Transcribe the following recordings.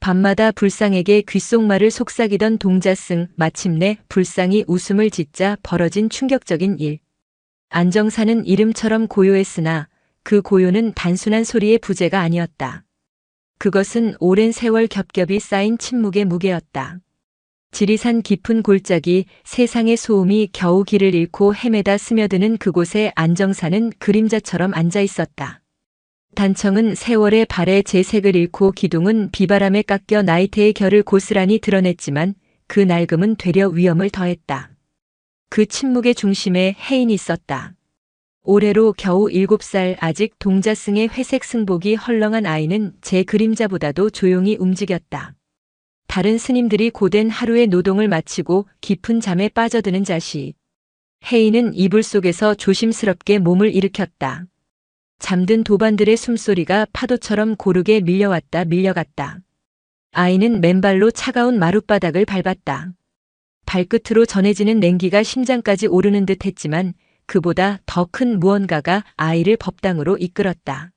밤마다 불상에게 귓속말을 속삭이던 동자승, 마침내 불상이 웃음을 짓자 벌어진 충격적인 일. 안정사는 이름처럼 고요했으나 그 고요는 단순한 소리의 부재가 아니었다. 그것은 오랜 세월 겹겹이 쌓인 침묵의 무게였다. 지리산 깊은 골짜기, 세상의 소음이 겨우 길을 잃고 헤매다 스며드는 그곳에 안정사는 그림자처럼 앉아 있었다. 단청은 세월의 발에 재색을 잃고 기둥은 비바람에 깎여 나이테의 결을 고스란히 드러냈지만 그 낡음은 되려 위험을 더했다. 그 침묵의 중심에 혜인이 있었다. 올해로 겨우 7살 아직 동자승의 회색 승복이 헐렁한 아이는 제 그림자보다도 조용히 움직였다. 다른 스님들이 고된 하루의 노동을 마치고 깊은 잠에 빠져드는 자시. 혜인은 이불 속에서 조심스럽게 몸을 일으켰다. 잠든 도반들의 숨소리가 파도처럼 고르게 밀려왔다 밀려갔다. 아이는 맨발로 차가운 마룻바닥을 밟았다. 발끝으로 전해지는 냉기가 심장까지 오르는 듯 했지만 그보다 더 큰 무언가가 아이를 법당으로 이끌었다.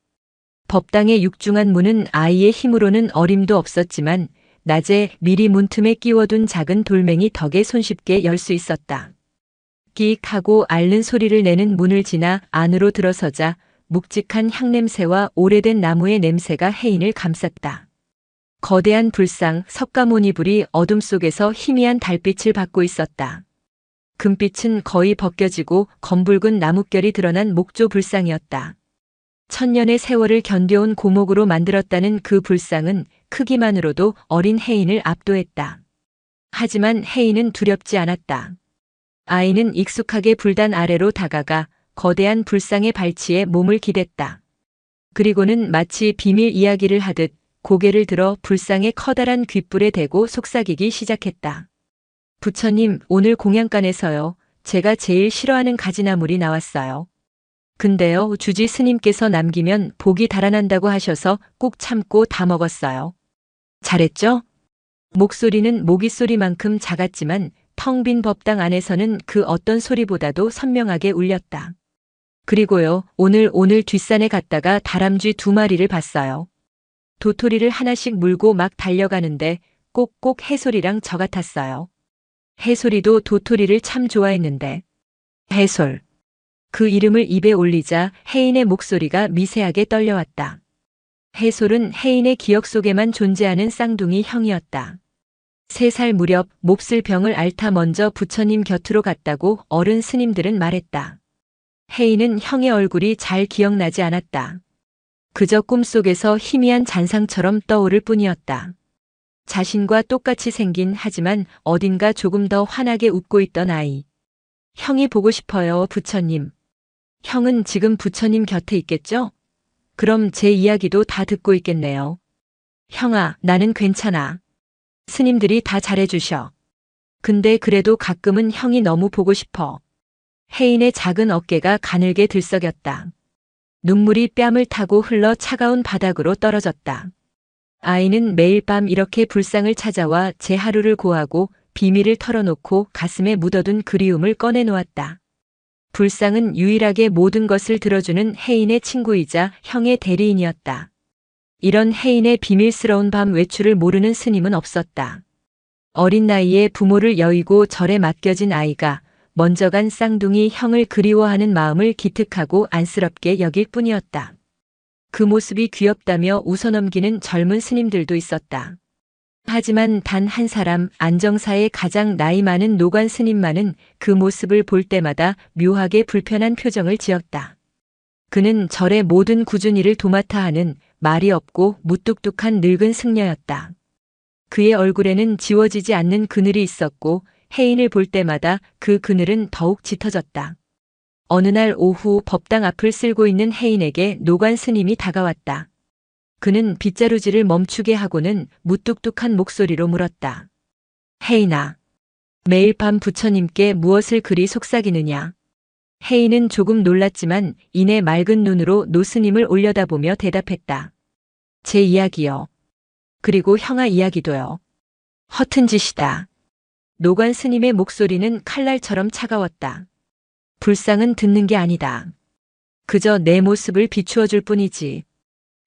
법당의 육중한 문은 아이의 힘으로는 어림도 없었지만 낮에 미리 문틈에 끼워둔 작은 돌멩이 덕에 손쉽게 열 수 있었다. 끼익 하고 앓는 소리를 내는 문을 지나 안으로 들어서자 묵직한 향냄새와 오래된 나무의 냄새가 혜인을 감쌌다. 거대한 불상, 석가모니불이 어둠 속에서 희미한 달빛을 받고 있었다. 금빛은 거의 벗겨지고 검붉은 나뭇결이 드러난 목조 불상이었다. 천년의 세월을 견뎌온 고목으로 만들었다는 그 불상은 크기만으로도 어린 혜인을 압도했다. 하지만 혜인은 두렵지 않았다. 아이는 익숙하게 불단 아래로 다가가 거대한 불상의 발치에 몸을 기댔다. 그리고는 마치 비밀 이야기를 하듯 고개를 들어 불상의 커다란 귓불에 대고 속삭이기 시작했다. 부처님, 오늘 공양간에서요. 제가 제일 싫어하는 가지나물이 나왔어요. 근데요, 주지 스님께서 남기면 복이 달아난다고 하셔서 꼭 참고 다 먹었어요. 잘했죠? 목소리는 모기 소리만큼 작았지만 텅 빈 법당 안에서는 그 어떤 소리보다도 선명하게 울렸다. 그리고요, 오늘 뒷산에 갔다가 다람쥐 2마리를 봤어요. 도토리를 하나씩 물고 막 달려가는데 꼭꼭 해솔이랑 저 같았어요. 해솔이도 도토리를 참 좋아했는데. 해솔. 그 이름을 입에 올리자 혜인의 목소리가 미세하게 떨려왔다. 해솔은 혜인의 기억 속에만 존재하는 쌍둥이 형이었다. 3살 무렵 몹쓸 병을 앓다 먼저 부처님 곁으로 갔다고 어른 스님들은 말했다. 혜인은 형의 얼굴이 잘 기억나지 않았다. 그저 꿈속에서 희미한 잔상처럼 떠오를 뿐이었다. 자신과 똑같이 생긴 하지만 어딘가 조금 더 환하게 웃고 있던 아이. 형이 보고 싶어요, 부처님. 형은 지금 부처님 곁에 있겠죠? 그럼 제 이야기도 다 듣고 있겠네요. 형아, 나는 괜찮아. 스님들이 다 잘해주셔. 근데 그래도 가끔은 형이 너무 보고 싶어. 혜인의 작은 어깨가 가늘게 들썩였다. 눈물이 뺨을 타고 흘러 차가운 바닥으로 떨어졌다. 아이는 매일 밤 이렇게 불상을 찾아와 제 하루를 고하고 비밀을 털어놓고 가슴에 묻어둔 그리움을 꺼내놓았다. 불상은 유일하게 모든 것을 들어주는 혜인의 친구이자 형의 대리인이었다. 이런 혜인의 비밀스러운 밤 외출을 모르는 스님은 없었다. 어린 나이에 부모를 여의고 절에 맡겨진 아이가 먼저 간 쌍둥이 형을 그리워하는 마음을 기특하고 안쓰럽게 여길 뿐이었다. 그 모습이 귀엽다며 웃어넘기는 젊은 스님들도 있었다. 하지만 단 한 사람, 안정사의 가장 나이 많은 노관 스님만은 그 모습을 볼 때마다 묘하게 불편한 표정을 지었다. 그는 절의 모든 꾸준히 일을 도맡아 하는 말이 없고 무뚝뚝한 늙은 승려였다. 그의 얼굴에는 지워지지 않는 그늘이 있었고 혜인을 볼 때마다 그 그늘은 더욱 짙어졌다. 어느 날 오후 법당 앞을 쓸고 있는 혜인에게 노관 스님이 다가왔다. 그는 빗자루질을 멈추게 하고는 무뚝뚝한 목소리로 물었다. 혜인아, 매일 밤 부처님께 무엇을 그리 속삭이느냐? 혜인은 조금 놀랐지만 이내 맑은 눈으로 노스님을 올려다보며 대답했다. 제 이야기요. 그리고 형아 이야기도요. 허튼 짓이다. 노관 스님의 목소리는 칼날처럼 차가웠다. 불상은 듣는 게 아니다. 그저 내 모습을 비추어 줄 뿐이지.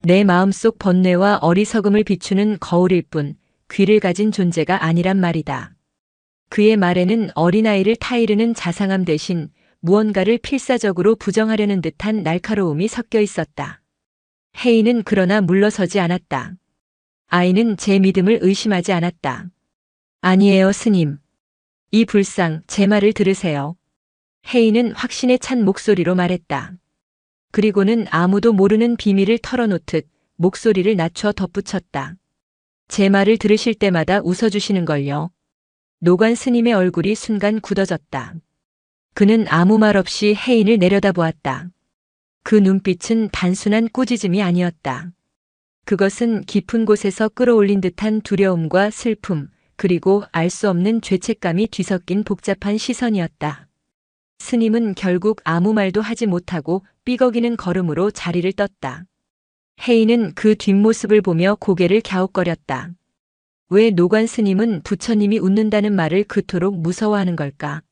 내 마음속 번뇌와 어리석음을 비추는 거울일 뿐 귀를 가진 존재가 아니란 말이다. 그의 말에는 어린아이를 타이르는 자상함 대신 무언가를 필사적으로 부정하려는 듯한 날카로움이 섞여 있었다. 혜인은 그러나 물러서지 않았다. 아이는 제 믿음을 의심하지 않았다. 아니에요, 스님. 이 불상, 제 말을 들으세요. 혜인은 확신에 찬 목소리로 말했다. 그리고는 아무도 모르는 비밀을 털어놓듯 목소리를 낮춰 덧붙였다. 제 말을 들으실 때마다 웃어주시는걸요. 노관 스님의 얼굴이 순간 굳어졌다. 그는 아무 말 없이 혜인을 내려다보았다. 그 눈빛은 단순한 꾸짖음이 아니었다. 그것은 깊은 곳에서 끌어올린 듯한 두려움과 슬픔, 그리고 알 수 없는 죄책감이 뒤섞인 복잡한 시선이었다. 스님은 결국 아무 말도 하지 못하고 삐걱이는 걸음으로 자리를 떴다. 혜인은 그 뒷모습을 보며 고개를 갸웃거렸다. 왜 노관 스님은 부처님이 웃는다는 말을 그토록 무서워하는 걸까?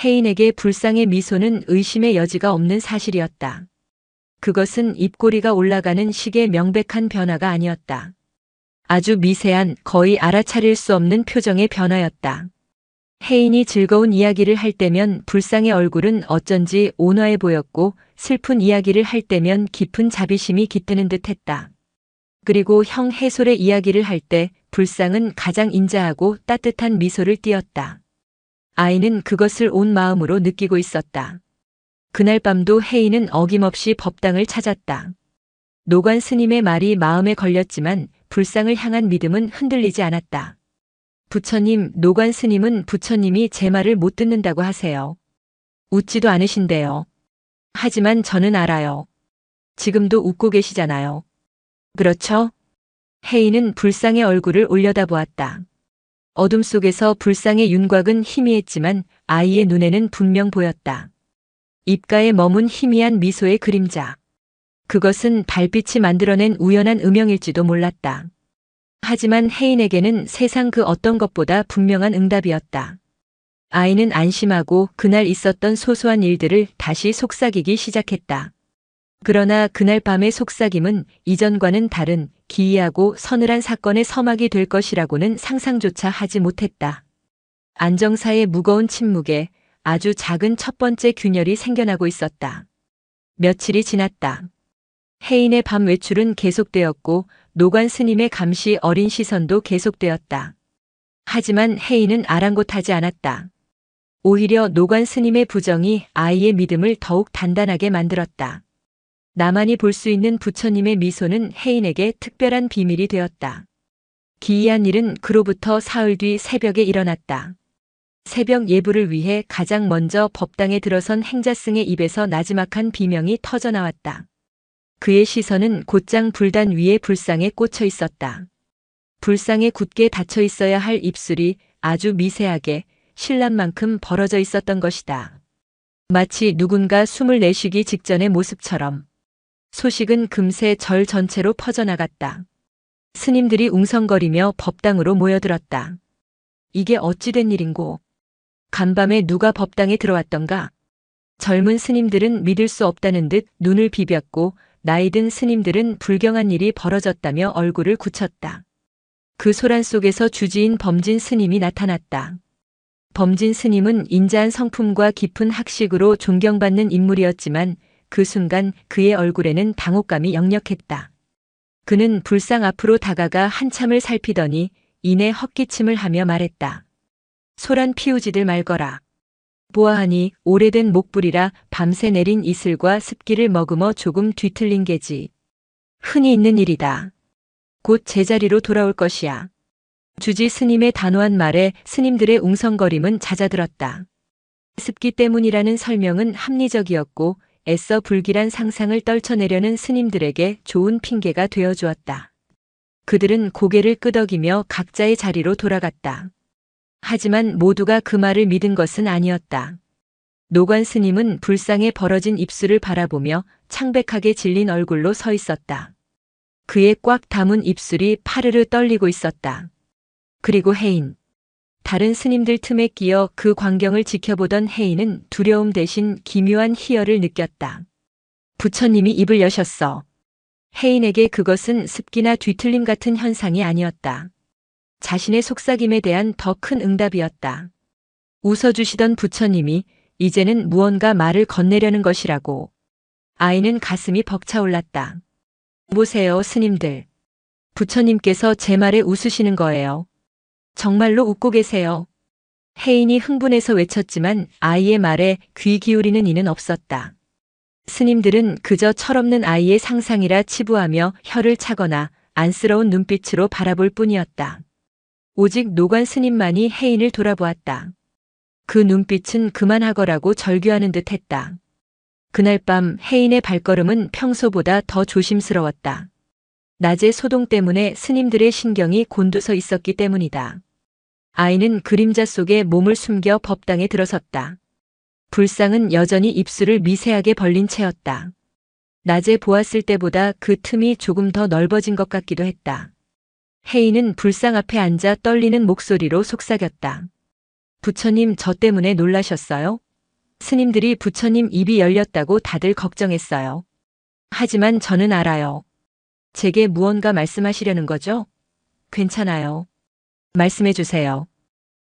혜인에게 불상의 미소는 의심의 여지가 없는 사실이었다. 그것은 입꼬리가 올라가는 식의 명백한 변화가 아니었다. 아주 미세한, 거의 알아차릴 수 없는 표정의 변화였다. 혜인이 즐거운 이야기를 할 때면 불상의 얼굴은 어쩐지 온화해 보였고 슬픈 이야기를 할 때면 깊은 자비심이 깃드는 듯했다. 그리고 형 해솔의 이야기를 할 때 불상은 가장 인자하고 따뜻한 미소를 띄었다. 아이는 그것을 온 마음으로 느끼고 있었다. 그날 밤도 혜인은 어김없이 법당을 찾았다. 노관 스님의 말이 마음에 걸렸지만 불상을 향한 믿음은 흔들리지 않았다. 부처님, 노관 스님은 부처님이 제 말을 못 듣는다고 하세요. 웃지도 않으신대요. 하지만 저는 알아요. 지금도 웃고 계시잖아요. 그렇죠? 혜인은 불상의 얼굴을 올려다보았다. 어둠 속에서 불상의 윤곽은 희미했지만 아이의 눈에는 분명 보였다. 입가에 머문 희미한 미소의 그림자. 그것은 달빛이 만들어낸 우연한 음영일지도 몰랐다. 하지만 혜인에게는 세상 그 어떤 것보다 분명한 응답이었다. 아이는 안심하고 그날 있었던 소소한 일들을 다시 속삭이기 시작했다. 그러나 그날 밤의 속삭임은 이전과는 다른 기이하고 서늘한 사건의 서막이 될 것이라고는 상상조차 하지 못했다. 안정사의 무거운 침묵에 아주 작은 첫 번째 균열이 생겨나고 있었다. 며칠이 지났다. 혜인의 밤 외출은 계속되었고 노관 스님의 감시 어린 시선도 계속되었다. 하지만 혜인은 아랑곳하지 않았다. 오히려 노관 스님의 부정이 아이의 믿음을 더욱 단단하게 만들었다. 나만이 볼 수 있는 부처님의 미소는 혜인에게 특별한 비밀이 되었다. 기이한 일은 그로부터 사흘 뒤 새벽에 일어났다. 새벽 예불을 위해 가장 먼저 법당에 들어선 행자승의 입에서 나지막한 비명이 터져나왔다. 그의 시선은 곧장 불단 위에 불상에 꽂혀 있었다. 불상에 굳게 닫혀 있어야 할 입술이 아주 미세하게 신란만큼 벌어져 있었던 것이다. 마치 누군가 숨을 내쉬기 직전의 모습처럼. 소식은 금세 절 전체로 퍼져나갔다. 스님들이 웅성거리며 법당으로 모여들었다. 이게 어찌된 일인고? 간밤에 누가 법당에 들어왔던가? 젊은 스님들은 믿을 수 없다는 듯 눈을 비볐고 나이 든 스님들은 불경한 일이 벌어졌다며 얼굴을 굳혔다. 그 소란 속에서 주지인 범진 스님이 나타났다. 범진 스님은 인자한 성품과 깊은 학식으로 존경받는 인물이었지만 그 순간 그의 얼굴에는 당혹감이 역력했다. 그는 불상 앞으로 다가가 한참을 살피더니 이내 헛기침을 하며 말했다. 소란 피우지들 말거라. 보아하니 오래된 목불이라 밤새 내린 이슬과 습기를 머금어 조금 뒤틀린 게지. 흔히 있는 일이다. 곧 제자리로 돌아올 것이야. 주지 스님의 단호한 말에 스님들의 웅성거림은 잦아들었다. 습기 때문이라는 설명은 합리적이었고 애써 불길한 상상을 떨쳐내려는 스님들에게 좋은 핑계가 되어주었다. 그들은 고개를 끄덕이며 각자의 자리로 돌아갔다. 하지만 모두가 그 말을 믿은 것은 아니었다. 노관 스님은 불상에 벌어진 입술을 바라보며 창백하게 질린 얼굴로 서 있었다. 그의 꽉 담은 입술이 파르르 떨리고 있었다. 그리고 혜인. 다른 스님들 틈에 끼어 그 광경을 지켜보던 혜인은 두려움 대신 기묘한 희열을 느꼈다. 부처님이 입을 여셨어. 혜인에게 그것은 습기나 뒤틀림 같은 현상이 아니었다. 자신의 속삭임에 대한 더 큰 응답이었다. 웃어주시던 부처님이 이제는 무언가 말을 건네려는 것이라고. 아이는 가슴이 벅차올랐다. 보세요, 스님들. 부처님께서 제 말에 웃으시는 거예요. 정말로 웃고 계세요. 혜인이 흥분해서 외쳤지만 아이의 말에 귀 기울이는 이는 없었다. 스님들은 그저 철없는 아이의 상상이라 치부하며 혀를 차거나 안쓰러운 눈빛으로 바라볼 뿐이었다. 오직 노관 스님만이 혜인을 돌아보았다. 그 눈빛은 그만하거라고 절규하는 듯 했다. 그날 밤 혜인의 발걸음은 평소보다 더 조심스러웠다. 낮의 소동 때문에 스님들의 신경이 곤두서 있었기 때문이다. 아이는 그림자 속에 몸을 숨겨 법당에 들어섰다. 불상은 여전히 입술을 미세하게 벌린 채였다. 낮에 보았을 때보다 그 틈이 조금 더 넓어진 것 같기도 했다. 혜인은 불상 앞에 앉아 떨리는 목소리로 속삭였다. 부처님, 저 때문에 놀라셨어요? 스님들이 부처님 입이 열렸다고 다들 걱정했어요. 하지만 저는 알아요. 제게 무언가 말씀하시려는 거죠? 괜찮아요. 말씀해 주세요.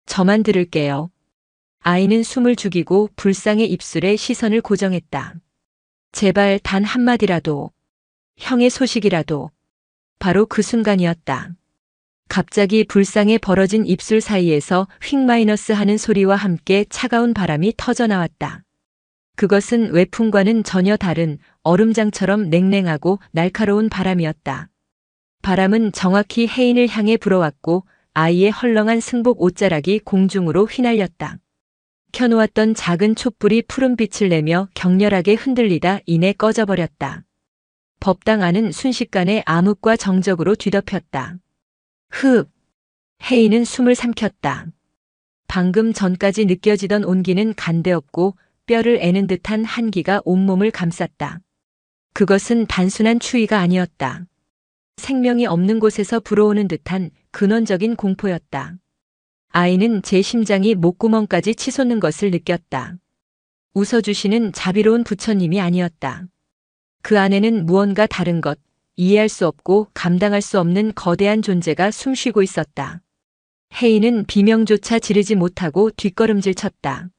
저만 들을게요. 아이는 숨을 죽이고 불상의 입술에 시선을 고정했다. 제발 단 한마디라도, 형의 소식이라도. 바로 그 순간이었다. 갑자기 불상에 벌어진 입술 사이에서 휙 마이너스 하는 소리와 함께 차가운 바람이 터져나왔다. 그것은 외풍과는 전혀 다른 얼음장처럼 냉랭하고 날카로운 바람이었다. 바람은 정확히 혜인을 향해 불어왔고 아이의 헐렁한 승복 옷자락이 공중으로 휘날렸다. 켜놓았던 작은 촛불이 푸른빛을 내며 격렬하게 흔들리다 이내 꺼져버렸다. 법당 안은 순식간에 암흑과 정적으로 뒤덮였다. 흡! 혜인은 숨을 삼켰다. 방금 전까지 느껴지던 온기는 간데없고 뼈를 애는 듯한 한기가 온몸을 감쌌다. 그것은 단순한 추위가 아니었다. 생명이 없는 곳에서 불어오는 듯한 근원적인 공포였다. 아이는 제 심장이 목구멍까지 치솟는 것을 느꼈다. 웃어주시는 자비로운 부처님이 아니었다. 그 안에는 무언가 다른 것, 이해할 수 없고 감당할 수 없는 거대한 존재가 숨쉬고 있었다. 혜인은 비명조차 지르지 못하고 뒷걸음질 쳤다.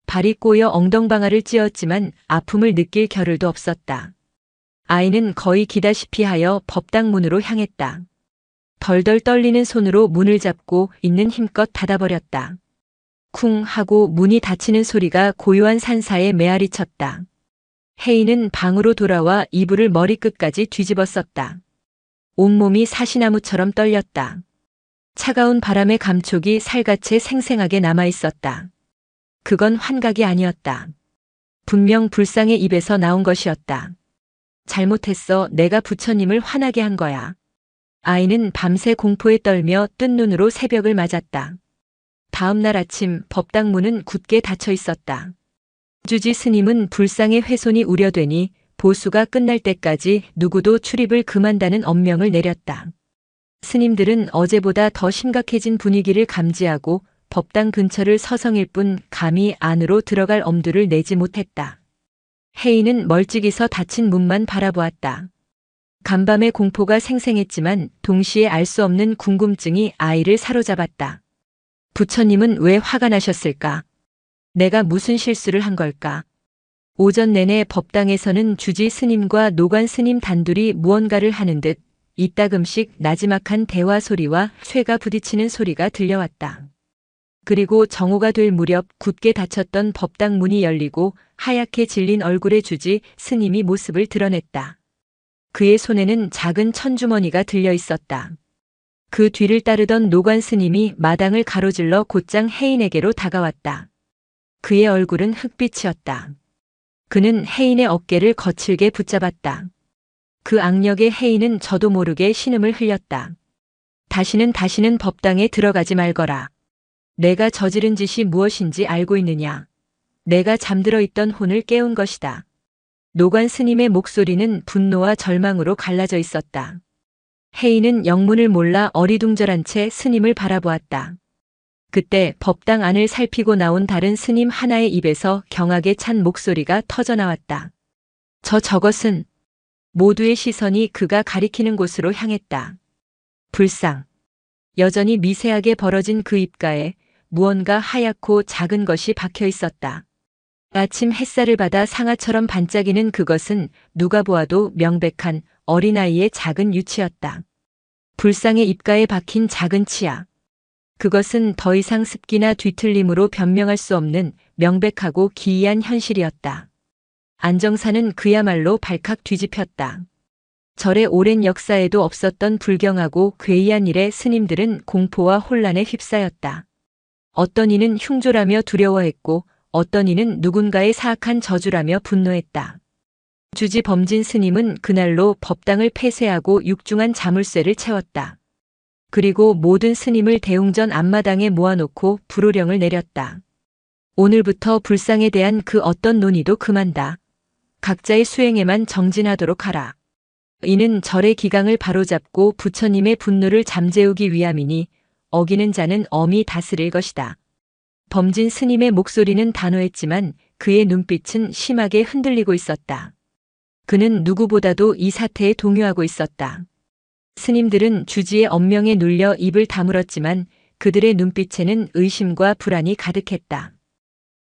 발이 꼬여 엉덩방아를 찧었지만 아픔을 느낄 겨를도 없었다. 아이는 거의 기다시피 하여 법당 문으로 향했다. 덜덜 떨리는 손으로 문을 잡고 있는 힘껏 닫아버렸다. 쿵 하고 문이 닫히는 소리가 고요한 산사에 메아리 쳤다. 혜인은 방으로 돌아와 이불을 머리끝까지 뒤집었었다. 온몸이 사시나무처럼 떨렸다. 차가운 바람의 감촉이 살갗에 생생하게 남아있었다. 그건 환각이 아니었다. 분명 불상의 입에서 나온 것이었다. 잘못했어. 내가 부처님을 화나게 한 거야. 아이는 밤새 공포에 떨며 뜬 눈으로 새벽을 맞았다. 다음 날 아침 법당 문은 굳게 닫혀 있었다. 주지 스님은 불상의 훼손이 우려되니 보수가 끝날 때까지 누구도 출입을 금한다는 엄명을 내렸다. 스님들은 어제보다 더 심각해진 분위기를 감지하고 법당 근처를 서성일 뿐 감히 안으로 들어갈 엄두를 내지 못했다. 혜인은 멀찍이서 닫힌 문만 바라보았다. 간밤의 공포가 생생했지만 동시에 알 수 없는 궁금증이 아이를 사로잡았다. 부처님은 왜 화가 나셨을까? 내가 무슨 실수를 한 걸까? 오전 내내 법당에서는 주지 스님과 노관 스님 단둘이 무언가를 하는 듯 이따금씩 나지막한 대화 소리와 쇠가 부딪히는 소리가 들려왔다. 그리고 정오가 될 무렵 굳게 닫혔던 법당 문이 열리고 하얗게 질린 얼굴의 주지 스님이 모습을 드러냈다. 그의 손에는 작은 천주머니가 들려 있었다. 그 뒤를 따르던 노관 스님이 마당을 가로질러 곧장 혜인에게로 다가왔다. 그의 얼굴은 흑빛이었다. 그는 혜인의 어깨를 거칠게 붙잡았다. 그 악력에 혜인은 저도 모르게 신음을 흘렸다. 다시는 법당에 들어가지 말거라. 내가 저지른 짓이 무엇인지 알고 있느냐. 내가 잠들어 있던 혼을 깨운 것이다. 노관 스님의 목소리는 분노와 절망으로 갈라져 있었다. 혜인은 영문을 몰라 어리둥절한 채 스님을 바라보았다. 그때 법당 안을 살피고 나온 다른 스님 하나의 입에서 경악에 찬 목소리가 터져나왔다. 저것은 모두의 시선이 그가 가리키는 곳으로 향했다. 불상. 여전히 미세하게 벌어진 그 입가에 무언가 하얗고 작은 것이 박혀 있었다. 아침 햇살을 받아 상아처럼 반짝이는 그것은 누가 보아도 명백한 어린아이의 작은 유치였다. 불상의 입가에 박힌 작은 치아. 그것은 더 이상 습기나 뒤틀림으로 변명할 수 없는 명백하고 기이한 현실이었다. 안정사는 그야말로 발칵 뒤집혔다. 절의 오랜 역사에도 없었던 불경하고 괴이한 일에 스님들은 공포와 혼란에 휩싸였다. 어떤 이는 흉조라며 두려워했고 어떤 이는 누군가의 사악한 저주라며 분노했다. 주지 범진 스님은 그날로 법당을 폐쇄하고 육중한 자물쇠를 채웠다. 그리고 모든 스님을 대웅전 앞마당에 모아놓고 불호령을 내렸다. 오늘부터 불상에 대한 그 어떤 논의도 그만다. 각자의 수행에만 정진하도록 하라. 이는 절의 기강을 바로잡고 부처님의 분노를 잠재우기 위함이니 어기는 자는 엄히 다스릴 것이다. 범진 스님의 목소리는 단호했지만 그의 눈빛은 심하게 흔들리고 있었다. 그는 누구보다도 이 사태에 동요하고 있었다. 스님들은 주지의 엄명에 눌려 입을 다물었지만 그들의 눈빛에는 의심과 불안이 가득했다.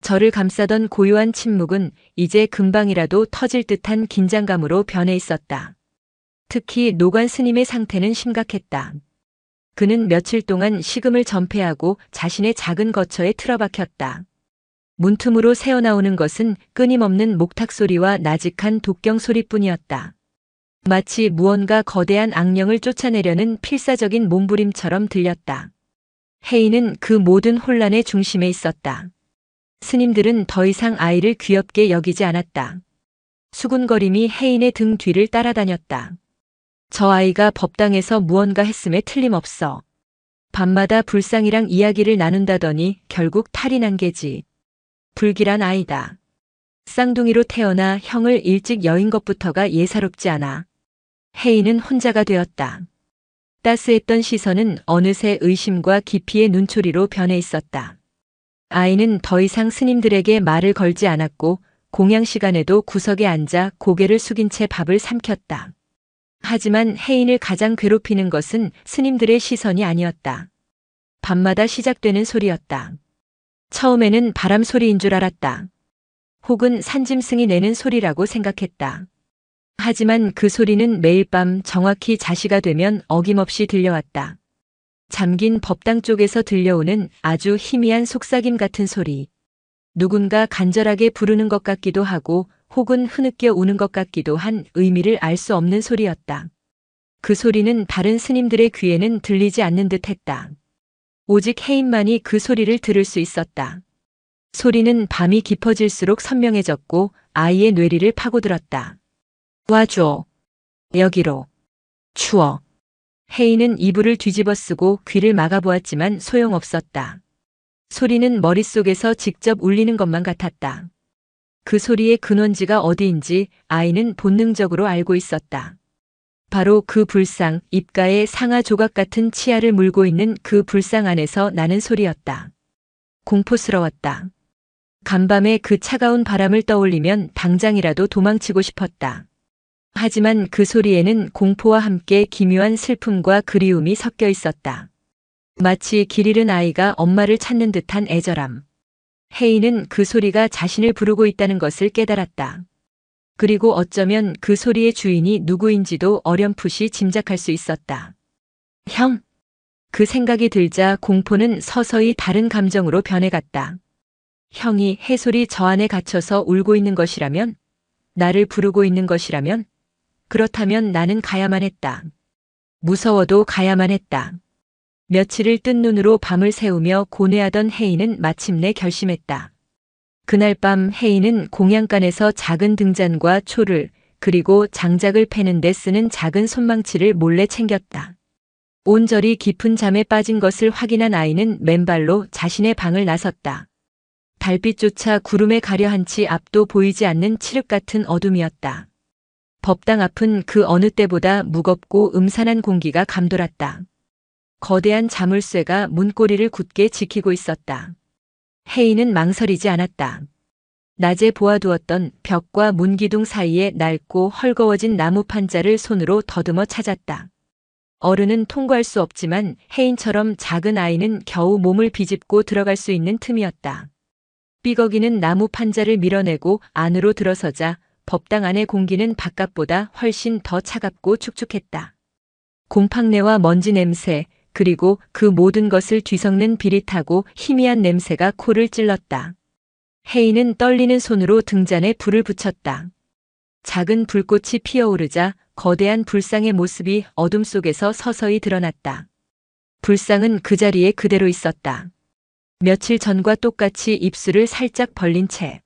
저를 감싸던 고요한 침묵은 이제 금방이라도 터질 듯한 긴장감으로 변해 있었다. 특히 노관 스님의 상태는 심각했다. 그는 며칠 동안 식음을 전폐하고 자신의 작은 거처에 틀어박혔다. 문틈으로 새어나오는 것은 끊임없는 목탁 소리와 나직한 독경 소리뿐이었다. 마치 무언가 거대한 악령을 쫓아내려는 필사적인 몸부림처럼 들렸다. 혜인은 그 모든 혼란의 중심에 있었다. 스님들은 더 이상 아이를 귀엽게 여기지 않았다. 수군거림이 혜인의 등 뒤를 따라다녔다. 저 아이가 법당에서 무언가 했음에 틀림없어. 밤마다 불상이랑 이야기를 나눈다더니 결국 탈이 난 게지. 불길한 아이다. 쌍둥이로 태어나 형을 일찍 여인 것부터가 예사롭지 않아. 혜인은 혼자가 되었다. 따스했던 시선은 어느새 의심과 기피의 눈초리로 변해 있었다. 아이는 더 이상 스님들에게 말을 걸지 않았고 공양 시간에도 구석에 앉아 고개를 숙인 채 밥을 삼켰다. 하지만 혜인을 가장 괴롭히는 것은 스님들의 시선이 아니었다. 밤마다 시작되는 소리였다. 처음에는 바람 소리인 줄 알았다. 혹은 산짐승이 내는 소리라고 생각했다. 하지만 그 소리는 매일 밤 정확히 자시가 되면 어김없이 들려왔다. 잠긴 법당 쪽에서 들려오는 아주 희미한 속삭임 같은 소리. 누군가 간절하게 부르는 것 같기도 하고 혹은 흐느껴 우는 것 같기도 한 의미를 알 수 없는 소리였다. 그 소리는 다른 스님들의 귀에는 들리지 않는 듯 했다. 오직 혜인만이 그 소리를 들을 수 있었다. 소리는 밤이 깊어질수록 선명해졌고 아이의 뇌리를 파고들었다. 와줘. 여기로. 추워. 혜인은 이불을 뒤집어 쓰고 귀를 막아보았지만 소용없었다. 소리는 머릿속에서 직접 울리는 것만 같았다. 그 소리의 근원지가 어디인지 아이는 본능적으로 알고 있었다. 바로 그 불상, 입가에 상아 조각 같은 치아를 물고 있는 그 불상 안에서 나는 소리였다. 공포스러웠다. 간밤에 그 차가운 바람을 떠올리면 당장이라도 도망치고 싶었다. 하지만 그 소리에는 공포와 함께 기묘한 슬픔과 그리움이 섞여 있었다. 마치 길 잃은 아이가 엄마를 찾는 듯한 애절함. 혜인은 그 소리가 자신을 부르고 있다는 것을 깨달았다. 그리고 어쩌면 그 소리의 주인이 누구인지도 어렴풋이 짐작할 수 있었다. 형. 그 생각이 들자 공포는 서서히 다른 감정으로 변해갔다. 형이 해솔이 저 안에 갇혀서 울고 있는 것이라면? 나를 부르고 있는 것이라면? 그렇다면 나는 가야만 했다. 무서워도 가야만 했다. 며칠을 뜬 눈으로 밤을 새우며 고뇌하던 혜인은 마침내 결심했다. 그날 밤 혜인은 공양간에서 작은 등잔과 초를 그리고 장작을 패는 데 쓰는 작은 손망치를 몰래 챙겼다. 온절이 깊은 잠에 빠진 것을 확인한 아이는 맨발로 자신의 방을 나섰다. 달빛조차 구름에 가려 한치 앞도 보이지 않는 칠흑 같은 어둠이었다. 법당 앞은 그 어느 때보다 무겁고 음산한 공기가 감돌았다. 거대한 자물쇠가 문고리를 굳게 지키고 있었다. 혜인은 망설이지 않았다. 낮에 보아두었던 벽과 문기둥 사이에 낡고 헐거워진 나무 판자를 손으로 더듬어 찾았다. 어른은 통과할 수 없지만 혜인처럼 작은 아이는 겨우 몸을 비집고 들어갈 수 있는 틈이었다. 삐걱이는 나무 판자를 밀어내고 안으로 들어서자 법당 안의 공기는 바깥보다 훨씬 더 차갑고 축축했다. 곰팡내와 먼지 냄새, 그리고 그 모든 것을 뒤섞는 비릿하고 희미한 냄새가 코를 찔렀다. 혜인은 떨리는 손으로 등잔에 불을 붙였다. 작은 불꽃이 피어오르자 거대한 불상의 모습이 어둠 속에서 서서히 드러났다. 불상은 그 자리에 그대로 있었다. 며칠 전과 똑같이 입술을 살짝 벌린 채.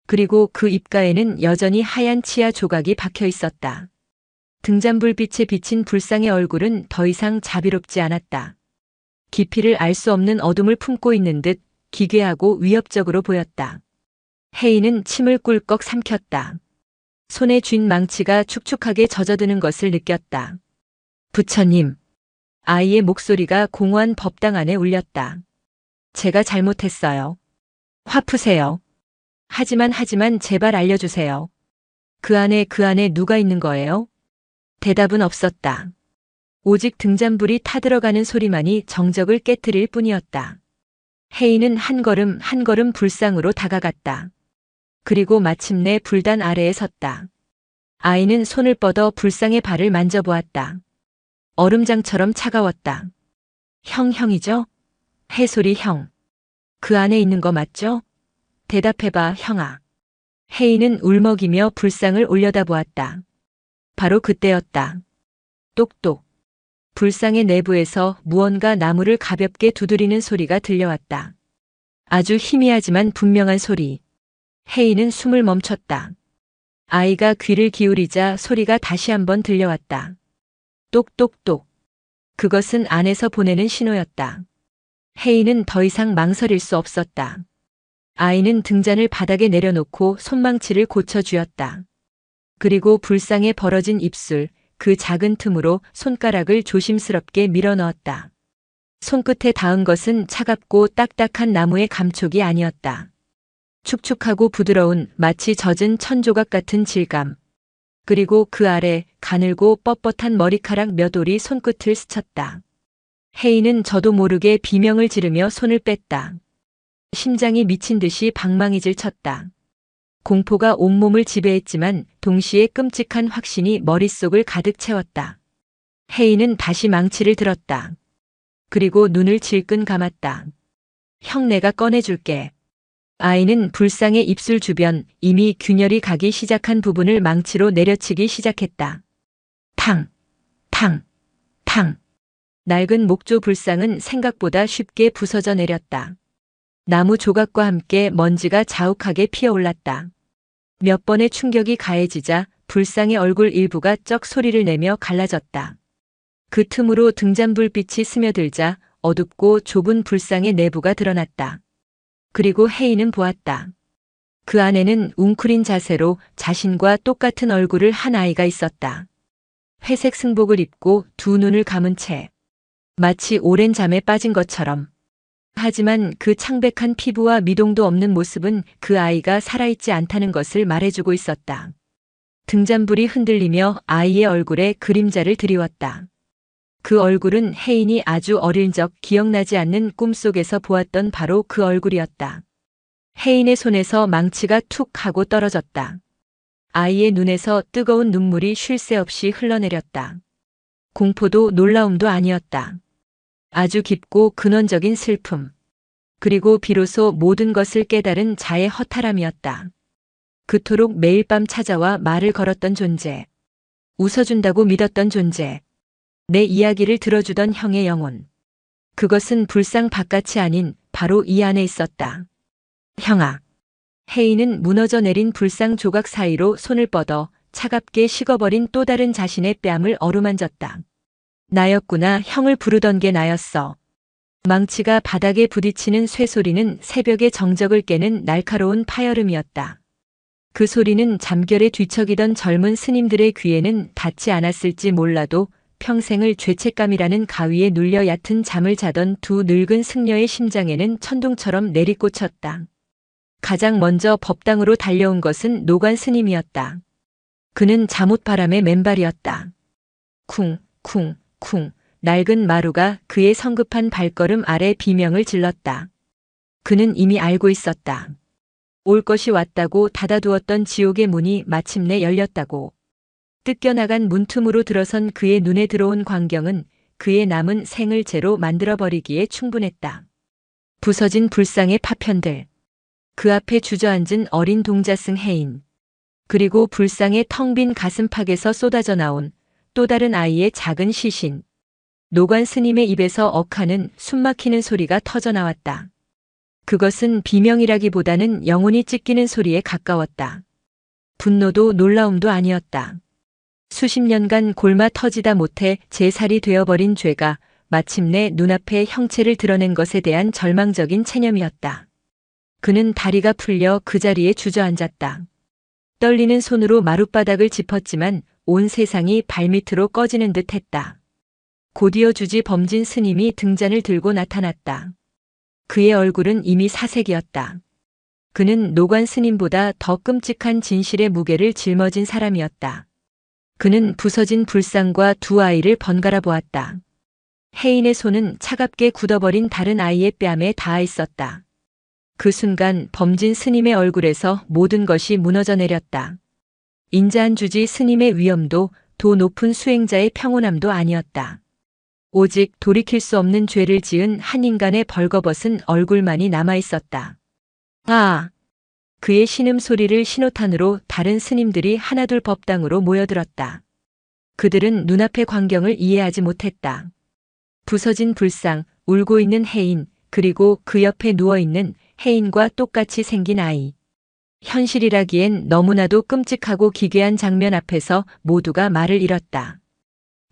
그리고 그 입가에는 여전히 하얀 치아 조각이 박혀 있었다. 등잔불빛에 비친 불상의 얼굴은 더 이상 자비롭지 않았다. 깊이를 알 수 없는 어둠을 품고 있는 듯 기괴하고 위협적으로 보였다. 혜인은 침을 꿀꺽 삼켰다. 손에 쥔 망치가 축축하게 젖어드는 것을 느꼈다. 부처님. 아이의 목소리가 공허한 법당 안에 울렸다. 제가 잘못했어요. 화 푸세요. 하지만 제발 알려주세요. 그 안에 누가 있는 거예요? 대답은 없었다. 오직 등잔불이 타들어가는 소리만이 정적을 깨트릴 뿐이었다. 혜인은 한 걸음 불상으로 다가갔다. 그리고 마침내 불단 아래에 섰다. 아이는 손을 뻗어 불상의 발을 만져보았다. 얼음장처럼 차가웠다. 형이죠? 해솔이 형. 그 안에 있는 거 맞죠? 대답해봐, 형아. 혜인은 울먹이며 불상을 올려다보았다. 바로 그때였다. 똑똑. 불상의 내부에서 무언가 나무를 가볍게 두드리는 소리가 들려왔다. 아주 희미하지만 분명한 소리. 혜인은 숨을 멈췄다. 아이가 귀를 기울이자 소리가 다시 한번 들려왔다. 똑똑똑. 그것은 안에서 보내는 신호였다. 혜인은 더 이상 망설일 수 없었다. 아이는 등잔을 바닥에 내려놓고 손망치를 고쳐쥐었다. 그리고 불상에 벌어진 입술, 그 작은 틈으로 손가락을 조심스럽게 밀어넣었다. 손끝에 닿은 것은 차갑고 딱딱한 나무의 감촉이 아니었다. 축축하고 부드러운 마치 젖은 천조각 같은 질감. 그리고 그 아래 가늘고 뻣뻣한 머리카락 몇 올이 손끝을 스쳤다. 혜인은 저도 모르게 비명을 지르며 손을 뺐다. 심장이 미친 듯이 방망이질 쳤다. 공포가 온몸을 지배했지만 동시에 끔찍한 확신이 머릿속을 가득 채웠다. 혜인은 다시 망치를 들었다. 그리고 눈을 질끈 감았다. 형, 내가 꺼내줄게. 아이는 불상의 입술 주변 이미 균열이 가기 시작한 부분을 망치로 내려치기 시작했다. 탕, 탕, 탕. 낡은 목조 불상은 생각보다 쉽게 부서져 내렸다. 나무 조각과 함께 먼지가 자욱하게 피어올랐다. 몇 번의 충격이 가해지자 불상의 얼굴 일부가 쩍 소리를 내며 갈라졌다. 그 틈으로 등잔불빛이 스며들자 어둡고 좁은 불상의 내부가 드러났다. 그리고 혜인은 보았다. 그 안에는 웅크린 자세로 자신과 똑같은 얼굴을 한 아이가 있었다. 회색 승복을 입고 두 눈을 감은 채 마치 오랜 잠에 빠진 것처럼. 하지만 그 창백한 피부와 미동도 없는 모습은 그 아이가 살아있지 않다는 것을 말해주고 있었다. 등잔불이 흔들리며 아이의 얼굴에 그림자를 드리웠다. 그 얼굴은 혜인이 아주 어릴 적 기억나지 않는 꿈속에서 보았던 바로 그 얼굴이었다. 혜인의 손에서 망치가 툭 하고 떨어졌다. 아이의 눈에서 뜨거운 눈물이 쉴 새 없이 흘러내렸다. 공포도 놀라움도 아니었다. 아주 깊고 근원적인 슬픔. 그리고 비로소 모든 것을 깨달은 자의 허탈함이었다. 그토록 매일 밤 찾아와 말을 걸었던 존재. 웃어준다고 믿었던 존재. 내 이야기를 들어주던 형의 영혼. 그것은 불상 바깥이 아닌 바로 이 안에 있었다. 형아. 혜인은 무너져 내린 불상 조각 사이로 손을 뻗어 차갑게 식어버린 또 다른 자신의 뺨을 어루만졌다. 나였구나. 형을 부르던 게 나였어. 망치가 바닥에 부딪히는 쇠소리는 새벽의 정적을 깨는 날카로운 파열음이었다. 그 소리는 잠결에 뒤척이던 젊은 스님들의 귀에는 닿지 않았을지 몰라도 평생을 죄책감이라는 가위에 눌려 얕은 잠을 자던 두 늙은 승려의 심장에는 천둥처럼 내리꽂혔다. 가장 먼저 법당으로 달려온 것은 노관 스님이었다. 그는 잠옷바람의 맨발이었다. 쿵, 쿵, 쿵. 낡은 마루가 그의 성급한 발걸음 아래 비명을 질렀다. 그는 이미 알고 있었다. 올 것이 왔다고 닫아두었던 지옥의 문이 마침내 열렸다고. 뜯겨나간 문틈으로 들어선 그의 눈에 들어온 광경은 그의 남은 생을 죄로 만들어버리기에 충분했다. 부서진 불상의 파편들. 그 앞에 주저앉은 어린 동자승 해인. 그리고 불상의 텅 빈 가슴팍에서 쏟아져 나온 또 다른 아이의 작은 시신. 노관 스님의 입에서 억하는 숨막히는 소리가 터져나왔다. 그것은 비명이라기보다는 영혼이 찢기는 소리에 가까웠다. 분노도 놀라움도 아니었다. 수십 년간 골마 터지다 못해 제살이 되어버린 죄가 마침내 눈앞에 형체를 드러낸 것에 대한 절망적인 체념이었다. 그는 다리가 풀려 그 자리에 주저앉았다. 떨리는 손으로 마룻바닥을 짚었지만 온 세상이 발밑으로 꺼지는 듯 했다. 곧이어 주지 범진 스님이 등잔을 들고 나타났다. 그의 얼굴은 이미 사색이었다. 그는 노관 스님보다 더 끔찍한 진실의 무게를 짊어진 사람이었다. 그는 부서진 불상과 두 아이를 번갈아 보았다. 혜인의 손은 차갑게 굳어버린 다른 아이의 뺨에 닿아 있었다. 그 순간 범진 스님의 얼굴에서 모든 것이 무너져 내렸다. 인자한 주지 스님의 위엄도 도 높은 수행자의 평온함도 아니었다. 오직 돌이킬 수 없는 죄를 지은 한 인간의 벌거벗은 얼굴만이 남아있었다. 아! 그의 신음소리를 신호탄으로 다른 스님들이 하나둘 법당으로 모여들었다. 그들은 눈앞의 광경을 이해하지 못했다. 부서진 불상, 울고 있는 혜인, 그리고 그 옆에 누워있는 혜인과 똑같이 생긴 아이. 현실이라기엔 너무나도 끔찍하고 기괴한 장면 앞에서 모두가 말을 잃었다.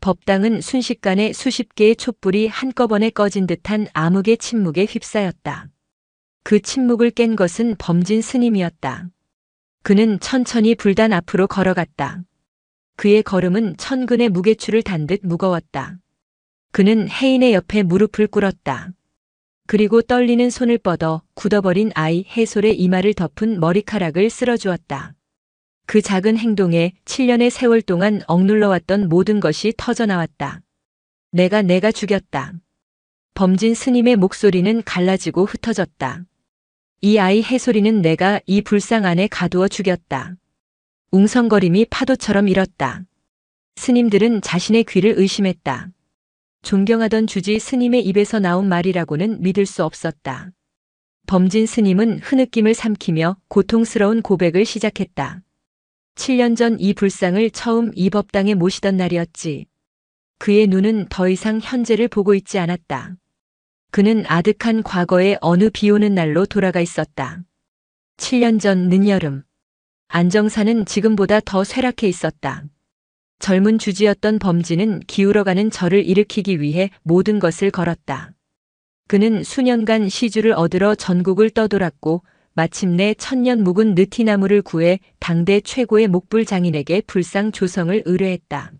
법당은 순식간에 수십 개의 촛불이 한꺼번에 꺼진 듯한 암흑의 침묵에 휩싸였다. 그 침묵을 깬 것은 범진 스님이었다. 그는 천천히 불단 앞으로 걸어갔다. 그의 걸음은 천근의 무게추를 단 듯 무거웠다. 그는 혜인의 옆에 무릎을 꿇었다. 그리고 떨리는 손을 뻗어 굳어버린 아이 해솔의 이마를 덮은 머리카락을 쓸어주었다. 그 작은 행동에 7년의 세월 동안 억눌러왔던 모든 것이 터져나왔다. 내가 죽였다. 범진 스님의 목소리는 갈라지고 흩어졌다. 이 아이 해솔이는 내가 이 불상 안에 가두어 죽였다. 웅성거림이 파도처럼 일었다. 스님들은 자신의 귀를 의심했다. 존경하던 주지 스님의 입에서 나온 말이라고는 믿을 수 없었다. 범진 스님은 흐느낌을 삼키며 고통스러운 고백을 시작했다. 7년 전 이 불상을 처음 이 법당에 모시던 날이었지. 그의 눈은 더 이상 현재를 보고 있지 않았다. 그는 아득한 과거의 어느 비오는 날로 돌아가 있었다. 7년 전 늦여름. 안정사는 지금보다 더 쇠락해 있었다. 젊은 주지였던 범진은 기울어가는 절을 일으키기 위해 모든 것을 걸었다. 그는 수년간 시주를 얻으러 전국을 떠돌았고 마침내 천년 묵은 느티나무를 구해 당대 최고의 목불 장인에게 불상 조성을 의뢰했다.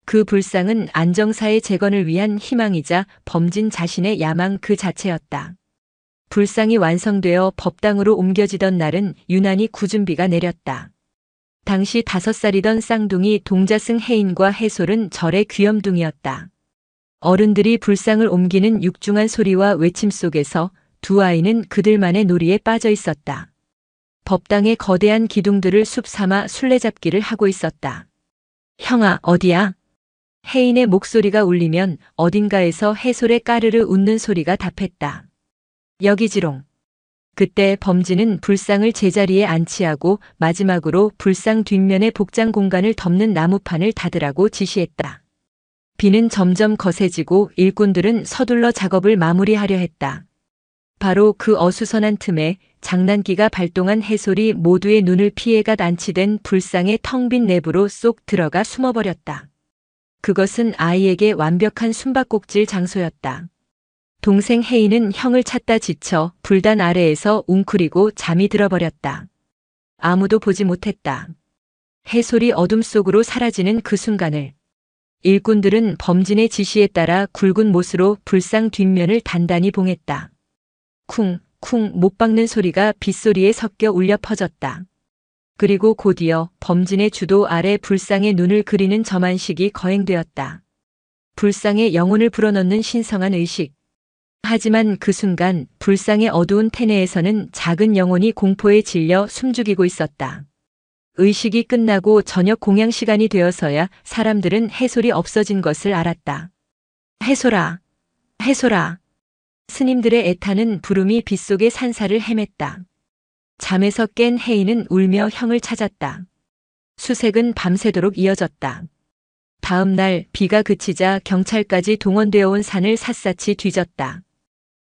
그 불상은 안정사의 재건을 위한 희망이자 범진 자신의 야망 그 자체였다. 불상이 완성되어 법당으로 옮겨지던 날은 유난히 굳은 비가 내렸다. 당시 5살이던 쌍둥이 동자승 혜인과 해솔은 절의 귀염둥이였다. 어른들이 불상을 옮기는 육중한 소리와 외침 속에서 두 아이는 그들만의 놀이에 빠져 있었다. 법당의 거대한 기둥들을 숲 삼아 술래잡기를 하고 있었다. 형아, 어디야? 혜인의 목소리가 울리면 어딘가에서 해솔의 까르르 웃는 소리가 답했다. 여기지롱. 그때 범진은 불상을 제자리에 안치하고 마지막으로 불상 뒷면의 복장 공간을 덮는 나무판을 닫으라고 지시했다. 비는 점점 거세지고 일꾼들은 서둘러 작업을 마무리하려 했다. 바로 그 어수선한 틈에 장난기가 발동한 해솔이 모두의 눈을 피해가 안치된 불상의 텅 빈 내부로 쏙 들어가 숨어버렸다. 그것은 아이에게 완벽한 숨바꼭질 장소였다. 동생 혜인은 형을 찾다 지쳐 불단 아래에서 웅크리고 잠이 들어버렸다. 아무도 보지 못했다. 해솔이 어둠 속으로 사라지는 그 순간을 일꾼들은 범진의 지시에 따라 굵은 못으로 불상 뒷면을 단단히 봉했다. 쿵, 쿵 못 박는 소리가 빗소리에 섞여 울려 퍼졌다. 그리고 곧이어 범진의 주도 아래 불상의 눈을 그리는 점안식이 거행되었다. 불상의 영혼을 불어넣는 신성한 의식. 하지만 그 순간 불상의 어두운 태내에서는 작은 영혼이 공포에 질려 숨죽이고 있었다. 의식이 끝나고 저녁 공양 시간이 되어서야 사람들은 해솔이 없어진 것을 알았다. 해솔아, 해솔아. 스님들의 애타는 부름이 빗속의 산사를 헤맸다. 잠에서 깬 혜인은 울며 형을 찾았다. 수색은 밤새도록 이어졌다. 다음 날 비가 그치자 경찰까지 동원되어 온 산을 샅샅이 뒤졌다.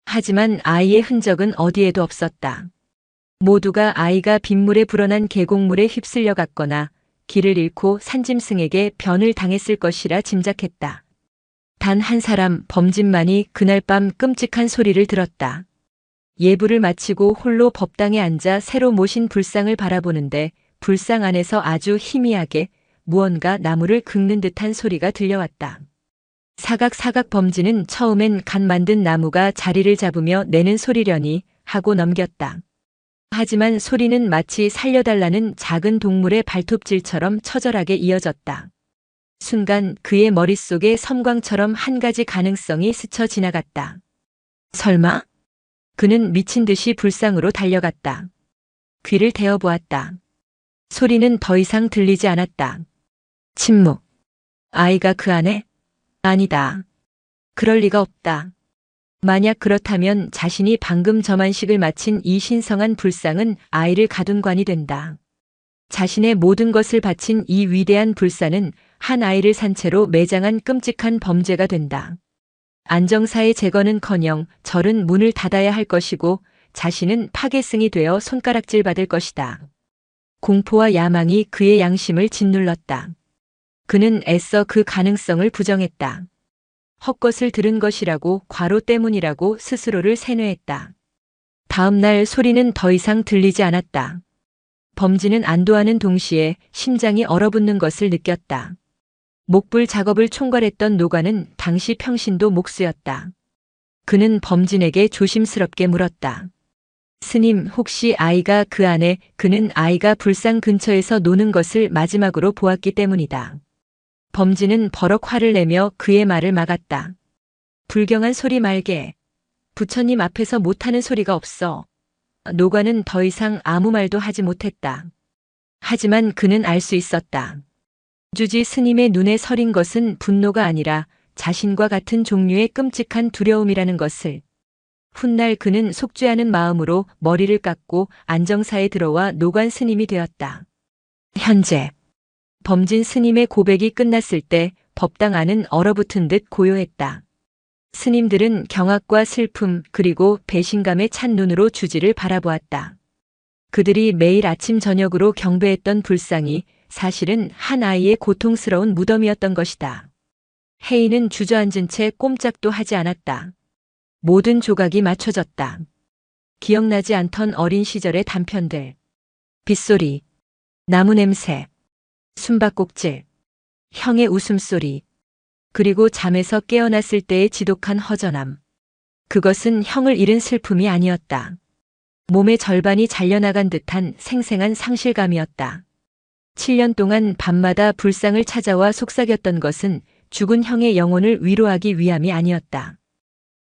하지만 아이의 흔적은 어디에도 없었다. 모두가 아이가 빗물에 불어난 계곡물에 휩쓸려 갔거나 길을 잃고 산짐승에게 변을 당했을 것이라 짐작했다. 단 한 사람 범진만이 그날 밤 끔찍한 소리를 들었다. 예불을 마치고 홀로 법당에 앉아 새로 모신 불상을 바라보는데 불상 안에서 아주 희미하게 무언가 나무를 긁는 듯한 소리가 들려왔다. 사각사각 범진은 처음엔 갓 만든 나무가 자리를 잡으며 내는 소리려니 하고 넘겼다. 하지만 소리는 마치 살려달라는 작은 동물의 발톱질처럼 처절하게 이어졌다. 순간 그의 머릿속에 섬광처럼 한 가지 가능성이 스쳐 지나갔다. 설마? 그는 미친 듯이 불상으로 달려갔다. 귀를 대어보았다. 소리는 더 이상 들리지 않았다. 침묵. 아이가 그 안에? 아니다. 그럴 리가 없다. 만약 그렇다면 자신이 방금 점안식을 마친 이 신성한 불상은 아이를 가둔 관이 된다. 자신의 모든 것을 바친 이 위대한 불사는 한 아이를 산채로 매장한 끔찍한 범죄가 된다. 안정사의 제거는커녕 절은 문을 닫아야 할 것이고 자신은 파괴승이 되어 손가락질 받을 것이다. 공포와 야망이 그의 양심을 짓눌렀다. 그는 애써 그 가능성을 부정했다. 헛것을 들은 것이라고 과로 때문이라고 스스로를 세뇌했다. 다음 날 소리는 더 이상 들리지 않았다. 범진은 안도하는 동시에 심장이 얼어붙는 것을 느꼈다. 목불 작업을 총괄했던 노관은 당시 평신도 목수였다. 그는 범진에게 조심스럽게 물었다. 스님, 혹시 아이가 그 안에? 그는 아이가 불상 근처에서 노는 것을 마지막으로 보았기 때문이다. 범진은 버럭 화를 내며 그의 말을 막았다. 불경한 소리 말게. 부처님 앞에서 못하는 소리가 없어. 노관은 더 이상 아무 말도 하지 못했다. 하지만 그는 알 수 있었다. 주지 스님의 눈에 서린 것은 분노가 아니라 자신과 같은 종류의 끔찍한 두려움이라는 것을. 훗날 그는 속죄하는 마음으로 머리를 깎고 안정사에 들어와 노관 스님이 되었다. 현재 범진 스님의 고백이 끝났을 때 법당 안은 얼어붙은 듯 고요했다. 스님들은 경악과 슬픔 그리고 배신감에 찬 눈으로 주지를 바라보았다. 그들이 매일 아침 저녁으로 경배했던 불상이 사실은 한 아이의 고통스러운 무덤이었던 것이다. 혜인은 주저앉은 채 꼼짝도 하지 않았다. 모든 조각이 맞춰졌다. 기억나지 않던 어린 시절의 단편들. 빗소리, 나무 냄새, 숨바꼭질, 형의 웃음소리, 그리고 잠에서 깨어났을 때의 지독한 허전함. 그것은 형을 잃은 슬픔이 아니었다. 몸의 절반이 잘려나간 듯한 생생한 상실감이었다. 7년 동안 밤마다 불상을 찾아와 속삭였던 것은 죽은 형의 영혼을 위로하기 위함이 아니었다.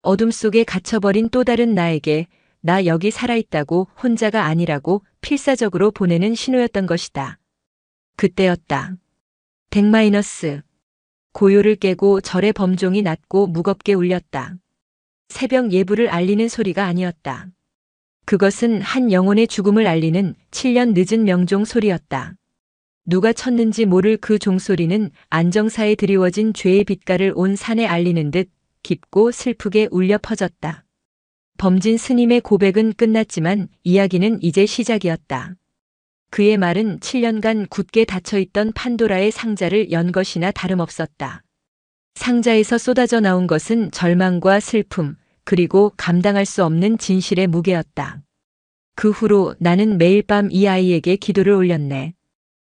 어둠 속에 갇혀버린 또 다른 나에게 나 여기 살아있다고, 혼자가 아니라고 필사적으로 보내는 신호였던 것이다. 그때였다. 덱마이너스. 고요를 깨고 절의 범종이 낮고 무겁게 울렸다. 새벽 예불을 알리는 소리가 아니었다. 그것은 한 영혼의 죽음을 알리는 7년 늦은 명종 소리였다. 누가 쳤는지 모를 그 종소리는 안정사에 드리워진 죄의 빛깔을 온 산에 알리는 듯 깊고 슬프게 울려 퍼졌다. 범진 스님의 고백은 끝났지만 이야기는 이제 시작이었다. 그의 말은 7년간 굳게 닫혀있던 판도라의 상자를 연 것이나 다름없었다. 상자에서 쏟아져 나온 것은 절망과 슬픔, 그리고 감당할 수 없는 진실의 무게였다. 그 후로 나는 매일 밤 이 아이에게 기도를 올렸네.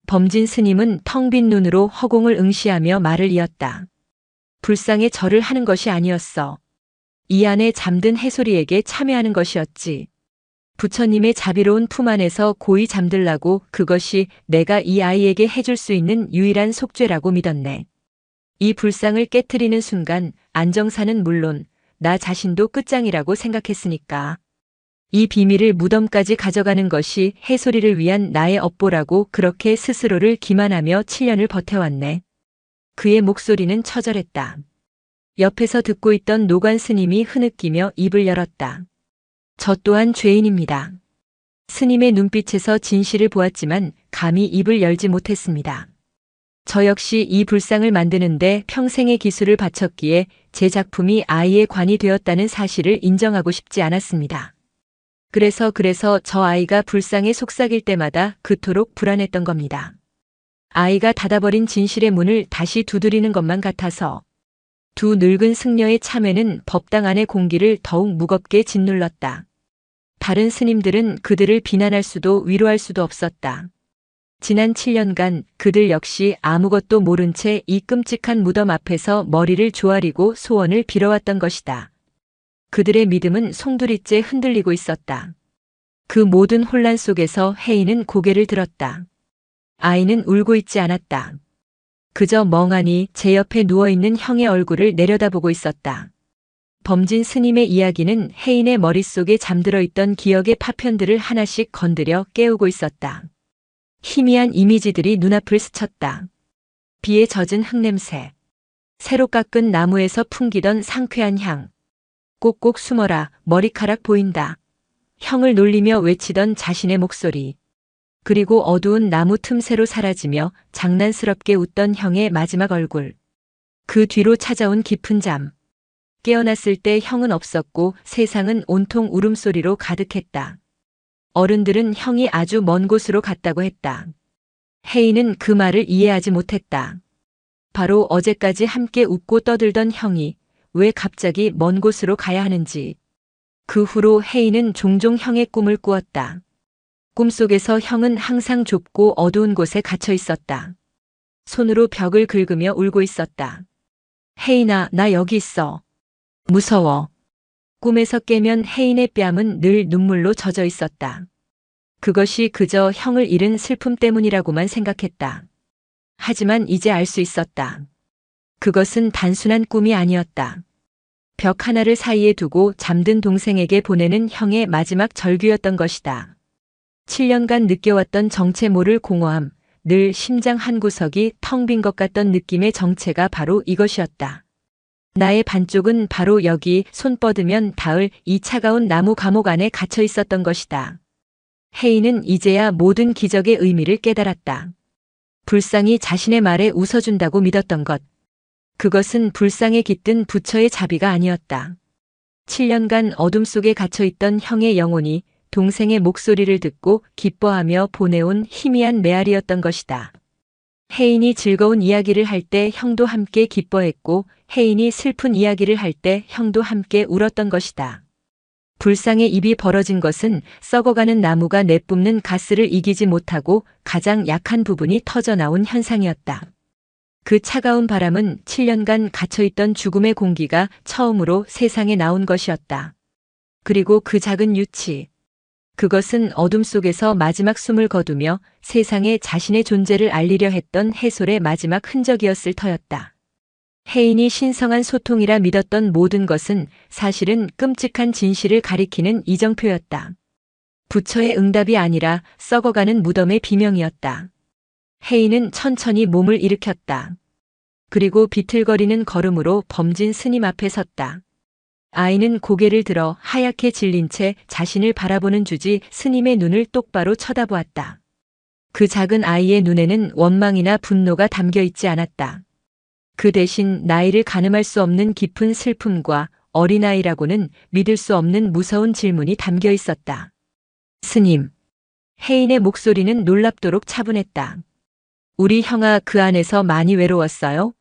범진 스님은 텅 빈 눈으로 허공을 응시하며 말을 이었다. 불상에 절을 하는 것이 아니었어. 이 안에 잠든 해솔이에게 참여하는 것이었지. 부처님의 자비로운 품 안에서 고이 잠들라고 그것이 내가 이 아이에게 해줄 수 있는 유일한 속죄라고 믿었네. 이 불상을 깨트리는 순간 안정사는 물론 나 자신도 끝장이라고 생각했으니까. 이 비밀을 무덤까지 가져가는 것이 해소리를 위한 나의 업보라고 그렇게 스스로를 기만하며 7년을 버텨왔네. 그의 목소리는 처절했다. 옆에서 듣고 있던 노관 스님이 흐느끼며 입을 열었다. 저 또한 죄인입니다. 스님의 눈빛에서 진실을 보았지만 감히 입을 열지 못했습니다. 저 역시 이 불상을 만드는데 평생의 기술을 바쳤기에 제 작품이 아이의 관이 되었다는 사실을 인정하고 싶지 않았습니다. 그래서 저 아이가 불상에 속삭일 때마다 그토록 불안했던 겁니다. 아이가 닫아버린 진실의 문을 다시 두드리는 것만 같아서. 두 늙은 승려의 참회는 법당 안의 공기를 더욱 무겁게 짓눌렀다. 다른 스님들은 그들을 비난할 수도 위로할 수도 없었다. 지난 7년간 그들 역시 아무것도 모른 채 이 끔찍한 무덤 앞에서 머리를 조아리고 소원을 빌어왔던 것이다. 그들의 믿음은 송두리째 흔들리고 있었다. 그 모든 혼란 속에서 혜인은 고개를 들었다. 아이는 울고 있지 않았다. 그저 멍하니 제 옆에 누워있는 형의 얼굴을 내려다보고 있었다. 범진 스님의 이야기는 혜인의 머릿속에 잠들어 있던 기억의 파편들을 하나씩 건드려 깨우고 있었다. 희미한 이미지들이 눈앞을 스쳤다. 비에 젖은 흙냄새, 새로 깎은 나무에서 풍기던 상쾌한 향, 꼭꼭 숨어라, 머리카락 보인다. 형을 놀리며 외치던 자신의 목소리. 그리고 어두운 나무 틈새로 사라지며 장난스럽게 웃던 형의 마지막 얼굴. 그 뒤로 찾아온 깊은 잠. 깨어났을 때 형은 없었고 세상은 온통 울음소리로 가득했다. 어른들은 형이 아주 먼 곳으로 갔다고 했다. 혜인은 그 말을 이해하지 못했다. 바로 어제까지 함께 웃고 떠들던 형이 왜 갑자기 먼 곳으로 가야 하는지. 그 후로 혜인은 종종 형의 꿈을 꾸었다. 꿈속에서 형은 항상 좁고 어두운 곳에 갇혀 있었다. 손으로 벽을 긁으며 울고 있었다. 혜인아, 나 여기 있어. 무서워. 꿈에서 깨면 혜인의 뺨은 늘 눈물로 젖어 있었다. 그것이 그저 형을 잃은 슬픔 때문이라고만 생각했다. 하지만 이제 알 수 있었다. 그것은 단순한 꿈이 아니었다. 벽 하나를 사이에 두고 잠든 동생에게 보내는 형의 마지막 절규였던 것이다. 7년간 느껴왔던 정체 모를 공허함, 늘 심장 한구석이 텅 빈 것 같던 느낌의 정체가 바로 이것이었다. 나의 반쪽은 바로 여기 손 뻗으면 닿을 이 차가운 나무 감옥 안에 갇혀 있었던 것이다. 혜인은 이제야 모든 기적의 의미를 깨달았다. 불상이 자신의 말에 웃어준다고 믿었던 것. 그것은 불상에 깃든 부처의 자비가 아니었다. 7년간 어둠 속에 갇혀있던 형의 영혼이 동생의 목소리를 듣고 기뻐하며 보내온 희미한 메아리였던 것이다. 혜인이 즐거운 이야기를 할 때 형도 함께 기뻐했고 혜인이 슬픈 이야기를 할 때 형도 함께 울었던 것이다. 불상의 입이 벌어진 것은 썩어가는 나무가 내뿜는 가스를 이기지 못하고 가장 약한 부분이 터져나온 현상이었다. 그 차가운 바람은 7년간 갇혀있던 죽음의 공기가 처음으로 세상에 나온 것이었다. 그리고 그 작은 유치. 그것은 어둠 속에서 마지막 숨을 거두며 세상에 자신의 존재를 알리려 했던 해솔의 마지막 흔적이었을 터였다. 혜인이 신성한 소통이라 믿었던 모든 것은 사실은 끔찍한 진실을 가리키는 이정표였다. 부처의 응답이 아니라 썩어가는 무덤의 비명이었다. 혜인은 천천히 몸을 일으켰다. 그리고 비틀거리는 걸음으로 범진 스님 앞에 섰다. 아이는 고개를 들어 하얗게 질린 채 자신을 바라보는 주지 스님의 눈을 똑바로 쳐다보았다. 그 작은 아이의 눈에는 원망이나 분노가 담겨 있지 않았다. 그 대신 나이를 가늠할 수 없는 깊은 슬픔과 어린아이라고는 믿을 수 없는 무서운 질문이 담겨 있었다. 스님. 혜인의 목소리는 놀랍도록 차분했다. 우리 형아 그 안에서 많이 외로웠어요?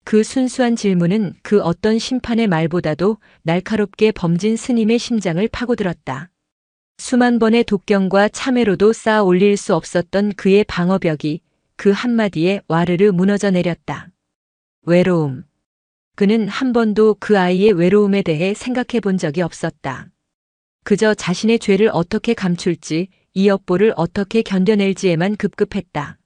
그 순수한 질문은 그 어떤 심판의 말보다도 날카롭게 범진 스님의 심장을 파고들었다. 수만 번의 독경과 참회로도 쌓아 올릴 수 없었던 그의 방어벽이 그 한마디에 와르르 무너져 내렸다. 외로움. 그는 한 번도 그 아이의 외로움에 대해 생각해 본 적이 없었다. 그저 자신의 죄를 어떻게 감출지, 이 엿보를 어떻게 견뎌낼지에만 급급했다.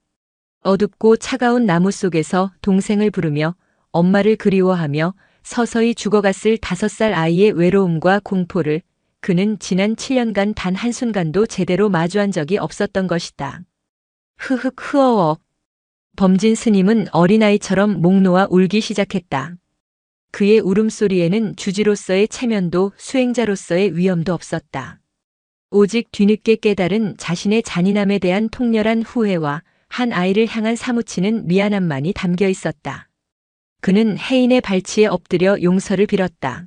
어둡고 차가운 나무 속에서 동생을 부르며 엄마를 그리워하며 서서히 죽어갔을 5살 아이의 외로움과 공포를 그는 지난 7년간 단 한순간도 제대로 마주한 적이 없었던 것이다. 흐흑 흐어어. 범진 스님은 어린아이처럼 목 놓아 울기 시작했다. 그의 울음소리에는 주지로서의 체면도 수행자로서의 위엄도 없었다. 오직 뒤늦게 깨달은 자신의 잔인함에 대한 통렬한 후회와 한 아이를 향한 사무치는 미안함만이 담겨 있었다. 그는 혜인의 발치에 엎드려 용서를 빌었다.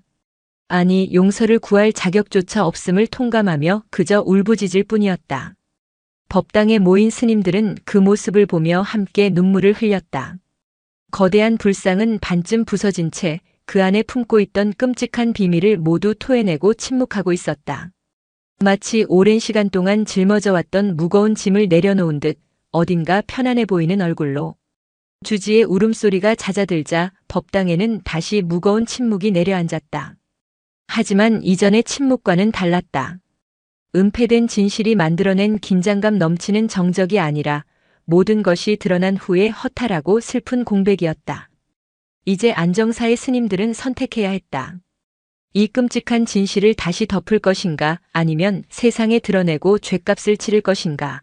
아니, 용서를 구할 자격조차 없음을 통감하며 그저 울부짖을 뿐이었다. 법당에 모인 스님들은 그 모습을 보며 함께 눈물을 흘렸다. 거대한 불상은 반쯤 부서진 채 그 안에 품고 있던 끔찍한 비밀을 모두 토해내고 침묵하고 있었다. 마치 오랜 시간 동안 짊어져 왔던 무거운 짐을 내려놓은 듯 어딘가 편안해 보이는 얼굴로. 주지의 울음소리가 잦아들자 법당에는 다시 무거운 침묵이 내려앉았다. 하지만 이전의 침묵과는 달랐다. 은폐된 진실이 만들어낸 긴장감 넘치는 정적이 아니라 모든 것이 드러난 후에 허탈하고 슬픈 공백이었다. 이제 안정사의 스님들은 선택해야 했다. 이 끔찍한 진실을 다시 덮을 것인가, 아니면 세상에 드러내고 죗값을 치를 것인가.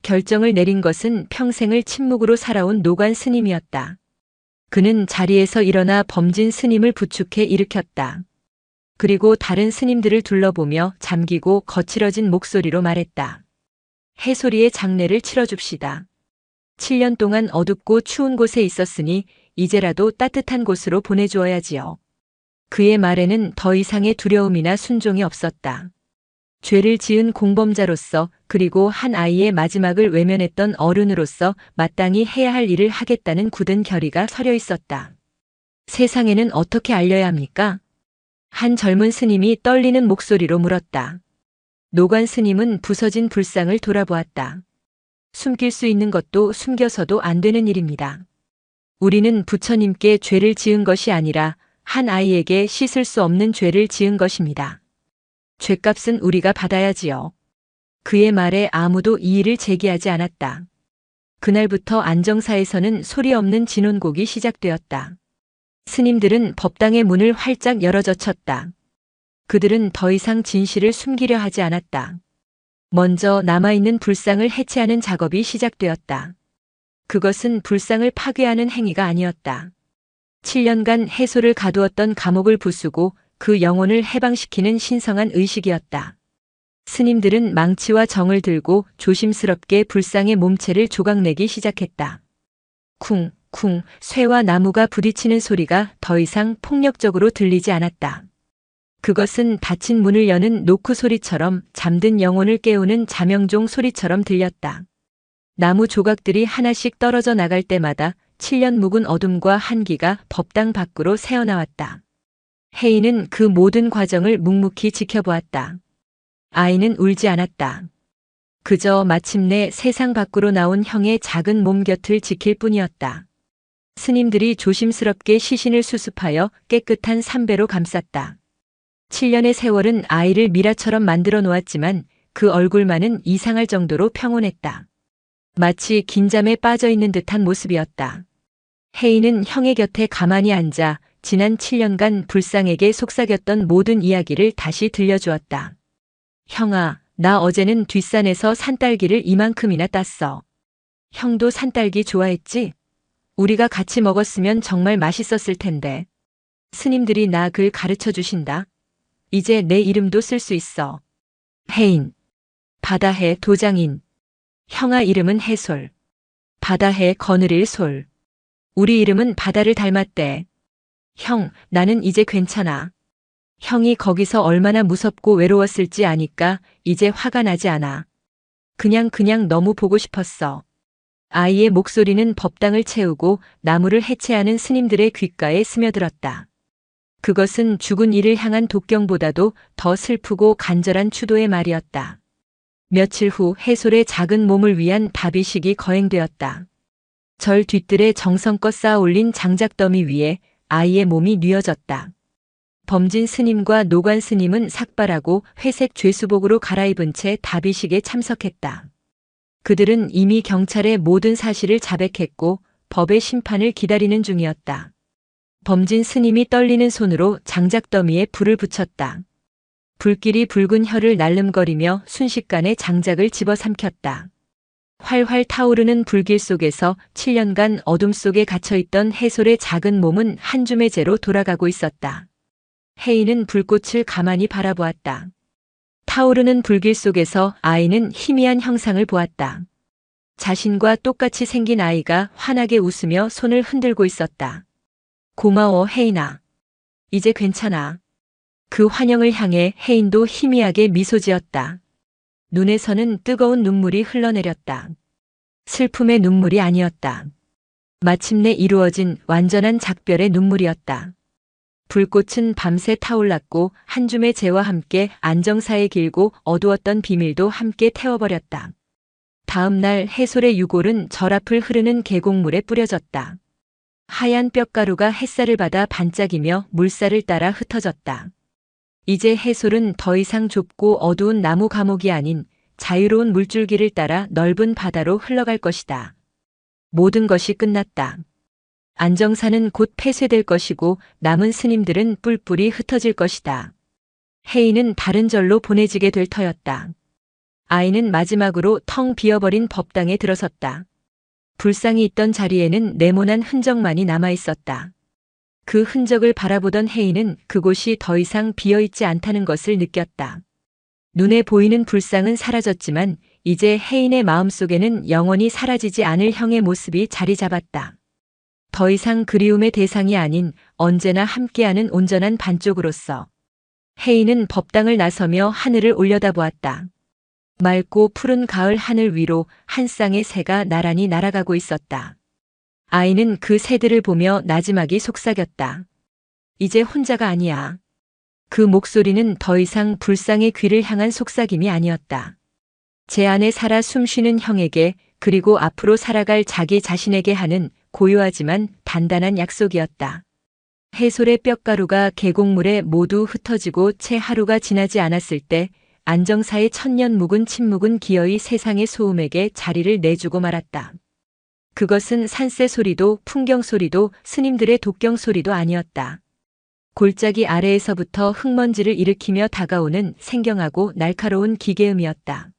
결정을 내린 것은 평생을 침묵으로 살아온 노관 스님이었다. 그는 자리에서 일어나 범진 스님을 부축해 일으켰다. 그리고 다른 스님들을 둘러보며 잠기고 거칠어진 목소리로 말했다. 해소리의 장례를 치러줍시다. 7년 동안 어둡고 추운 곳에 있었으니 이제라도 따뜻한 곳으로 보내주어야지요. 그의 말에는 더 이상의 두려움이나 순종이 없었다. 죄를 지은 공범자로서, 그리고 한 아이의 마지막을 외면했던 어른으로서 마땅히 해야 할 일을 하겠다는 굳은 결의가 서려 있었다. 세상에는 어떻게 알려야 합니까? 한 젊은 스님이 떨리는 목소리로 물었다. 노관 스님은 부서진 불상을 돌아보았다. 숨길 수 있는 것도 숨겨서도 안 되는 일입니다. 우리는 부처님께 죄를 지은 것이 아니라 한 아이에게 씻을 수 없는 죄를 지은 것입니다. 죗값은 우리가 받아야지요. 그의 말에 아무도 이의를 제기하지 않았다. 그날부터 안정사에서는 소리 없는 진혼곡이 시작되었다. 스님들은 법당의 문을 활짝 열어젖혔다. 그들은 더 이상 진실을 숨기려 하지 않았다. 먼저 남아있는 불상을 해체하는 작업이 시작되었다. 그것은 불상을 파괴하는 행위가 아니었다. 7년간 해소를 가두었던 감옥을 부수고 그 영혼을 해방시키는 신성한 의식이었다. 스님들은 망치와 정을 들고 조심스럽게 불상의 몸체를 조각내기 시작했다. 쿵, 쿵, 쇠와 나무가 부딪히는 소리가 더 이상 폭력적으로 들리지 않았다. 그것은 닫힌 문을 여는 노크 소리처럼, 잠든 영혼을 깨우는 자명종 소리처럼 들렸다. 나무 조각들이 하나씩 떨어져 나갈 때마다 7년 묵은 어둠과 한기가 법당 밖으로 새어나왔다. 혜인은 그 모든 과정을 묵묵히 지켜보았다. 아이는 울지 않았다. 그저 마침내 세상 밖으로 나온 형의 작은 몸 곁을 지킬 뿐이었다. 스님들이 조심스럽게 시신을 수습하여 깨끗한 삼배로 감쌌다. 7년의 세월은 아이를 미라처럼 만들어 놓았지만 그 얼굴만은 이상할 정도로 평온했다. 마치 긴잠에 빠져 있는 듯한 모습이었다. 혜인은 형의 곁에 가만히 앉아 지난 7년간 불쌍에게 속삭였던 모든 이야기를 다시 들려주었다. 형아, 나 어제는 뒷산에서 산딸기를 이만큼이나 땄어. 형도 산딸기 좋아했지? 우리가 같이 먹었으면 정말 맛있었을 텐데. 스님들이 나 글 가르쳐 주신다. 이제 내 이름도 쓸 수 있어. 혜인. 바다해 도장인. 형아 이름은 해솔. 바다해 거느릴 솔. 우리 이름은 바다를 닮았대. 형, 나는 이제 괜찮아. 형이 거기서 얼마나 무섭고 외로웠을지 아니까 이제 화가 나지 않아. 그냥 너무 보고 싶었어. 아이의 목소리는 법당을 채우고 나무를 해체하는 스님들의 귓가에 스며들었다. 그것은 죽은 이를 향한 독경보다도 더 슬프고 간절한 추도의 말이었다. 며칠 후 해솔의 작은 몸을 위한 다비식이 거행되었다. 절 뒤뜰에 정성껏 쌓아 올린 장작더미 위에 아이의 몸이 뉘어졌다. 범진 스님과 노관 스님은 삭발하고 회색 죄수복으로 갈아입은 채 답의식에 참석했다. 그들은 이미 경찰의 모든 사실을 자백했고 법의 심판을 기다리는 중이었다. 범진 스님이 떨리는 손으로 장작더미에 불을 붙였다. 불길이 붉은 혀를 날름거리며 순식간에 장작을 집어삼켰다. 활활 타오르는 불길 속에서 7년간 어둠 속에 갇혀있던 해솔의 작은 몸은 한 줌의 재로 돌아가고 있었다. 혜인은 불꽃을 가만히 바라보았다. 타오르는 불길 속에서 아이는 희미한 형상을 보았다. 자신과 똑같이 생긴 아이가 환하게 웃으며 손을 흔들고 있었다. 고마워, 혜인아. 이제 괜찮아. 그 환영을 향해 혜인도 희미하게 미소 지었다. 눈에서는 뜨거운 눈물이 흘러내렸다. 슬픔의 눈물이 아니었다. 마침내 이루어진 완전한 작별의 눈물이었다. 불꽃은 밤새 타올랐고 한 줌의 재와 함께 안정사의 길고 어두웠던 비밀도 함께 태워버렸다. 다음 날 해솔의 유골은 절 앞을 흐르는 계곡물에 뿌려졌다. 하얀 뼈가루가 햇살을 받아 반짝이며 물살을 따라 흩어졌다. 이제 해솔은 더 이상 좁고 어두운 나무 감옥이 아닌 자유로운 물줄기를 따라 넓은 바다로 흘러갈 것이다. 모든 것이 끝났다. 안정사는 곧 폐쇄될 것이고 남은 스님들은 뿔뿔이 흩어질 것이다. 혜인은 다른 절로 보내지게 될 터였다. 아이는 마지막으로 텅 비어버린 법당에 들어섰다. 불상이 있던 자리에는 네모난 흔적만이 남아있었다. 그 흔적을 바라보던 혜인은 그곳이 더 이상 비어있지 않다는 것을 느꼈다. 눈에 보이는 불상은 사라졌지만 이제 혜인의 마음속에는 영원히 사라지지 않을 형의 모습이 자리 잡았다. 더 이상 그리움의 대상이 아닌 언제나 함께하는 온전한 반쪽으로서 혜인은 법당을 나서며 하늘을 올려다보았다. 맑고 푸른 가을 하늘 위로 한 쌍의 새가 나란히 날아가고 있었다. 아이는 그 새들을 보며 나지막이 속삭였다. 이제 혼자가 아니야. 그 목소리는 더 이상 불상의 귀를 향한 속삭임이 아니었다. 제 안에 살아 숨쉬는 형에게 그리고 앞으로 살아갈 자기 자신에게 하는 고요하지만 단단한 약속이었다. 해솔의 뼈가루가 계곡물에 모두 흩어지고 채 하루가 지나지 않았을 때 안정사의 천년 묵은 침묵은 기어이 세상의 소음에게 자리를 내주고 말았다. 그것은 산새 소리도 풍경 소리도 스님들의 독경 소리도 아니었다. 골짜기 아래에서부터 흙먼지를 일으키며 다가오는 생경하고 날카로운 기계음이었다.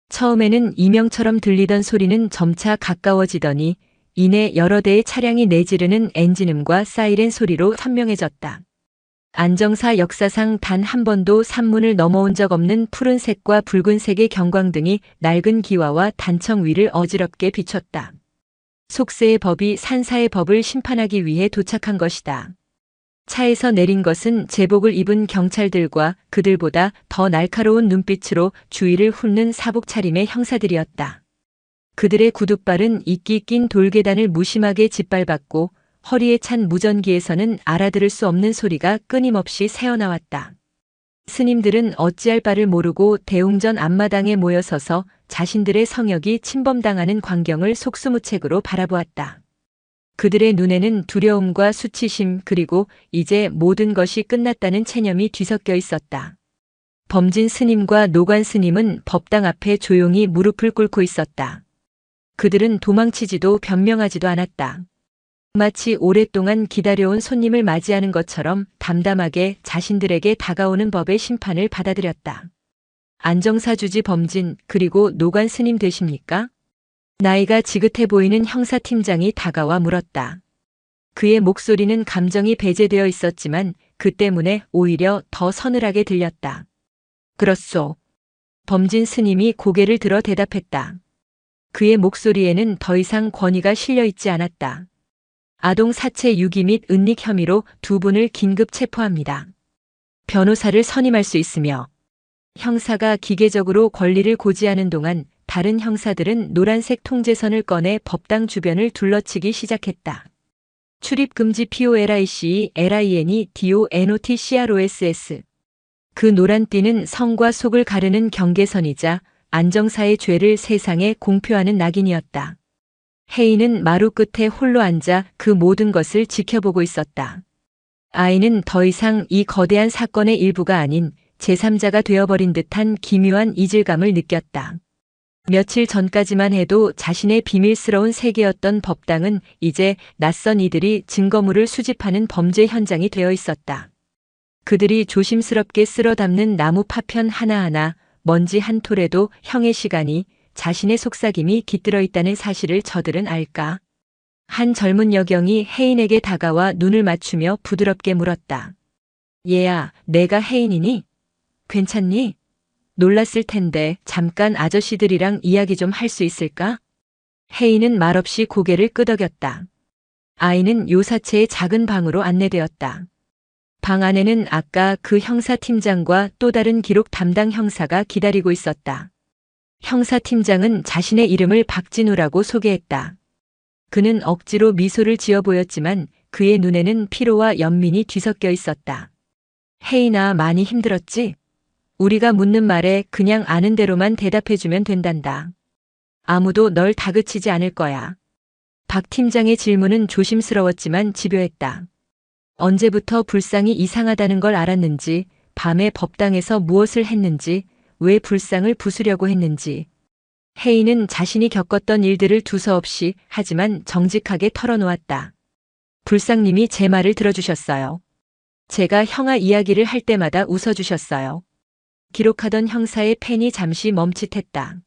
처음에는 이명처럼 들리던 소리는 점차 가까워지더니 이내 여러 대의 차량이 내지르는 엔진음과 사이렌 소리로 선명해졌다. 안정사 역사상 단 한 번도 산문을 넘어온 적 없는 푸른색과 붉은색의 경광등이 낡은 기와와 단청 위를 어지럽게 비췄다. 속세의 법이 산사의 법을 심판하기 위해 도착한 것이다. 차에서 내린 것은 제복을 입은 경찰들과 그들보다 더 날카로운 눈빛으로 주위를 훑는 사복 차림의 형사들이었다. 그들의 구둣발은 이끼 낀 돌계단을 무심하게 짓밟았고 허리에 찬 무전기에서는 알아들을 수 없는 소리가 끊임없이 새어나왔다. 스님들은 어찌할 바를 모르고 대웅전 앞마당에 모여서서 자신들의 성역이 침범당하는 광경을 속수무책으로 바라보았다. 그들의 눈에는 두려움과 수치심 그리고 이제 모든 것이 끝났다는 체념이 뒤섞여 있었다. 범진 스님과 노관 스님은 법당 앞에 조용히 무릎을 꿇고 있었다. 그들은 도망치지도 변명하지도 않았다. 마치 오랫동안 기다려온 손님을 맞이하는 것처럼 담담하게 자신들에게 다가오는 법의 심판을 받아들였다. 안정사 주지 범진 그리고 노관 스님 되십니까? 나이가 지긋해 보이는 형사팀장이 다가와 물었다. 그의 목소리는 감정이 배제되어 있었지만 그 때문에 오히려 더 서늘하게 들렸다. 그렇소. 범진 스님이 고개를 들어 대답했다. 그의 목소리에는 더 이상 권위가 실려 있지 않았다. 아동 사체 유기 및 은닉 혐의로 두 분을 긴급 체포합니다. 변호사를 선임할 수 있으며 형사가 기계적으로 권리를 고지하는 동안 다른 형사들은 노란색 통제선을 꺼내 법당 주변을 둘러치기 시작했다. 출입금지 POLICE LINE DONOTCROSS. 그 노란 띠는 성과 속을 가르는 경계선이자 안정사의 죄를 세상에 공표하는 낙인이었다. 혜인은 마루 끝에 홀로 앉아 그 모든 것을 지켜보고 있었다. 아이는 더 이상 이 거대한 사건의 일부가 아닌 제3자가 되어버린 듯한 기묘한 이질감을 느꼈다. 며칠 전까지만 해도 자신의 비밀스러운 세계였던 법당은 이제 낯선 이들이 증거물을 수집하는 범죄 현장이 되어 있었다. 그들이 조심스럽게 쓸어 담는 나무 파편 하나하나, 먼지 한 톨에도 형의 시간이, 자신의 속삭임이 깃들어 있다는 사실을 저들은 알까? 한 젊은 여경이 혜인에게 다가와 눈을 맞추며 부드럽게 물었다. 얘야, 내가 혜인이니? 괜찮니? 놀랐을 텐데 잠깐 아저씨들이랑 이야기 좀 할 수 있을까? 혜인은 말없이 고개를 끄덕였다. 아이는 요사체의 작은 방으로 안내되었다. 방 안에는 아까 그 형사팀장과 또 다른 기록 담당 형사가 기다리고 있었다. 형사팀장은 자신의 이름을 박진우라고 소개했다. 그는 억지로 미소를 지어 보였지만 그의 눈에는 피로와 연민이 뒤섞여 있었다. 혜인아, 많이 힘들었지? 우리가 묻는 말에 그냥 아는 대로만 대답해주면 된단다. 아무도 널 다그치지 않을 거야. 박 팀장의 질문은 조심스러웠지만 집요했다. 언제부터 불상이 이상하다는 걸 알았는지, 밤에 법당에서 무엇을 했는지, 왜 불상을 부수려고 했는지. 혜인은 자신이 겪었던 일들을 두서없이 하지만 정직하게 털어놓았다. 불상님이 제 말을 들어주셨어요. 제가 형아 이야기를 할 때마다 웃어주셨어요. 기록하던 형사의 펜이 잠시 멈칫했다.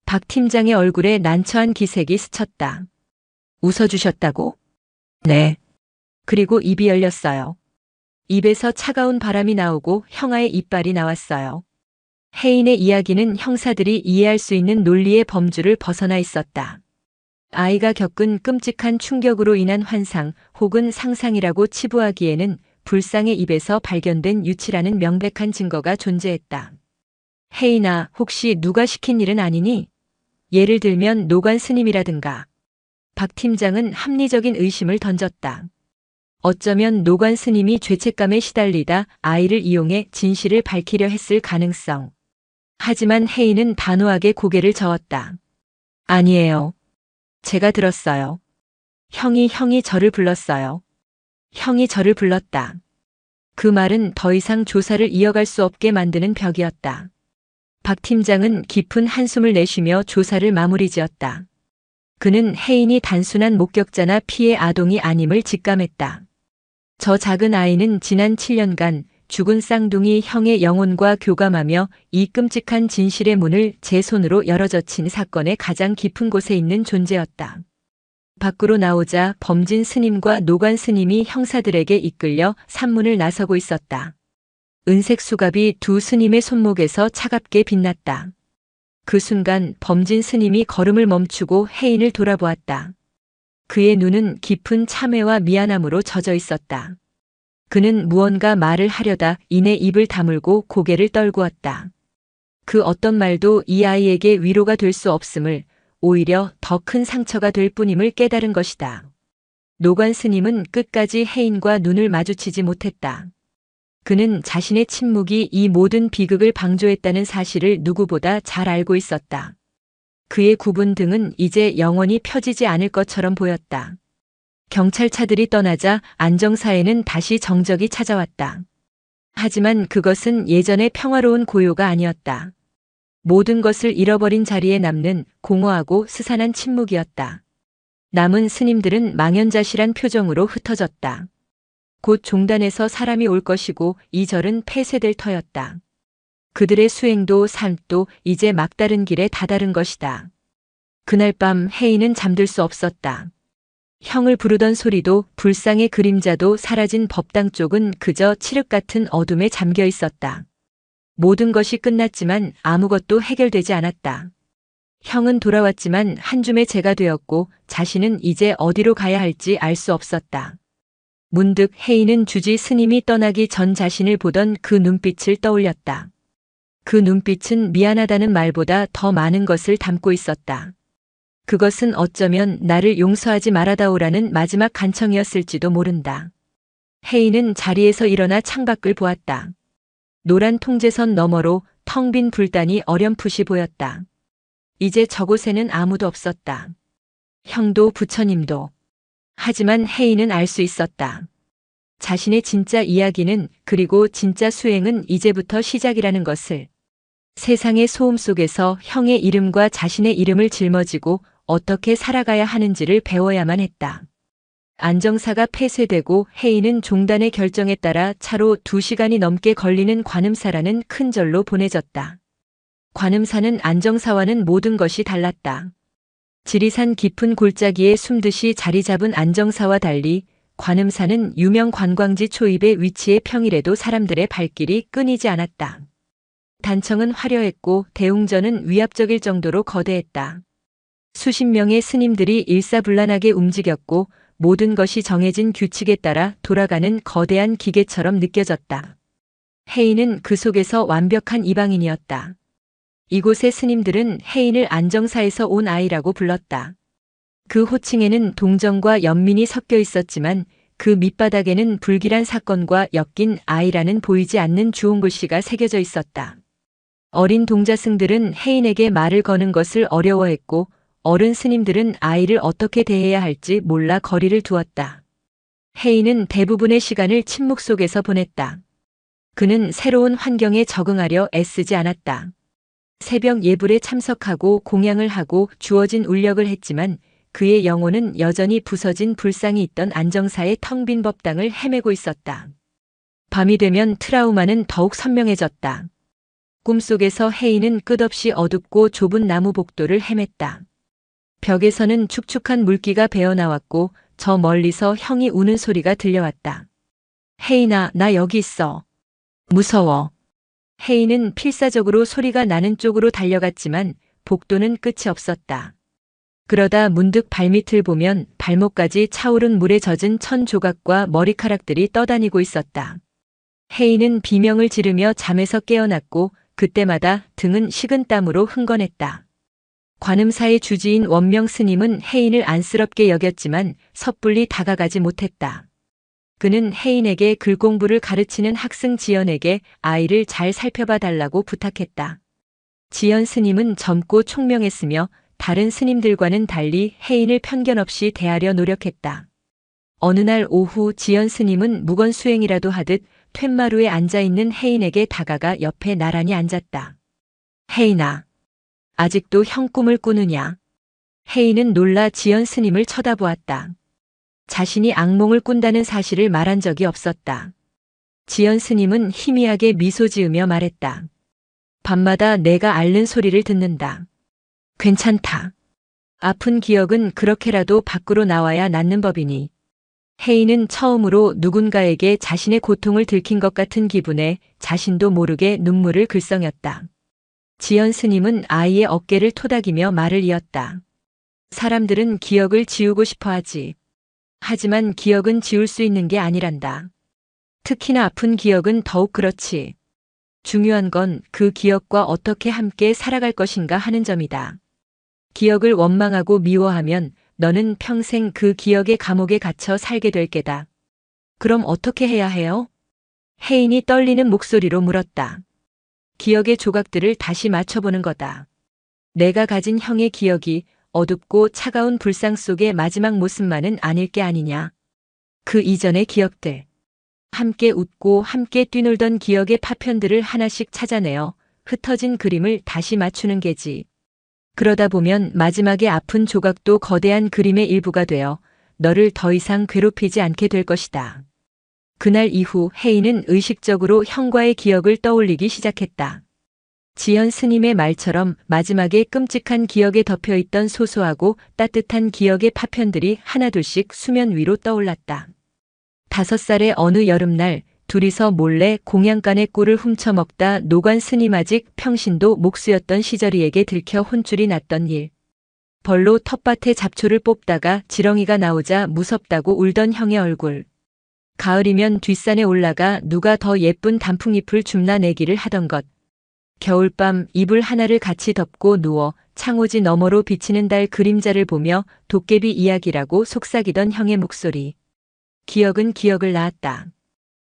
박 팀장의 얼굴에 난처한 기색이 스쳤다. 웃어주셨다고? 네. 그리고 입이 열렸어요. 입에서 차가운 바람이 나오고 형아의 이빨이 나왔어요. 혜인의 이야기는 형사들이 이해할 수 있는 논리의 범주를 벗어나 있었다. 아이가 겪은 끔찍한 충격으로 인한 환상 혹은 상상이라고 치부하기에는 불상의 입에서 발견된 유치라는 명백한 증거가 존재했다. 혜인아, 혹시 누가 시킨 일은 아니니? 예를 들면 노관 스님이라든가. 박 팀장은 합리적인 의심을 던졌다. 어쩌면 노관 스님이 죄책감에 시달리다 아이를 이용해 진실을 밝히려 했을 가능성. 하지만 혜인은 단호하게 고개를 저었다. 아니에요. 제가 들었어요. 형이 저를 불렀어요. 형이 저를 불렀다. 그 말은 더 이상 조사를 이어갈 수 없게 만드는 벽이었다. 박 팀장은 깊은 한숨을 내쉬며 조사를 마무리 지었다. 그는 혜인이 단순한 목격자나 피해 아동이 아님을 직감했다. 저 작은 아이는 지난 7년간 죽은 쌍둥이 형의 영혼과 교감하며 이 끔찍한 진실의 문을 제 손으로 열어젖힌 사건의 가장 깊은 곳에 있는 존재였다. 밖으로 나오자 범진 스님과 노관 스님이 형사들에게 이끌려 산문을 나서고 있었다. 은색 수갑이 두 스님의 손목에서 차갑게 빛났다. 그 순간 범진 스님이 걸음을 멈추고 혜인을 돌아보았다. 그의 눈은 깊은 참회와 미안함으로 젖어 있었다. 그는 무언가 말을 하려다 이내 입을 다물고 고개를 떨구었다. 그 어떤 말도 이 아이에게 위로가 될 수 없음을, 오히려 더 큰 상처가 될 뿐임을 깨달은 것이다. 노관 스님은 끝까지 혜인과 눈을 마주치지 못했다. 그는 자신의 침묵이 이 모든 비극을 방조했다는 사실을 누구보다 잘 알고 있었다. 그의 굽은 등은 이제 영원히 펴지지 않을 것처럼 보였다. 경찰차들이 떠나자 안정사에는 다시 정적이 찾아왔다. 하지만 그것은 예전의 평화로운 고요가 아니었다. 모든 것을 잃어버린 자리에 남는 공허하고 스산한 침묵이었다. 남은 스님들은 망연자실한 표정으로 흩어졌다. 곧 종단에서 사람이 올 것이고 이 절은 폐쇄될 터였다. 그들의 수행도 삶도 이제 막다른 길에 다다른 것이다. 그날 밤 혜인은 잠들 수 없었다. 형을 부르던 소리도 불상의 그림자도 사라진 법당 쪽은 그저 칠흑 같은 어둠에 잠겨 있었다. 모든 것이 끝났지만 아무것도 해결되지 않았다. 형은 돌아왔지만 한 줌의 재가 되었고 자신은 이제 어디로 가야 할지 알 수 없었다. 문득 혜인은 주지 스님이 떠나기 전 자신을 보던 그 눈빛을 떠올렸다. 그 눈빛은 미안하다는 말보다 더 많은 것을 담고 있었다. 그것은 어쩌면 나를 용서하지 말아다오라는 마지막 간청이었을지도 모른다. 혜인은 자리에서 일어나 창밖을 보았다. 노란 통제선 너머로 텅 빈 불단이 어렴풋이 보였다. 이제 저곳에는 아무도 없었다. 형도 부처님도. 하지만 혜인은 알 수 있었다. 자신의 진짜 이야기는 그리고 진짜 수행은 이제부터 시작이라는 것을. 세상의 소음 속에서 형의 이름과 자신의 이름을 짊어지고 어떻게 살아가야 하는지를 배워야만 했다. 안정사가 폐쇄되고 혜인은 종단의 결정에 따라 차로 2시간이 넘게 걸리는 관음사라는 큰 절로 보내졌다. 관음사는 안정사와는 모든 것이 달랐다. 지리산 깊은 골짜기에 숨듯이 자리 잡은 안정사와 달리 관음사는 유명 관광지 초입에 위치해 평일에도 사람들의 발길이 끊이지 않았다. 단청은 화려했고 대웅전은 위압적일 정도로 거대했다. 수십 명의 스님들이 일사불란하게 움직였고 모든 것이 정해진 규칙에 따라 돌아가는 거대한 기계처럼 느껴졌다. 혜인은 그 속에서 완벽한 이방인이었다. 이곳의 스님들은 혜인을 안정사에서 온 아이라고 불렀다. 그 호칭에는 동정과 연민이 섞여 있었지만 그 밑바닥에는 불길한 사건과 엮인 아이라는 보이지 않는 주홍글씨가 새겨져 있었다. 어린 동자승들은 혜인에게 말을 거는 것을 어려워했고 어른 스님들은 아이를 어떻게 대해야 할지 몰라 거리를 두었다. 혜인은 대부분의 시간을 침묵 속에서 보냈다. 그는 새로운 환경에 적응하려 애쓰지 않았다. 새벽 예불에 참석하고 공양을 하고 주어진 울력을 했지만 그의 영혼은 여전히 부서진 불상이 있던 안정사의 텅 빈 법당을 헤매고 있었다. 밤이 되면 트라우마는 더욱 선명해졌다. 꿈속에서 혜인은 끝없이 어둡고 좁은 나무 복도를 헤맸다. 벽에서는 축축한 물기가 배어나왔고 저 멀리서 형이 우는 소리가 들려왔다. 혜인아, 나 여기 있어. 무서워. 혜인은 필사적으로 소리가 나는 쪽으로 달려갔지만 복도는 끝이 없었다. 그러다 문득 발밑을 보면 발목까지 차오른 물에 젖은 천 조각과 머리카락들이 떠다니고 있었다. 혜인은 비명을 지르며 잠에서 깨어났고 그때마다 등은 식은 땀으로 흥건했다. 관음사의 주지인 원명 스님은 혜인을 안쓰럽게 여겼지만 섣불리 다가가지 못했다. 그는 혜인에게 글공부를 가르치는 학생 지연에게 아이를 잘 살펴봐 달라고 부탁했다. 지연 스님은 젊고 총명했으며 다른 스님들과는 달리 혜인을 편견 없이 대하려 노력했다. 어느 날 오후 지연 스님은 무건 수행이라도 하듯 툇마루에 앉아있는 혜인에게 다가가 옆에 나란히 앉았다. 혜인아, 아직도 형 꿈을 꾸느냐? 혜인은 놀라 지연 스님을 쳐다보았다. 자신이 악몽을 꾼다는 사실을 말한 적이 없었다. 지연 스님은 희미하게 미소 지으며 말했다. 밤마다 내가 앓는 소리를 듣는다. 괜찮다. 아픈 기억은 그렇게라도 밖으로 나와야 낫는 법이니. 혜인은 처음으로 누군가에게 자신의 고통을 들킨 것 같은 기분에 자신도 모르게 눈물을 글썽였다. 지연 스님은 아이의 어깨를 토닥이며 말을 이었다. 사람들은 기억을 지우고 싶어 하지. 하지만 기억은 지울 수 있는 게 아니란다. 특히나 아픈 기억은 더욱 그렇지. 중요한 건 그 기억과 어떻게 함께 살아갈 것인가 하는 점이다. 기억을 원망하고 미워하면 너는 평생 그 기억의 감옥에 갇혀 살게 될 게다. 그럼 어떻게 해야 해요? 혜인이 떨리는 목소리로 물었다. 기억의 조각들을 다시 맞춰보는 거다. 내가 가진 형의 기억이 어둡고 차가운 불상 속의 마지막 모습만은 아닐 게 아니냐. 그 이전의 기억들. 함께 웃고 함께 뛰놀던 기억의 파편들을 하나씩 찾아내어 흩어진 그림을 다시 맞추는 게지. 그러다 보면 마지막에 아픈 조각도 거대한 그림의 일부가 되어 너를 더 이상 괴롭히지 않게 될 것이다. 그날 이후 혜인은 의식적으로 형과의 기억을 떠올리기 시작했다. 지연 스님의 말처럼 마지막에 끔찍한 기억에 덮여있던 소소하고 따뜻한 기억의 파편들이 하나둘씩 수면 위로 떠올랐다. 5살의 어느 여름날 둘이서 몰래 공양간의 꿀을 훔쳐 먹다 노관 스님 아직 평신도 목수였던 시절이에게 들켜 혼쭐이 났던 일. 벌로 텃밭에 잡초를 뽑다가 지렁이가 나오자 무섭다고 울던 형의 얼굴. 가을이면 뒷산에 올라가 누가 더 예쁜 단풍잎을 줍나 내기를 하던 것. 겨울밤 이불 하나를 같이 덮고 누워 창호지 너머로 비치는 달 그림자를 보며 도깨비 이야기라고 속삭이던 형의 목소리. 기억은 기억을 낳았다.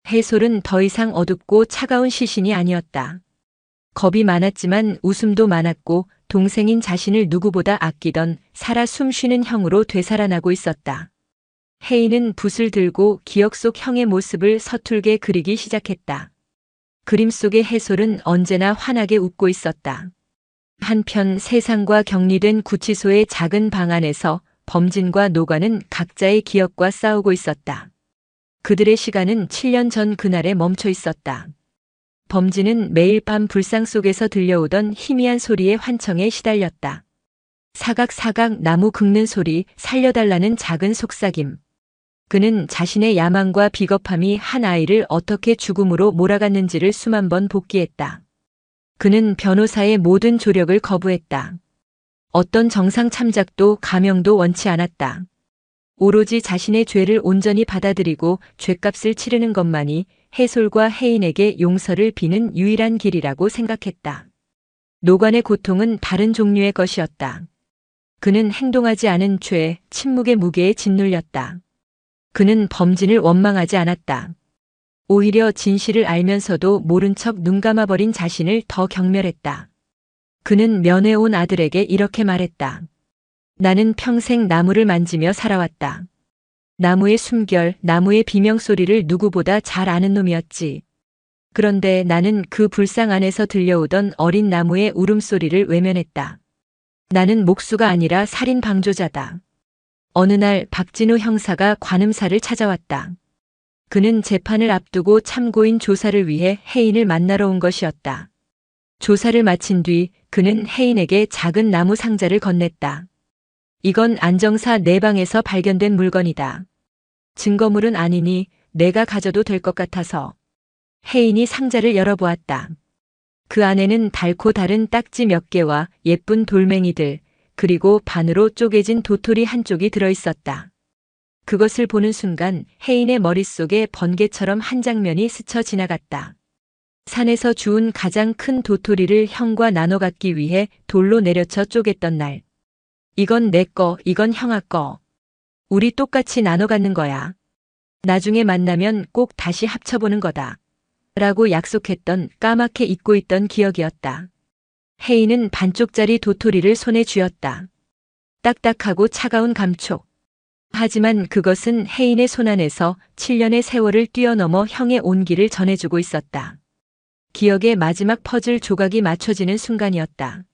해솔은 더 이상 어둡고 차가운 시신이 아니었다. 겁이 많았지만 웃음도 많았고 동생인 자신을 누구보다 아끼던 살아 숨쉬는 형으로 되살아나고 있었다. 혜인은 붓을 들고 기억 속 형의 모습을 서툴게 그리기 시작했다. 그림 속의 해솔은 언제나 환하게 웃고 있었다. 한편 세상과 격리된 구치소의 작은 방 안에서 범진과 노관은 각자의 기억과 싸우고 있었다. 그들의 시간은 7년 전 그날에 멈춰 있었다. 범진은 매일 밤 불상 속에서 들려오던 희미한 소리에 환청에 시달렸다. 사각사각 나무 긁는 소리, 살려달라는 작은 속삭임. 그는 자신의 야망과 비겁함이 한 아이를 어떻게 죽음으로 몰아갔는지를 수만 번 복기했다. 그는 변호사의 모든 조력을 거부했다. 어떤 정상 참작도 가명도 원치 않았다. 오로지 자신의 죄를 온전히 받아들이고 죗값을 치르는 것만이 해솔과 혜인에게 용서를 비는 유일한 길이라고 생각했다. 노관의 고통은 다른 종류의 것이었다. 그는 행동하지 않은 죄, 침묵의 무게에 짓눌렸다. 그는 범진을 원망하지 않았다. 오히려 진실을 알면서도 모른 척 눈 감아버린 자신을 더 경멸했다. 그는 면회온 아들에게 이렇게 말했다. 나는 평생 나무를 만지며 살아왔다. 나무의 숨결, 나무의 비명소리를 누구보다 잘 아는 놈이었지. 그런데 나는 그 불상 안에서 들려오던 어린 나무의 울음소리를 외면했다. 나는 목수가 아니라 살인 방조자다. 어느 날 박진우 형사가 관음사를 찾아왔다. 그는 재판을 앞두고 참고인 조사를 위해 혜인을 만나러 온 것이었다. 조사를 마친 뒤 그는 혜인에게 작은 나무 상자를 건넸다. 이건 안정사 내 방에서 발견된 물건이다. 증거물은 아니니 내가 가져도 될 것 같아서. 혜인이 상자를 열어보았다. 그 안에는 달고 다른 딱지 몇 개와 예쁜 돌멩이들, 그리고 반으로 쪼개진 도토리 한쪽이 들어있었다. 그것을 보는 순간 혜인의 머릿속에 번개처럼 한 장면이 스쳐 지나갔다. 산에서 주운 가장 큰 도토리를 형과 나눠 갖기 위해 돌로 내려쳐 쪼갰던 날. 이건 내 거, 이건 형아 거. 우리 똑같이 나눠 갖는 거야. 나중에 만나면 꼭 다시 합쳐보는 거다. 라고 약속했던 까맣게 잊고 있던 기억이었다. 혜인은 반쪽짜리 도토리를 손에 쥐었다. 딱딱하고 차가운 감촉. 하지만 그것은 혜인의 손안에서 7년의 세월을 뛰어넘어 형의 온기를 전해주고 있었다. 기억의 마지막 퍼즐 조각이 맞춰지는 순간이었다.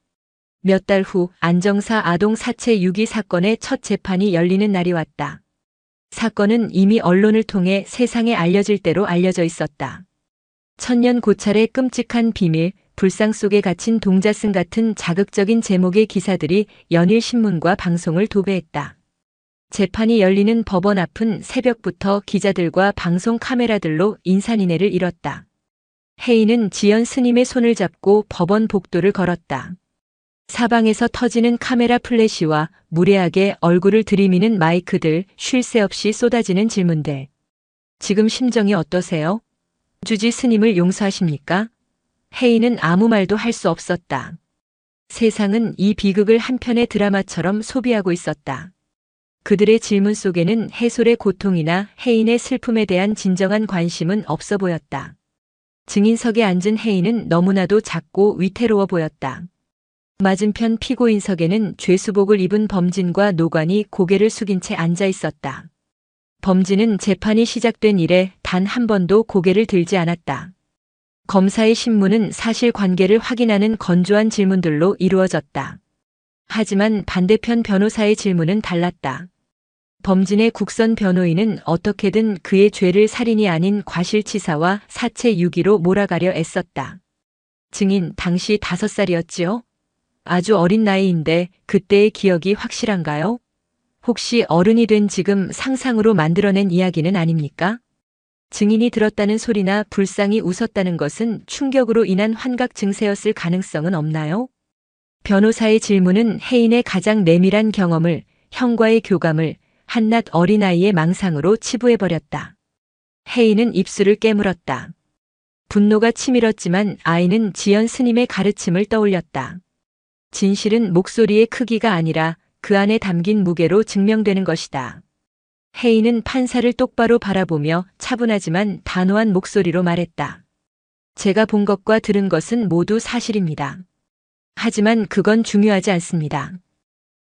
몇 달 후 안정사 아동 사체 유기 사건의 첫 재판이 열리는 날이 왔다. 사건은 이미 언론을 통해 세상에 알려질 대로 알려져 있었다. 천년 고찰의 끔찍한 비밀, 불상 속에 갇힌 동자승 같은 자극적인 제목의 기사들이 연일 신문과 방송을 도배했다. 재판이 열리는 법원 앞은 새벽부터 기자들과 방송 카메라들로 인산인해를 이뤘다. 혜인은 지연 스님의 손을 잡고 법원 복도를 걸었다. 사방에서 터지는 카메라 플래시와 무례하게 얼굴을 들이미는 마이크들, 쉴 새 없이 쏟아지는 질문들. 지금 심정이 어떠세요? 주지 스님을 용서하십니까? 혜인은 아무 말도 할 수 없었다. 세상은 이 비극을 한 편의 드라마처럼 소비하고 있었다. 그들의 질문 속에는 해솔의 고통이나 혜인의 슬픔에 대한 진정한 관심은 없어 보였다. 증인석에 앉은 혜인은 너무나도 작고 위태로워 보였다. 맞은편 피고인석에는 죄수복을 입은 범진과 노관이 고개를 숙인 채 앉아 있었다. 범진은 재판이 시작된 이래 단 한 번도 고개를 들지 않았다. 검사의 신문은 사실관계를 확인하는 건조한 질문들로 이루어졌다. 하지만 반대편 변호사의 질문은 달랐다. 범진의 국선 변호인은 어떻게든 그의 죄를 살인이 아닌 과실치사와 사체 유기로 몰아가려 애썼다. 증인, 당시 5살이었지요? 아주 어린 나이인데 그때의 기억이 확실한가요? 혹시 어른이 된 지금 상상으로 만들어낸 이야기는 아닙니까? 증인이 들었다는 소리나 불상이 웃었다는 것은 충격으로 인한 환각 증세였을 가능성은 없나요? 변호사의 질문은 혜인의 가장 내밀한 경험을, 형과의 교감을 한낱 어린아이의 망상으로 치부해버렸다. 혜인은 입술을 깨물었다. 분노가 치밀었지만 아이는 지연 스님의 가르침을 떠올렸다. 진실은 목소리의 크기가 아니라 그 안에 담긴 무게로 증명되는 것이다. 혜인은 판사를 똑바로 바라보며 차분하지만 단호한 목소리로 말했다. 제가 본 것과 들은 것은 모두 사실입니다. 하지만 그건 중요하지 않습니다.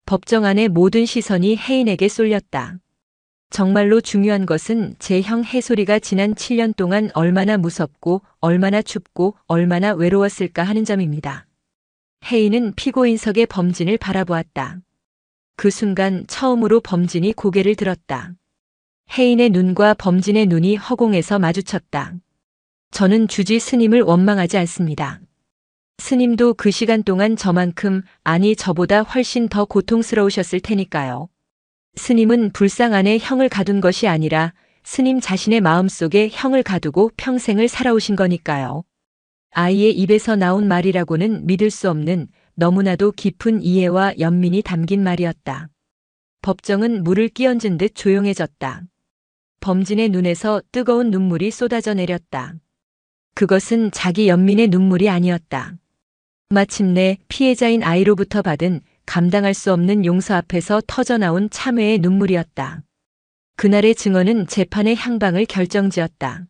법정 안의 모든 시선이 혜인에게 쏠렸다. 정말로 중요한 것은 제 형 해솔이가 지난 7년 동안 얼마나 무섭고 얼마나 춥고 얼마나 외로웠을까 하는 점입니다. 혜인은 피고인석의 범진을 바라보았다. 그 순간 처음으로 범진이 고개를 들었다. 혜인의 눈과 범진의 눈이 허공에서 마주쳤다. 저는 주지 스님을 원망하지 않습니다. 스님도 그 시간 동안 저만큼, 아니 저보다 훨씬 더 고통스러우셨을 테니까요. 스님은 불상 안에 형을 가둔 것이 아니라 스님 자신의 마음속에 형을 가두고 평생을 살아오신 거니까요. 아이의 입에서 나온 말이라고는 믿을 수 없는 너무나도 깊은 이해와 연민이 담긴 말이었다. 법정은 물을 끼얹은 듯 조용해졌다. 범진의 눈에서 뜨거운 눈물이 쏟아져 내렸다. 그것은 자기 연민의 눈물이 아니었다. 마침내 피해자인 아이로부터 받은 감당할 수 없는 용서 앞에서 터져나온 참회의 눈물이었다. 그날의 증언은 재판의 향방을 결정지었다.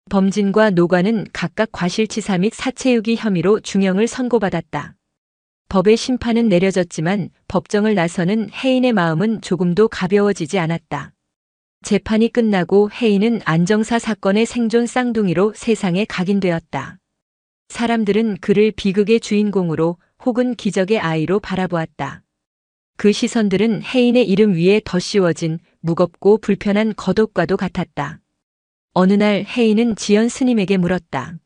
범진과 노관은 각각 과실치사 및 사체유기 혐의로 중형을 선고받았다. 법의 심판은 내려졌지만 법정을 나서는 혜인의 마음은 조금도 가벼워지지 않았다. 재판이 끝나고 혜인은 안정사 사건의 생존 쌍둥이로 세상에 각인되었다. 사람들은 그를 비극의 주인공으로 혹은 기적의 아이로 바라보았다. 그 시선들은 혜인의 이름 위에 덧씌워진 무겁고 불편한 겉옷과도 같았다. 어느 날 혜인은 지연 스님에게 물었다.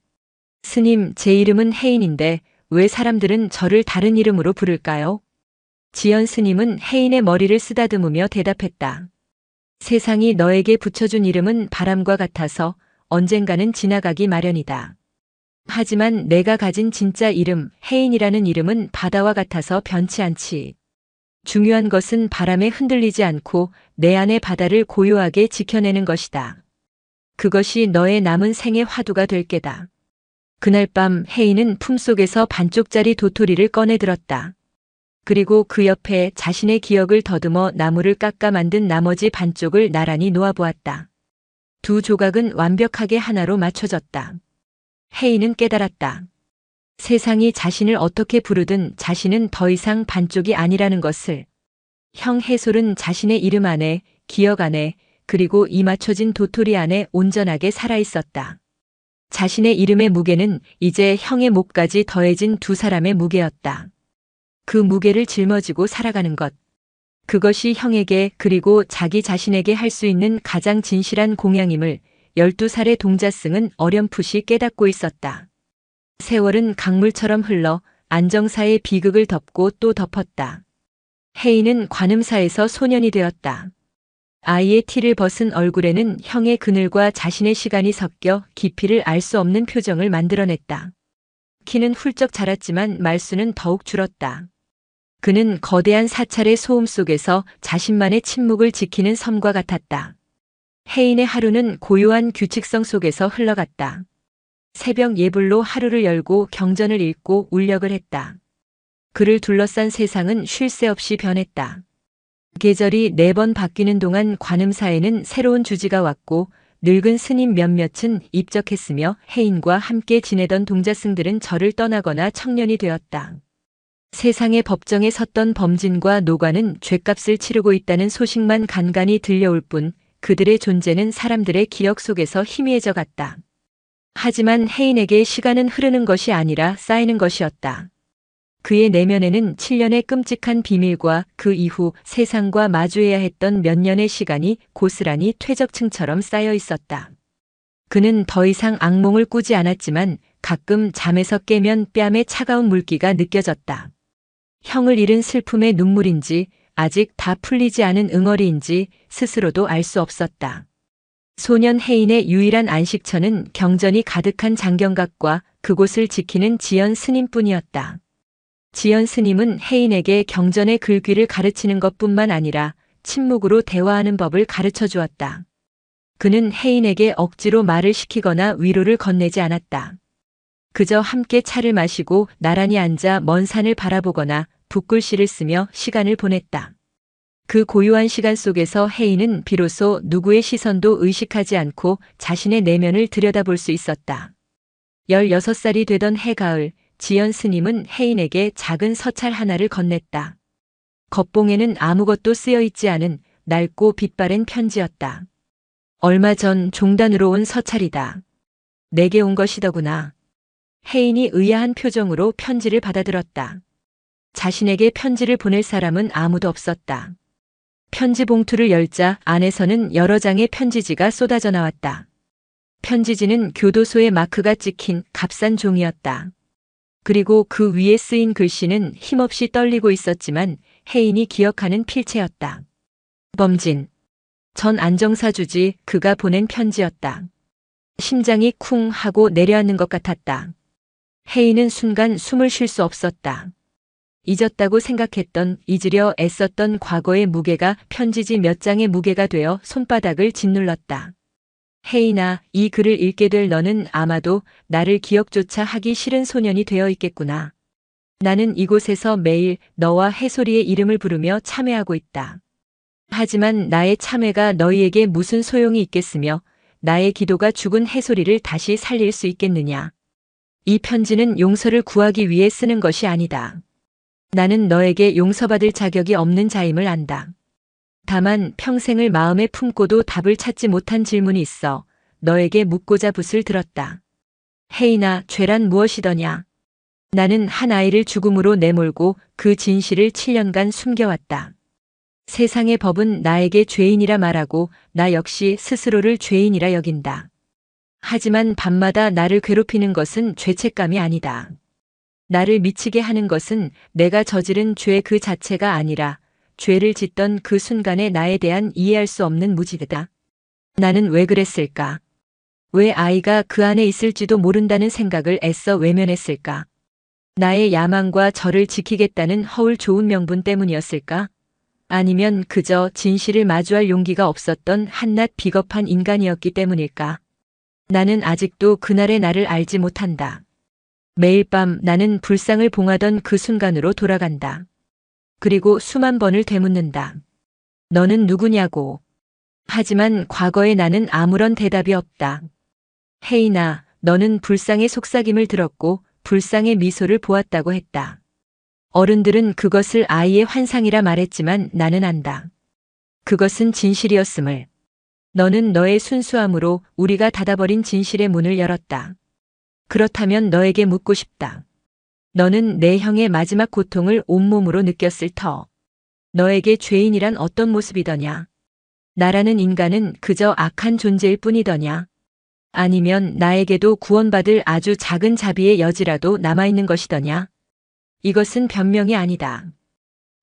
스님, 제 이름은 혜인인데 왜 사람들은 저를 다른 이름으로 부를까요? 지연 스님은 혜인의 머리를 쓰다듬으며 대답했다. 세상이 너에게 붙여준 이름은 바람과 같아서 언젠가는 지나가기 마련이다. 하지만 내가 가진 진짜 이름, 혜인이라는 이름은 바다와 같아서 변치 않지. 중요한 것은 바람에 흔들리지 않고 내 안의 바다를 고요하게 지켜내는 것이다. 그것이 너의 남은 생의 화두가 될 게다. 그날 밤 혜인은 품속에서 반쪽짜리 도토리를 꺼내 들었다. 그리고 그 옆에 자신의 기억을 더듬어 나무를 깎아 만든 나머지 반쪽을 나란히 놓아보았다. 두 조각은 완벽하게 하나로 맞춰졌다. 혜인은 깨달았다. 세상이 자신을 어떻게 부르든 자신은 더 이상 반쪽이 아니라는 것을. 형 해솔은 자신의 이름 안에, 기억 안에, 그리고 이 맞춰진 도토리 안에 온전하게 살아있었다. 자신의 이름의 무게는 이제 형의 몫까지 더해진 두 사람의 무게였다. 그 무게를 짊어지고 살아가는 것. 그것이 형에게 그리고 자기 자신에게 할 수 있는 가장 진실한 공양임을 12살의 동자승은 어렴풋이 깨닫고 있었다. 세월은 강물처럼 흘러 안정사의 비극을 덮고 또 덮었다. 혜인은 관음사에서 소년이 되었다. 아이의 티를 벗은 얼굴에는 형의 그늘과 자신의 시간이 섞여 깊이를 알 수 없는 표정을 만들어냈다. 키는 훌쩍 자랐지만 말수는 더욱 줄었다. 그는 거대한 사찰의 소음 속에서 자신만의 침묵을 지키는 섬과 같았다. 혜인의 하루는 고요한 규칙성 속에서 흘러갔다. 새벽 예불로 하루를 열고 경전을 읽고 울력을 했다. 그를 둘러싼 세상은 쉴 새 없이 변했다. 계절이 4번 바뀌는 동안 관음사에는 새로운 주지가 왔고 늙은 스님 몇몇은 입적했으며 혜인과 함께 지내던 동자승들은 절을 떠나거나 청년이 되었다. 세상의 법정에 섰던 범진과 노관은 죗값을 치르고 있다는 소식만 간간히 들려올 뿐 그들의 존재는 사람들의 기억 속에서 희미해져 갔다. 하지만 혜인에게 시간은 흐르는 것이 아니라 쌓이는 것이었다. 그의 내면에는 7년의 끔찍한 비밀과 그 이후 세상과 마주해야 했던 몇 년의 시간이 고스란히 퇴적층처럼 쌓여 있었다. 그는 더 이상 악몽을 꾸지 않았지만 가끔 잠에서 깨면 뺨에 차가운 물기가 느껴졌다. 형을 잃은 슬픔의 눈물인지 아직 다 풀리지 않은 응어리인지 스스로도 알 수 없었다. 소년 혜인의 유일한 안식처는 경전이 가득한 장경각과 그곳을 지키는 지연 스님뿐이었다. 지연 스님은 혜인에게 경전의 글귀를 가르치는 것뿐만 아니라 침묵으로 대화하는 법을 가르쳐 주었다. 그는 혜인에게 억지로 말을 시키거나 위로를 건네지 않았다. 그저 함께 차를 마시고 나란히 앉아 먼 산을 바라보거나 붓글씨를 쓰며 시간을 보냈다. 그 고요한 시간 속에서 혜인은 비로소 누구의 시선도 의식하지 않고 자신의 내면을 들여다볼 수 있었다. 16살이 되던 해가을, 지연 스님은 혜인에게 작은 서찰 하나를 건넸다. 겉봉에는 아무것도 쓰여 있지 않은 낡고 빛바랜 편지였다. 얼마 전 종단으로 온 서찰이다. 내게 온 것이더구나. 혜인이 의아한 표정으로 편지를 받아들었다. 자신에게 편지를 보낼 사람은 아무도 없었다. 편지 봉투를 열자 안에서는 여러 장의 편지지가 쏟아져 나왔다. 편지지는 교도소의 마크가 찍힌 값싼 종이었다. 그리고 그 위에 쓰인 글씨는 힘없이 떨리고 있었지만 혜인이 기억하는 필체였다. 범진. 전 안정사 주지 그가 보낸 편지였다. 심장이 쿵 하고 내려앉는 것 같았다. 혜인은 순간 숨을 쉴 수 없었다. 잊었다고 생각했던, 잊으려 애썼던 과거의 무게가 편지지 몇 장의 무게가 되어 손바닥을 짓눌렀다. 혜인아, 이 글을 읽게 될 너는 아마도 나를 기억조차 하기 싫은 소년이 되어 있겠구나. 나는 이곳에서 매일 너와 해솔이의 이름을 부르며 참회하고 있다. 하지만 나의 참회가 너희에게 무슨 소용이 있겠으며 나의 기도가 죽은 해솔이를 다시 살릴 수 있겠느냐. 이 편지는 용서를 구하기 위해 쓰는 것이 아니다. 나는 너에게 용서받을 자격이 없는 자임을 안다. 다만 평생을 마음에 품고도 답을 찾지 못한 질문이 있어 너에게 묻고자 붓을 들었다. 혜인아, 죄란 무엇이더냐? 나는 한 아이를 죽음으로 내몰고 그 진실을 7년간 숨겨왔다. 세상의 법은 나에게 죄인이라 말하고 나 역시 스스로를 죄인이라 여긴다. 하지만 밤마다 나를 괴롭히는 것은 죄책감이 아니다. 나를 미치게 하는 것은 내가 저지른 죄 그 자체가 아니라 죄를 짓던 그 순간의 나에 대한 이해할 수 없는 무지개다. 나는 왜 그랬을까? 왜 아이가 그 안에 있을지도 모른다는 생각을 애써 외면했을까? 나의 야망과 저를 지키겠다는 허울 좋은 명분 때문이었을까? 아니면 그저 진실을 마주할 용기가 없었던 한낱 비겁한 인간이었기 때문일까? 나는 아직도 그날의 나를 알지 못한다. 매일 밤 나는 불상을 봉하던 그 순간으로 돌아간다. 그리고 수만 번을 되묻는다. 너는 누구냐고. 하지만 과거의 나는 아무런 대답이 없다. 혜인아, 너는 불상의 속삭임을 들었고 불상의 미소를 보았다고 했다. 어른들은 그것을 아이의 환상이라 말했지만 나는 안다. 그것은 진실이었음을. 너는 너의 순수함으로 우리가 닫아버린 진실의 문을 열었다. 그렇다면 너에게 묻고 싶다. 너는 내 형의 마지막 고통을 온몸으로 느꼈을 터. 너에게 죄인이란 어떤 모습이더냐? 나라는 인간은 그저 악한 존재일 뿐이더냐? 아니면 나에게도 구원받을 아주 작은 자비의 여지라도 남아있는 것이더냐? 이것은 변명이 아니다.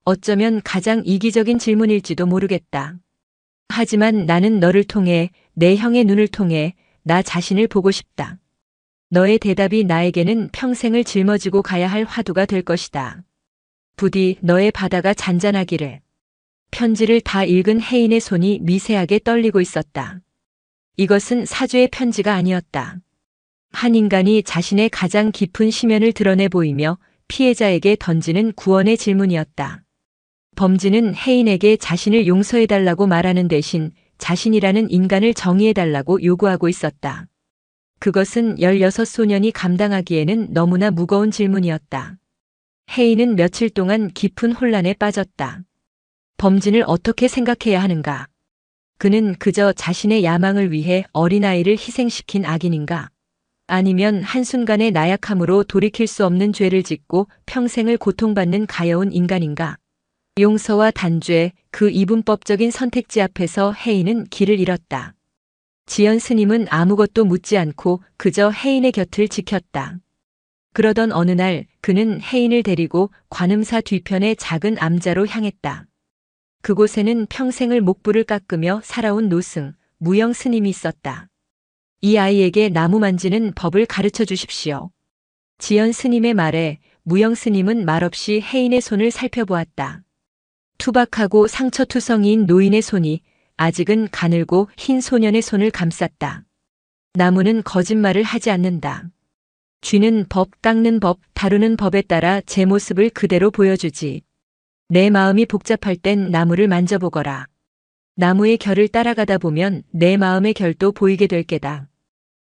어쩌면 가장 이기적인 질문일지도 모르겠다. 하지만 나는 너를 통해, 내 형의 눈을 통해 나 자신을 보고 싶다. 너의 대답이 나에게는 평생을 짊어지고 가야 할 화두가 될 것이다. 부디 너의 바다가 잔잔하기를. 편지를 다 읽은 혜인의 손이 미세하게 떨리고 있었다. 이것은 사죄의 편지가 아니었다. 한 인간이 자신의 가장 깊은 심연을 드러내 보이며 피해자에게 던지는 구원의 질문이었다. 범진은 혜인에게 자신을 용서해달라고 말하는 대신 자신이라는 인간을 정의해달라고 요구하고 있었다. 그것은 16소년이 감당하기에는 너무나 무거운 질문이었다. 혜인은 며칠 동안 깊은 혼란에 빠졌다. 범진을 어떻게 생각해야 하는가? 그는 그저 자신의 야망을 위해 어린아이를 희생시킨 악인인가? 아니면 한순간의 나약함으로 돌이킬 수 없는 죄를 짓고 평생을 고통받는 가여운 인간인가? 용서와 단죄, 그 이분법적인 선택지 앞에서 혜인은 길을 잃었다. 지연 스님은 아무것도 묻지 않고 그저 혜인의 곁을 지켰다. 그러던 어느 날 그는 혜인을 데리고 관음사 뒤편의 작은 암자로 향했다. 그곳에는 평생을 목불을 깎으며 살아온 노승, 무영 스님이 있었다. 이 아이에게 나무 만지는 법을 가르쳐 주십시오. 지연 스님의 말에 무영 스님은 말없이 혜인의 손을 살펴보았다. 투박하고 상처투성이인 노인의 손이 아직은 가늘고 흰 소년의 손을 감쌌다. 나무는 거짓말을 하지 않는다. 쥐는 법, 깎는 법, 다루는 법에 따라 제 모습을 그대로 보여주지. 내 마음이 복잡할 땐 나무를 만져보거라. 나무의 결을 따라가다 보면 내 마음의 결도 보이게 될 게다.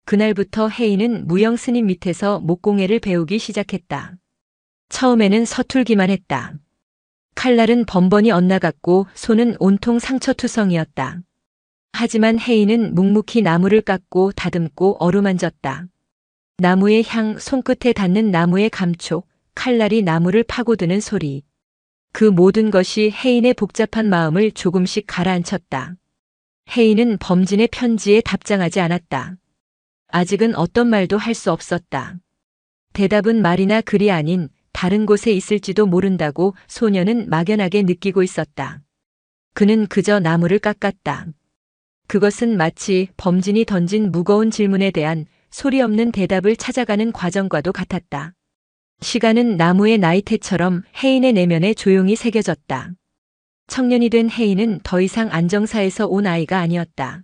그날부터 혜인은 무영 스님 밑에서 목공예를 배우기 시작했다. 처음에는 서툴기만 했다. 칼날은 번번이 엇나갔고 손은 온통 상처투성이었다. 하지만 혜인은 묵묵히 나무를 깎고 다듬고 어루만졌다. 나무의 향, 손끝에 닿는 나무의 감촉, 칼날이 나무를 파고드는 소리. 그 모든 것이 혜인의 복잡한 마음을 조금씩 가라앉혔다. 혜인은 범진의 편지에 답장하지 않았다. 아직은 어떤 말도 할 수 없었다. 대답은 말이나 글이 아닌 다른 곳에 있을지도 모른다고 소녀는 막연하게 느끼고 있었다. 그는 그저 나무를 깎았다. 그것은 마치 범진이 던진 무거운 질문에 대한 소리 없는 대답을 찾아가는 과정과도 같았다. 시간은 나무의 나이테처럼 혜인의 내면에 조용히 새겨졌다. 청년이 된 혜인은 더 이상 안정사에서 온 아이가 아니었다.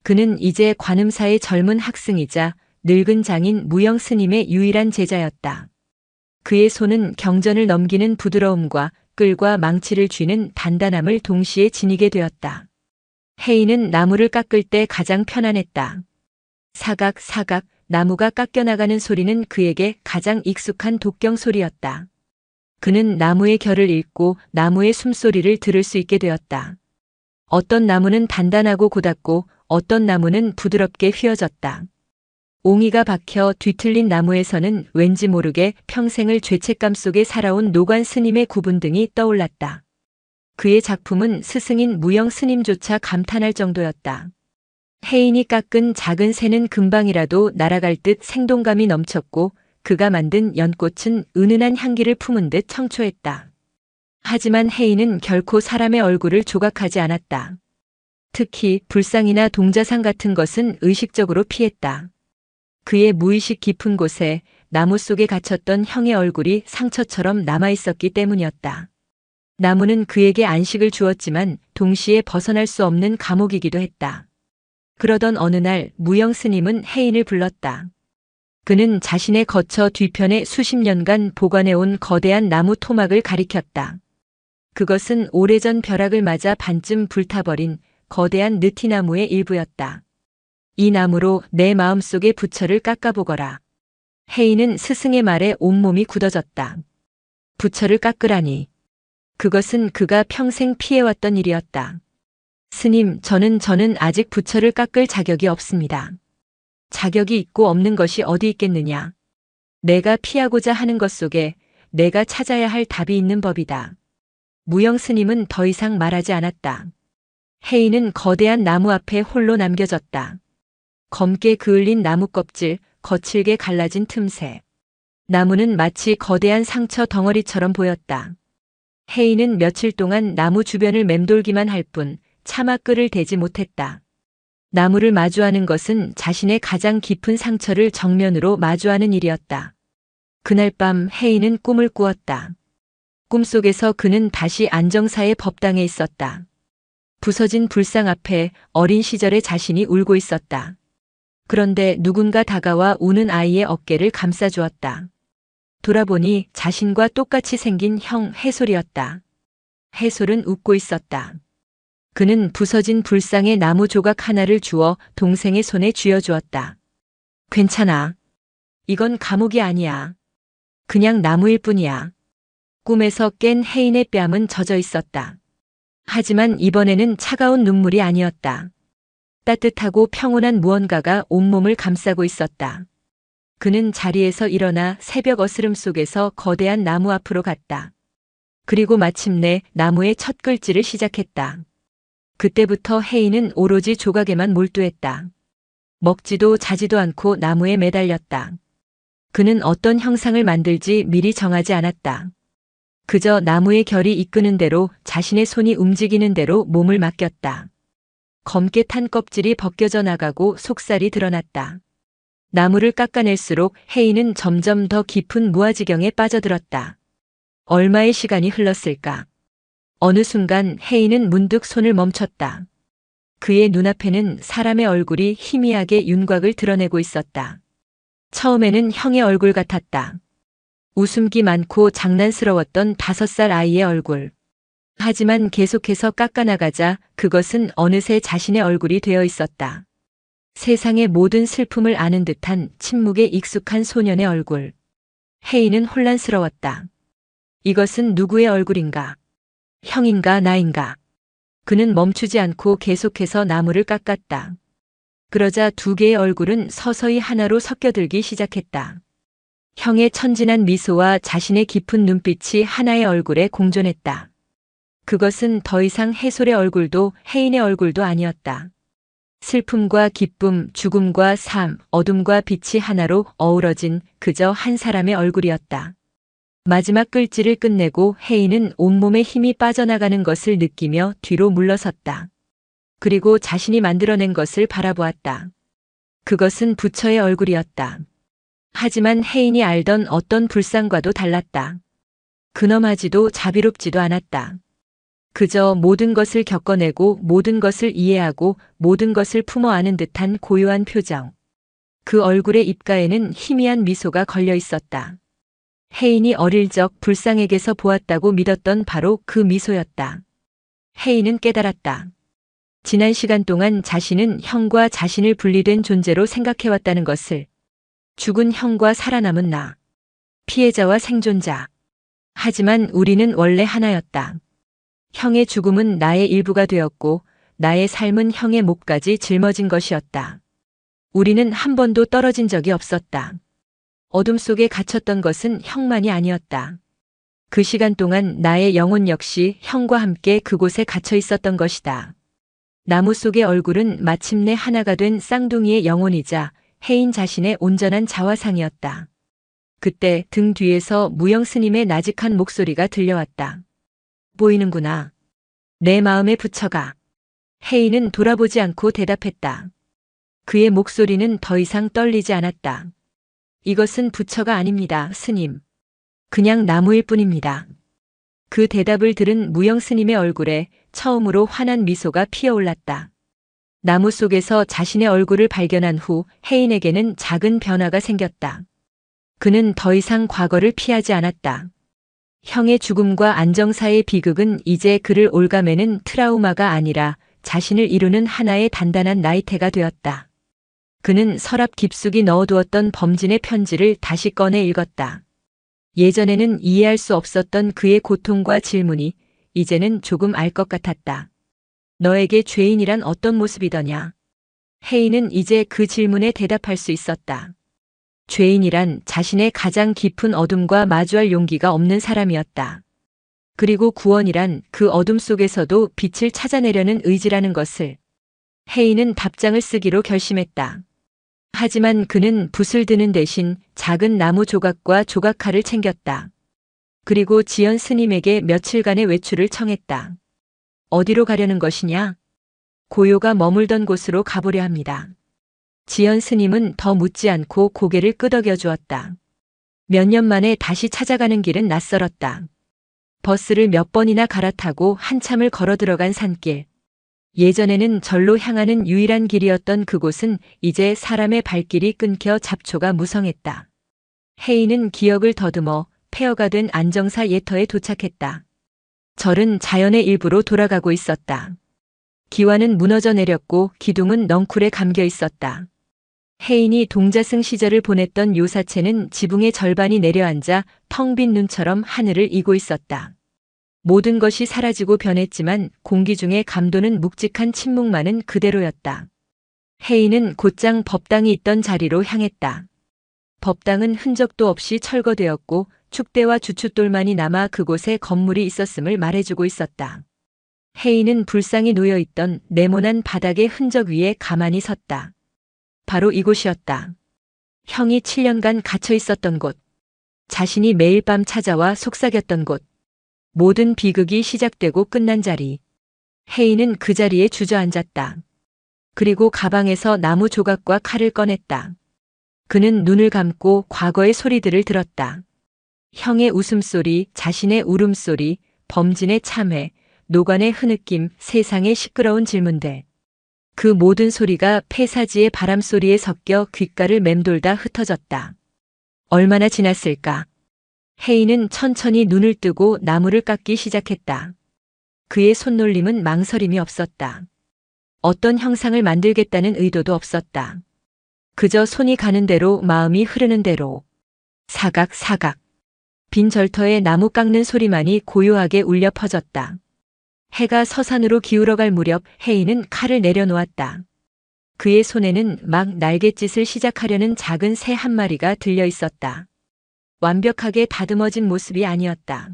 그는 이제 관음사의 젊은 학생이자 늙은 장인 무영 스님의 유일한 제자였다. 그의 손은 경전을 넘기는 부드러움과 끌과 망치를 쥐는 단단함을 동시에 지니게 되었다. 혜인은 나무를 깎을 때 가장 편안했다. 사각 나무가 깎여나가는 소리는 그에게 가장 익숙한 독경 소리였다. 그는 나무의 결을 읽고 나무의 숨소리를 들을 수 있게 되었다. 어떤 나무는 단단하고 고닫고 어떤 나무는 부드럽게 휘어졌다. 옹이가 박혀 뒤틀린 나무에서는 왠지 모르게 평생을 죄책감 속에 살아온 노관 스님의 구분 등이 떠올랐다. 그의 작품은 스승인 무영 스님조차 감탄할 정도였다. 혜인이 깎은 작은 새는 금방이라도 날아갈 듯 생동감이 넘쳤고 그가 만든 연꽃은 은은한 향기를 품은 듯 청초했다. 하지만 혜인은 결코 사람의 얼굴을 조각하지 않았다. 특히 불상이나 동자상 같은 것은 의식적으로 피했다. 그의 무의식 깊은 곳에 나무 속에 갇혔던 형의 얼굴이 상처처럼 남아있었기 때문이었다. 나무는 그에게 안식을 주었지만 동시에 벗어날 수 없는 감옥이기도 했다. 그러던 어느 날 무영 스님은 혜인을 불렀다. 그는 자신의 거처 뒤편에 수십 년간 보관해온 거대한 나무 토막을 가리켰다. 그것은 오래전 벼락을 맞아 반쯤 불타버린 거대한 느티나무의 일부였다. 이 나무로 내 마음속의 부처를 깎아보거라. 혜인은 스승의 말에 온몸이 굳어졌다. 부처를 깎으라니. 그것은 그가 평생 피해왔던 일이었다. 스님, 저는 아직 부처를 깎을 자격이 없습니다. 자격이 있고 없는 것이 어디 있겠느냐. 내가 피하고자 하는 것 속에 내가 찾아야 할 답이 있는 법이다. 무영 스님은 더 이상 말하지 않았다. 혜인은 거대한 나무 앞에 홀로 남겨졌다. 검게 그을린 나무 껍질, 거칠게 갈라진 틈새. 나무는 마치 거대한 상처 덩어리처럼 보였다. 혜인은 며칠 동안 나무 주변을 맴돌기만 할 뿐 차마 끈을 대지 못했다. 나무를 마주하는 것은 자신의 가장 깊은 상처를 정면으로 마주하는 일이었다. 그날 밤 혜인은 꿈을 꾸었다. 꿈속에서 그는 다시 안정사의 법당에 있었다. 부서진 불상 앞에 어린 시절의 자신이 울고 있었다. 그런데 누군가 다가와 우는 아이의 어깨를 감싸주었다. 돌아보니 자신과 똑같이 생긴 형 해솔이었다. 해솔은 웃고 있었다. 그는 부서진 불상의 나무 조각 하나를 주어 동생의 손에 쥐어주었다. 괜찮아. 이건 감옥이 아니야. 그냥 나무일 뿐이야. 꿈에서 깬 혜인의 뺨은 젖어 있었다. 하지만 이번에는 차가운 눈물이 아니었다. 따뜻하고 평온한 무언가가 온몸을 감싸고 있었다. 그는 자리에서 일어나 새벽 어스름 속에서 거대한 나무 앞으로 갔다. 그리고 마침내 나무의 첫 글짓을 시작했다. 그때부터 혜인은 오로지 조각에만 몰두했다. 먹지도 자지도 않고 나무에 매달렸다. 그는 어떤 형상을 만들지 미리 정하지 않았다. 그저 나무의 결이 이끄는 대로 자신의 손이 움직이는 대로 몸을 맡겼다. 검게 탄 껍질이 벗겨져 나가고 속살이 드러났다. 나무를 깎아낼수록 혜인은 점점 더 깊은 무아지경에 빠져들었다. 얼마의 시간이 흘렀을까? 어느 순간 혜인은 문득 손을 멈췄다. 그의 눈앞에는 사람의 얼굴이 희미하게 윤곽을 드러내고 있었다. 처음에는 형의 얼굴 같았다. 웃음기 많고 장난스러웠던 5살 아이의 얼굴. 하지만 계속해서 깎아나가자 그것은 어느새 자신의 얼굴이 되어 있었다. 세상의 모든 슬픔을 아는 듯한 침묵에 익숙한 소년의 얼굴. 혜인은 혼란스러웠다. 이것은 누구의 얼굴인가? 형인가 나인가. 그는 멈추지 않고 계속해서 나무를 깎았다. 그러자 두 개의 얼굴은 서서히 하나로 섞여들기 시작했다. 형의 천진한 미소와 자신의 깊은 눈빛이 하나의 얼굴에 공존했다. 그것은 더 이상 해솔의 얼굴도 혜인의 얼굴도 아니었다. 슬픔과 기쁨, 죽음과 삶, 어둠과 빛이 하나로 어우러진 그저 한 사람의 얼굴이었다. 마지막 끌지를 끝내고 혜인은 온몸에 힘이 빠져나가는 것을 느끼며 뒤로 물러섰다. 그리고 자신이 만들어낸 것을 바라보았다. 그것은 부처의 얼굴이었다. 하지만 혜인이 알던 어떤 불상과도 달랐다. 근엄하지도 자비롭지도 않았다. 그저 모든 것을 겪어내고 모든 것을 이해하고 모든 것을 품어 안은 듯한 고요한 표정. 그 얼굴의 입가에는 희미한 미소가 걸려 있었다. 혜인이 어릴 적 불상에게서 보았다고 믿었던 바로 그 미소였다. 혜인은 깨달았다. 지난 시간 동안 자신은 형과 자신을 분리된 존재로 생각해왔다는 것을. 죽은 형과 살아남은 나. 피해자와 생존자. 하지만 우리는 원래 하나였다. 형의 죽음은 나의 일부가 되었고 나의 삶은 형의 목까지 짊어진 것이었다. 우리는 한 번도 떨어진 적이 없었다. 어둠 속에 갇혔던 것은 형만이 아니었다. 그 시간 동안 나의 영혼 역시 형과 함께 그곳에 갇혀 있었던 것이다. 나무 속의 얼굴은 마침내 하나가 된 쌍둥이의 영혼이자 혜인 자신의 온전한 자화상이었다. 그때 등 뒤에서 무영 스님의 나직한 목소리가 들려왔다. 보이는구나. 내 마음의 부처가. 혜인은 돌아보지 않고 대답했다. 그의 목소리는 더 이상 떨리지 않았다. 이것은 부처가 아닙니다, 스님. 그냥 나무일 뿐입니다. 그 대답을 들은 무영 스님의 얼굴에 처음으로 환한 미소가 피어올랐다. 나무 속에서 자신의 얼굴을 발견한 후 혜인에게는 작은 변화가 생겼다. 그는 더 이상 과거를 피하지 않았다. 형의 죽음과 안정사의 비극은 이제 그를 올가매는 트라우마가 아니라 자신을 이루는 하나의 단단한 나이테가 되었다. 그는 서랍 깊숙이 넣어두었던 범진의 편지를 다시 꺼내 읽었다. 예전에는 이해할 수 없었던 그의 고통과 질문이 이제는 조금 알 것 같았다. 너에게 죄인이란 어떤 모습이더냐? 혜인은 이제 그 질문에 대답할 수 있었다. 죄인이란 자신의 가장 깊은 어둠과 마주할 용기가 없는 사람이었다. 그리고 구원이란 그 어둠 속에서도 빛을 찾아내려는 의지라는 것을. 혜인은 답장을 쓰기로 결심했다. 하지만 그는 붓을 드는 대신 작은 나무 조각과 조각칼을 챙겼다. 그리고 지연 스님에게 며칠간의 외출을 청했다. 어디로 가려는 것이냐? 고요가 머물던 곳으로 가보려 합니다. 지연 스님은 더 묻지 않고 고개를 끄덕여 주었다. 몇 년 만에 다시 찾아가는 길은 낯설었다. 버스를 몇 번이나 갈아타고 한참을 걸어 들어간 산길. 예전에는 절로 향하는 유일한 길이었던 그곳은 이제 사람의 발길이 끊겨 잡초가 무성했다. 혜인은 기억을 더듬어 폐허가 된 안정사 예터에 도착했다. 절은 자연의 일부로 돌아가고 있었다. 기와는 무너져 내렸고 기둥은 넝쿨에 감겨 있었다. 혜인이 동자승 시절을 보냈던 요사체는 지붕의 절반이 내려앉아 텅 빈 눈처럼 하늘을 이고 있었다. 모든 것이 사라지고 변했지만 공기 중에 감도는 묵직한 침묵만은 그대로였다. 혜인은 곧장 법당이 있던 자리로 향했다. 법당은 흔적도 없이 철거되었고 축대와 주춧돌만이 남아 그곳에 건물이 있었음을 말해주고 있었다. 혜인은 불상이 놓여있던 네모난 바닥의 흔적 위에 가만히 섰다. 바로 이곳이었다. 형이 7년간 갇혀 있었던 곳. 자신이 매일 밤 찾아와 속삭였던 곳. 모든 비극이 시작되고 끝난 자리. 혜인은 그 자리에 주저앉았다. 그리고 가방에서 나무 조각과 칼을 꺼냈다. 그는 눈을 감고 과거의 소리들을 들었다. 형의 웃음소리, 자신의 울음소리, 범진의 참회, 노관의 흐느낌, 세상의 시끄러운 질문들. 그 모든 소리가 폐사지의 바람소리에 섞여 귓가를 맴돌다 흩어졌다. 얼마나 지났을까? 혜인은 천천히 눈을 뜨고 나무를 깎기 시작했다. 그의 손놀림은 망설임이 없었다. 어떤 형상을 만들겠다는 의도도 없었다. 그저 손이 가는 대로 마음이 흐르는 대로. 사각 사각. 빈 절터에 나무 깎는 소리만이 고요하게 울려 퍼졌다. 해가 서산으로 기울어갈 무렵 혜인은 칼을 내려놓았다. 그의 손에는 막 날갯짓을 시작하려는 작은 새 한 마리가 들려 있었다. 완벽하게 다듬어진 모습이 아니었다.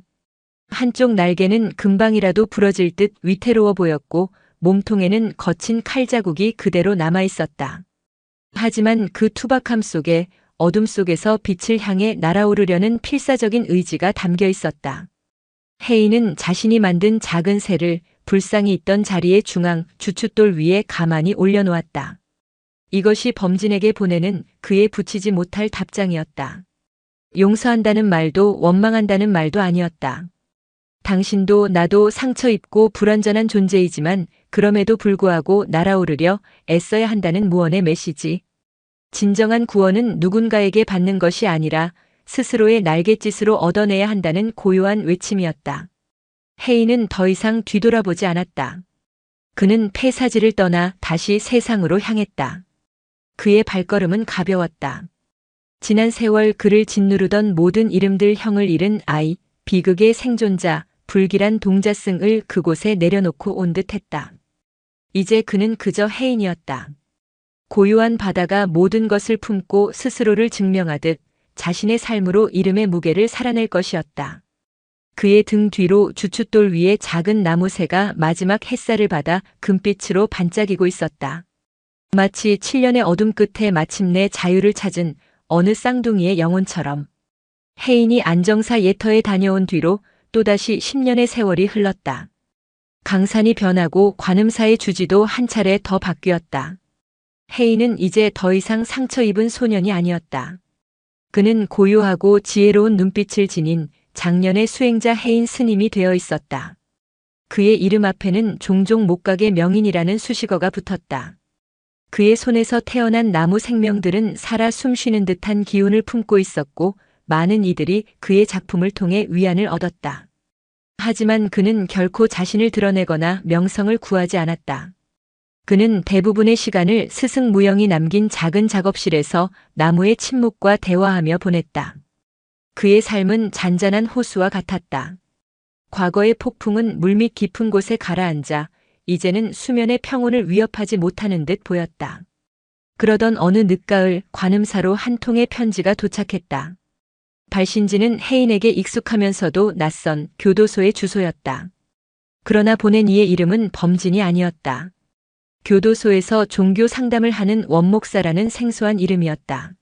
한쪽 날개는 금방이라도 부러질 듯 위태로워 보였고 몸통에는 거친 칼 자국이 그대로 남아 있었다. 하지만 그 투박함 속에 어둠 속에서 빛을 향해 날아오르려는 필사적인 의지가 담겨 있었다. 혜인은 자신이 만든 작은 새를 불상이 있던 자리의 중앙 주춧돌 위에 가만히 올려놓았다. 이것이 범진에게 보내는 그의 붙이지 못할 답장이었다. 용서한다는 말도 원망한다는 말도 아니었다. 당신도 나도 상처 입고 불완전한 존재이지만 그럼에도 불구하고 날아오르려 애써야 한다는 무언의 메시지. 진정한 구원은 누군가에게 받는 것이 아니라 스스로의 날갯짓으로 얻어내야 한다는 고요한 외침이었다. 혜인은 더 이상 뒤돌아보지 않았다. 그는 폐사지를 떠나 다시 세상으로 향했다. 그의 발걸음은 가벼웠다. 지난 세월 그를 짓누르던 모든 이름들 형을 잃은 아이, 비극의 생존자, 불길한 동자승을 그곳에 내려놓고 온 듯했다. 이제 그는 그저 혜인이었다. 고요한 바다가 모든 것을 품고 스스로를 증명하듯 자신의 삶으로 이름의 무게를 살아낼 것이었다. 그의 등 뒤로 주춧돌 위에 작은 나무새가 마지막 햇살을 받아 금빛으로 반짝이고 있었다. 마치 7년의 어둠 끝에 마침내 자유를 찾은 어느 쌍둥이의 영혼처럼. 혜인이 안정사 예터에 다녀온 뒤로 또다시 10년의 세월이 흘렀다. 강산이 변하고 관음사의 주지도 한 차례 더 바뀌었다. 혜인은 이제 더 이상 상처 입은 소년이 아니었다. 그는 고요하고 지혜로운 눈빛을 지닌 장년의 수행자 혜인 스님이 되어 있었다. 그의 이름 앞에는 종종 목각의 명인이라는 수식어가 붙었다. 그의 손에서 태어난 나무 생명들은 살아 숨쉬는 듯한 기운을 품고 있었고 많은 이들이 그의 작품을 통해 위안을 얻었다. 하지만 그는 결코 자신을 드러내거나 명성을 구하지 않았다. 그는 대부분의 시간을 스승무영이 남긴 작은 작업실에서 나무의 침묵과 대화하며 보냈다. 그의 삶은 잔잔한 호수와 같았다. 과거의 폭풍은 물밑 깊은 곳에 가라앉아 이제는 수면의 평온을 위협하지 못하는 듯 보였다. 그러던 어느 늦가을 관음사로 한 통의 편지가 도착했다. 발신지는 혜인에게 익숙하면서도 낯선 교도소의 주소였다. 그러나 보낸 이의 이름은 범진이 아니었다. 교도소에서 종교 상담을 하는 원목사라는 생소한 이름이었다.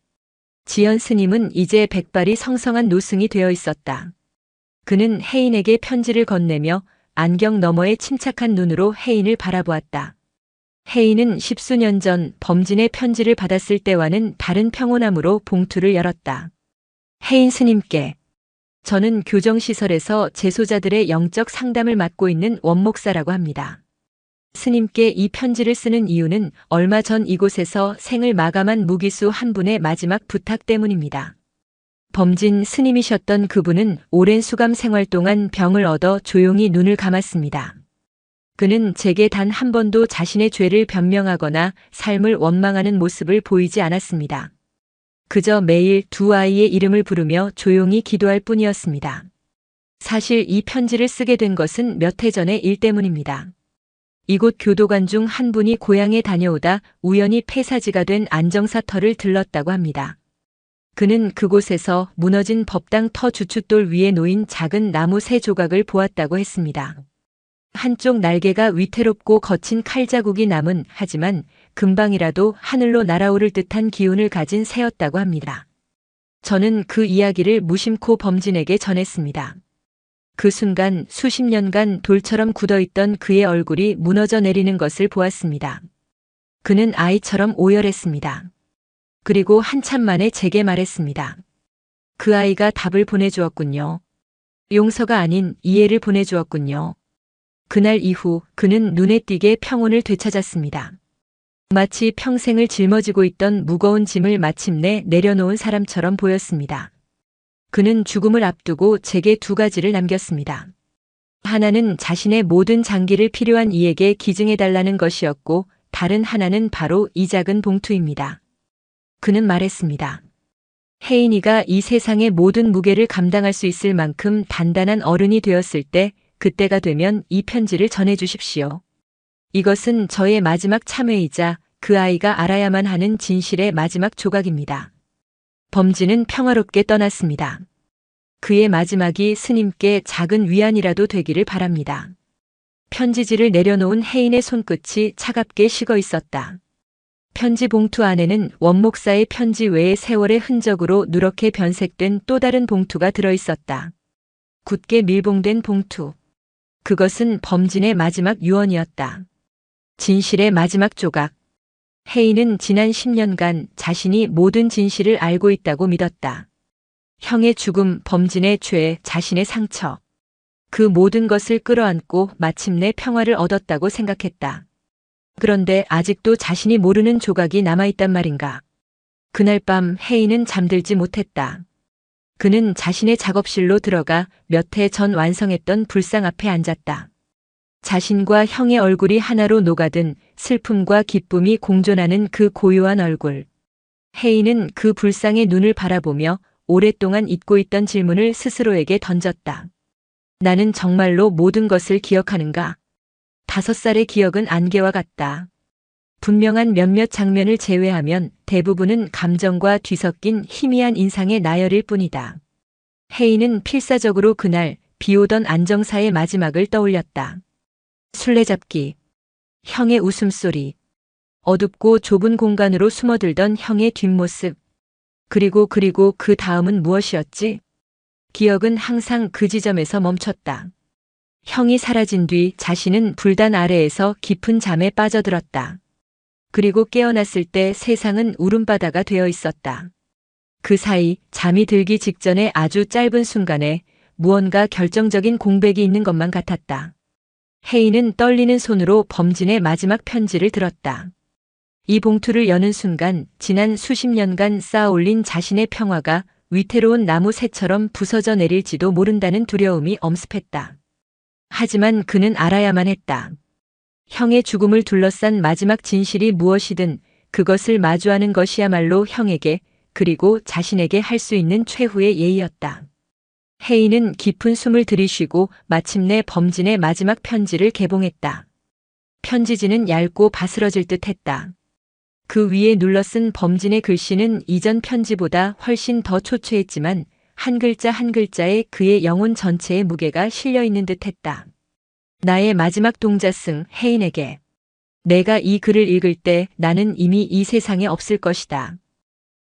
지연 스님은 이제 백발이 성성한 노승이 되어 있었다. 그는 혜인에게 편지를 건네며 안경 너머의 침착한 눈으로 혜인을 바라보았다. 혜인은 10수년 전 범진의 편지를 받았을 때와는 다른 평온함으로 봉투를 열었다. 혜인 스님께, 저는 교정시설에서 재소자들의 영적 상담을 맡고 있는 원목사라고 합니다. 스님께 이 편지를 쓰는 이유는 얼마 전 이곳에서 생을 마감한 무기수 한 분의 마지막 부탁 때문입니다. 범진 스님이셨던 그분은 오랜 수감 생활 동안 병을 얻어 조용히 눈을 감았습니다. 그는 제게 단 한 번도 자신의 죄를 변명하거나 삶을 원망하는 모습을 보이지 않았습니다. 그저 매일 두 아이의 이름을 부르며 조용히 기도할 뿐이었습니다. 사실 이 편지를 쓰게 된 것은 몇 해 전의 일 때문입니다. 이곳 교도관 중 한 분이 고향에 다녀오다 우연히 폐사지가 된 안정사터를 들렀다고 합니다. 그는 그곳에서 무너진 법당 터 주춧돌 위에 놓인 작은 나무 세 조각을 보았다고 했습니다. 한쪽 날개가 위태롭고 거친 칼자국이 남은, 하지만 금방이라도 하늘로 날아오를 듯한 기운을 가진 새였다고 합니다. 저는 그 이야기를 무심코 범진에게 전했습니다. 그 순간 수십 년간 돌처럼 굳어있던 그의 얼굴이 무너져 내리는 것을 보았습니다. 그는 아이처럼 오열했습니다. 그리고 한참 만에 제게 말했습니다. 그 아이가 답을 보내주었군요. 용서가 아닌 이해를 보내주었군요. 그날 이후 그는 눈에 띄게 평온을 되찾았습니다. 마치 평생을 짊어지고 있던 무거운 짐을 마침내 내려놓은 사람처럼 보였습니다. 그는 죽음을 앞두고 제게 두 가지를 남겼습니다. 하나는 자신의 모든 장기를 필요한 이에게 기증해달라는 것이었고, 다른 하나는 바로 이 작은 봉투입니다. 그는 말했습니다. 혜인이가 이 세상의 모든 무게를 감당할 수 있을 만큼 단단한 어른이 되었을 때 그때가 되면 이 편지를 전해주십시오. 이것은 저의 마지막 참회이자 그 아이가 알아야만 하는 진실의 마지막 조각입니다. 범진은 평화롭게 떠났습니다. 그의 마지막이 스님께 작은 위안이라도 되기를 바랍니다. 편지지를 내려놓은 혜인의 손끝이 차갑게 식어 있었다. 편지 봉투 안에는 원목사의 편지 외에 세월의 흔적으로 누렇게 변색된 또 다른 봉투가 들어 있었다. 굳게 밀봉된 봉투. 그것은 범진의 마지막 유언이었다. 진실의 마지막 조각. 혜인은 지난 10년간 자신이 모든 진실을 알고 있다고 믿었다. 형의 죽음, 범진의 죄, 자신의 상처. 그 모든 것을 끌어안고 마침내 평화를 얻었다고 생각했다. 그런데 아직도 자신이 모르는 조각이 남아있단 말인가. 그날 밤 혜인은 잠들지 못했다. 그는 자신의 작업실로 들어가 몇 해 전 완성했던 불상 앞에 앉았다. 자신과 형의 얼굴이 하나로 녹아든 슬픔과 기쁨이 공존하는 그 고요한 얼굴. 혜인은 그 불상의 눈을 바라보며 오랫동안 잊고 있던 질문을 스스로에게 던졌다. 나는 정말로 모든 것을 기억하는가? 5살의 기억은 안개와 같다. 분명한 몇몇 장면을 제외하면 대부분은 감정과 뒤섞인 희미한 인상의 나열일 뿐이다. 혜인은 필사적으로 그날 비오던 안정사의 마지막을 떠올렸다. 술래잡기, 형의 웃음소리, 어둡고 좁은 공간으로 숨어들던 형의 뒷모습, 그리고 그 다음은 무엇이었지? 기억은 항상 그 지점에서 멈췄다. 형이 사라진 뒤 자신은 불단 아래에서 깊은 잠에 빠져들었다. 그리고 깨어났을 때 세상은 울음바다가 되어 있었다. 그 사이 잠이 들기 직전의 아주 짧은 순간에 무언가 결정적인 공백이 있는 것만 같았다. 혜인은 떨리는 손으로 범진의 마지막 편지를 들었다. 이 봉투를 여는 순간 지난 수십 년간 쌓아올린 자신의 평화가 위태로운 나무 새처럼 부서져 내릴지도 모른다는 두려움이 엄습했다. 하지만 그는 알아야만 했다. 형의 죽음을 둘러싼 마지막 진실이 무엇이든 그것을 마주하는 것이야말로 형에게 그리고 자신에게 할 수 있는 최후의 예의였다. 혜인은 깊은 숨을 들이쉬고 마침내 범진의 마지막 편지를 개봉했다. 편지지는 얇고 바스러질 듯 했다. 그 위에 눌러쓴 범진의 글씨는 이전 편지보다 훨씬 더 초췌했지만 한 글자 한 글자에 그의 영혼 전체의 무게가 실려 있는 듯 했다. 나의 마지막 동자승 혜인에게. 내가 이 글을 읽을 때 나는 이미 이 세상에 없을 것이다.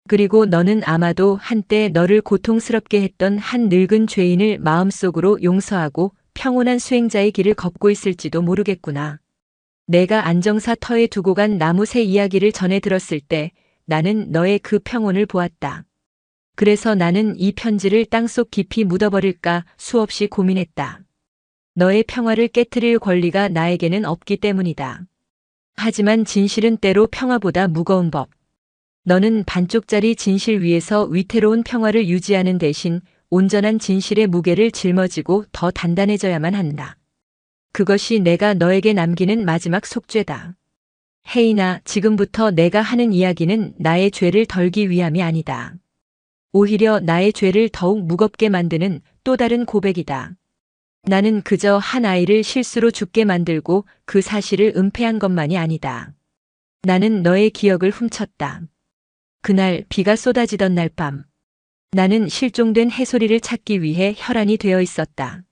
그리고 너는 아마도 한때 너를 고통스럽게 했던 한 늙은 죄인을 마음속으로 용서하고 평온한 수행자의 길을 걷고 있을지도 모르겠구나. 내가 안정사 터에 두고 간 나무새 이야기를 전해 들었을 때 나는 너의 그 평온을 보았다. 그래서 나는 이 편지를 땅속 깊이 묻어버릴까 수없이 고민했다. 너의 평화를 깨트릴 권리가 나에게는 없기 때문이다. 하지만 진실은 때로 평화보다 무거운 법. 너는 반쪽짜리 진실 위에서 위태로운 평화를 유지하는 대신 온전한 진실의 무게를 짊어지고 더 단단해져야만 한다. 그것이 내가 너에게 남기는 마지막 속죄다. 혜인아, 지금부터 내가 하는 이야기는 나의 죄를 덜기 위함이 아니다. 오히려 나의 죄를 더욱 무겁게 만드는 또 다른 고백이다. 나는 그저 한 아이를 실수로 죽게 만들고 그 사실을 은폐한 것만이 아니다. 나는 너의 기억을 훔쳤다. 그날 비가 쏟아지던 날 밤. 나는 실종된 해소리를 찾기 위해 혈안이 되어 있었다.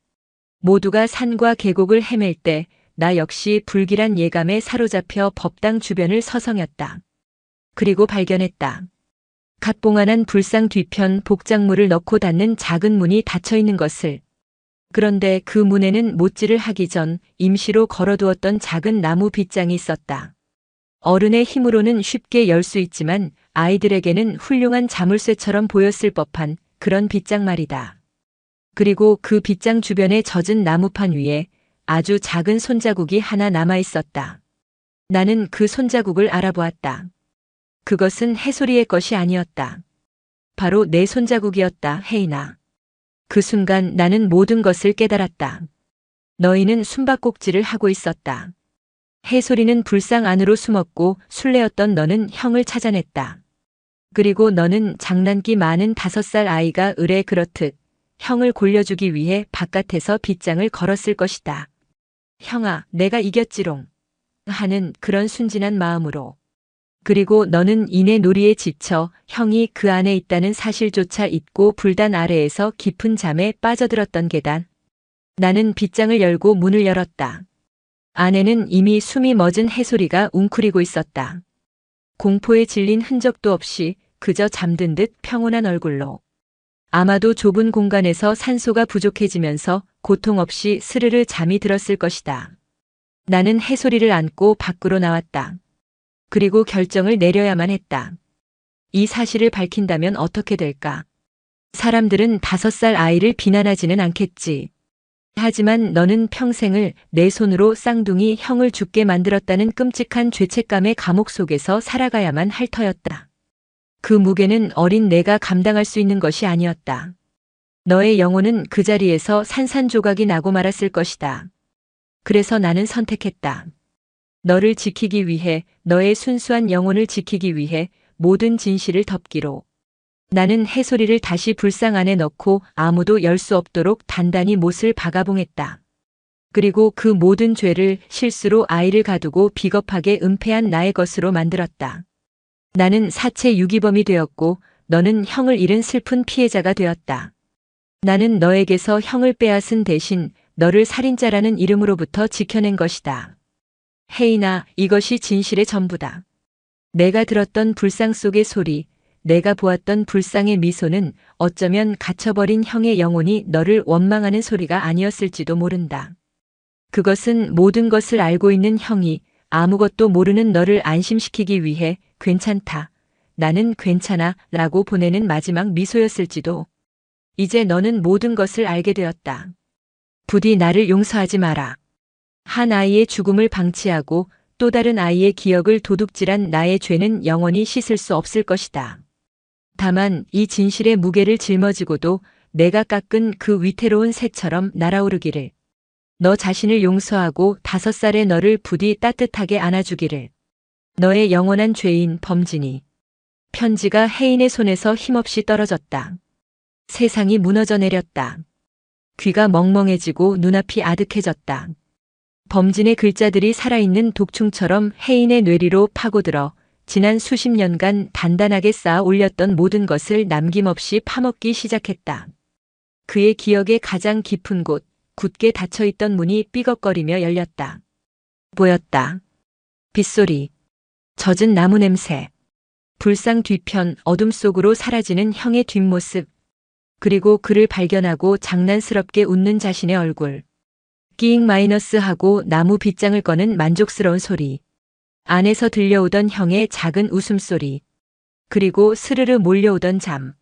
모두가 산과 계곡을 헤맬 때 나 역시 불길한 예감에 사로잡혀 법당 주변을 서성였다. 그리고 발견했다. 갓봉안한 불상 뒤편 복작물을 넣고 닫는 작은 문이 닫혀 있는 것을. 그런데 그 문에는 못질을 하기 전 임시로 걸어두었던 작은 나무 빗장이 있었다. 어른의 힘으로는 쉽게 열 수 있지만 아이들에게는 훌륭한 자물쇠처럼 보였을 법한 그런 빗장 말이다. 그리고 그 빗장 주변의 젖은 나무판 위에 아주 작은 손자국이 하나 남아 있었다. 나는 그 손자국을 알아보았다. 그것은 해소리의 것이 아니었다. 바로 내 손자국이었다, 혜인아. 그 순간 나는 모든 것을 깨달았다. 너희는 숨바꼭질을 하고 있었다. 해소리는 불상 안으로 숨었고 술래였던 너는 형을 찾아냈다. 그리고 너는 장난기 많은 5살 아이가 을에 그렇듯 형을 골려주기 위해 바깥에서 빗장을 걸었을 것이다. 형아, 내가 이겼지롱. 하는 그런 순진한 마음으로. 그리고 너는 이내 놀이에 지쳐 형이 그 안에 있다는 사실조차 잊고 불단 아래에서 깊은 잠에 빠져들었던 계단. 나는 빗장을 열고 문을 열었다. 안에는 이미 숨이 멎은 해솔이가 웅크리고 있었다. 공포에 질린 흔적도 없이 그저 잠든 듯 평온한 얼굴로. 아마도 좁은 공간에서 산소가 부족해지면서 고통 없이 스르르 잠이 들었을 것이다. 나는 해솔이를 안고 밖으로 나왔다. 그리고 결정을 내려야만 했다. 이 사실을 밝힌다면 어떻게 될까? 사람들은 5살 아이를 비난하지는 않겠지. 하지만 너는 평생을 내 손으로 쌍둥이 형을 죽게 만들었다는 끔찍한 죄책감의 감옥 속에서 살아가야만 할 터였다. 그 무게는 어린 내가 감당할 수 있는 것이 아니었다. 너의 영혼은 그 자리에서 산산조각이 나고 말았을 것이다. 그래서 나는 선택했다. 너를 지키기 위해, 너의 순수한 영혼을 지키기 위해 모든 진실을 덮기로. 나는 해솔이를 다시 불상 안에 넣고 아무도 열 수 없도록 단단히 못을 박아봉했다. 그리고 그 모든 죄를 실수로 아이를 가두고 비겁하게 은폐한 나의 것으로 만들었다. 나는 사체 유기범이 되었고 너는 형을 잃은 슬픈 피해자가 되었다. 나는 너에게서 형을 빼앗은 대신 너를 살인자라는 이름으로부터 지켜낸 것이다. 혜인아, 이것이 진실의 전부다. 내가 들었던 불상 속의 소리, 내가 보았던 불상의 미소는 어쩌면 갇혀버린 형의 영혼이 너를 원망하는 소리가 아니었을지도 모른다. 그것은 모든 것을 알고 있는 형이 아무것도 모르는 너를 안심시키기 위해 괜찮다. 나는 괜찮아 라고 보내는 마지막 미소였을지도. 이제 너는 모든 것을 알게 되었다. 부디 나를 용서하지 마라. 한 아이의 죽음을 방치하고 또 다른 아이의 기억을 도둑질한 나의 죄는 영원히 씻을 수 없을 것이다. 다만 이 진실의 무게를 짊어지고도 내가 깎은 그 위태로운 새처럼 날아오르기를. 너 자신을 용서하고 5살의 너를 부디 따뜻하게 안아주기를. 너의 영원한 죄인 범진이. 편지가 혜인의 손에서 힘없이 떨어졌다. 세상이 무너져 내렸다. 귀가 멍멍해지고 눈앞이 아득해졌다. 범진의 글자들이 살아있는 독충처럼 혜인의 뇌리로 파고들어 지난 수십 년간 단단하게 쌓아 올렸던 모든 것을 남김없이 파먹기 시작했다. 그의 기억의 가장 깊은 곳, 굳게 닫혀있던 문이 삐걱거리며 열렸다. 보였다. 빗소리, 젖은 나무 냄새, 불상 뒤편 어둠 속으로 사라지는 형의 뒷모습, 그리고 그를 발견하고 장난스럽게 웃는 자신의 얼굴. 끼잉 마이너스 하고 나무 빗장을 꺼는 만족스러운 소리. 안에서 들려오던 형의 작은 웃음소리. 그리고 스르르 몰려오던 잠.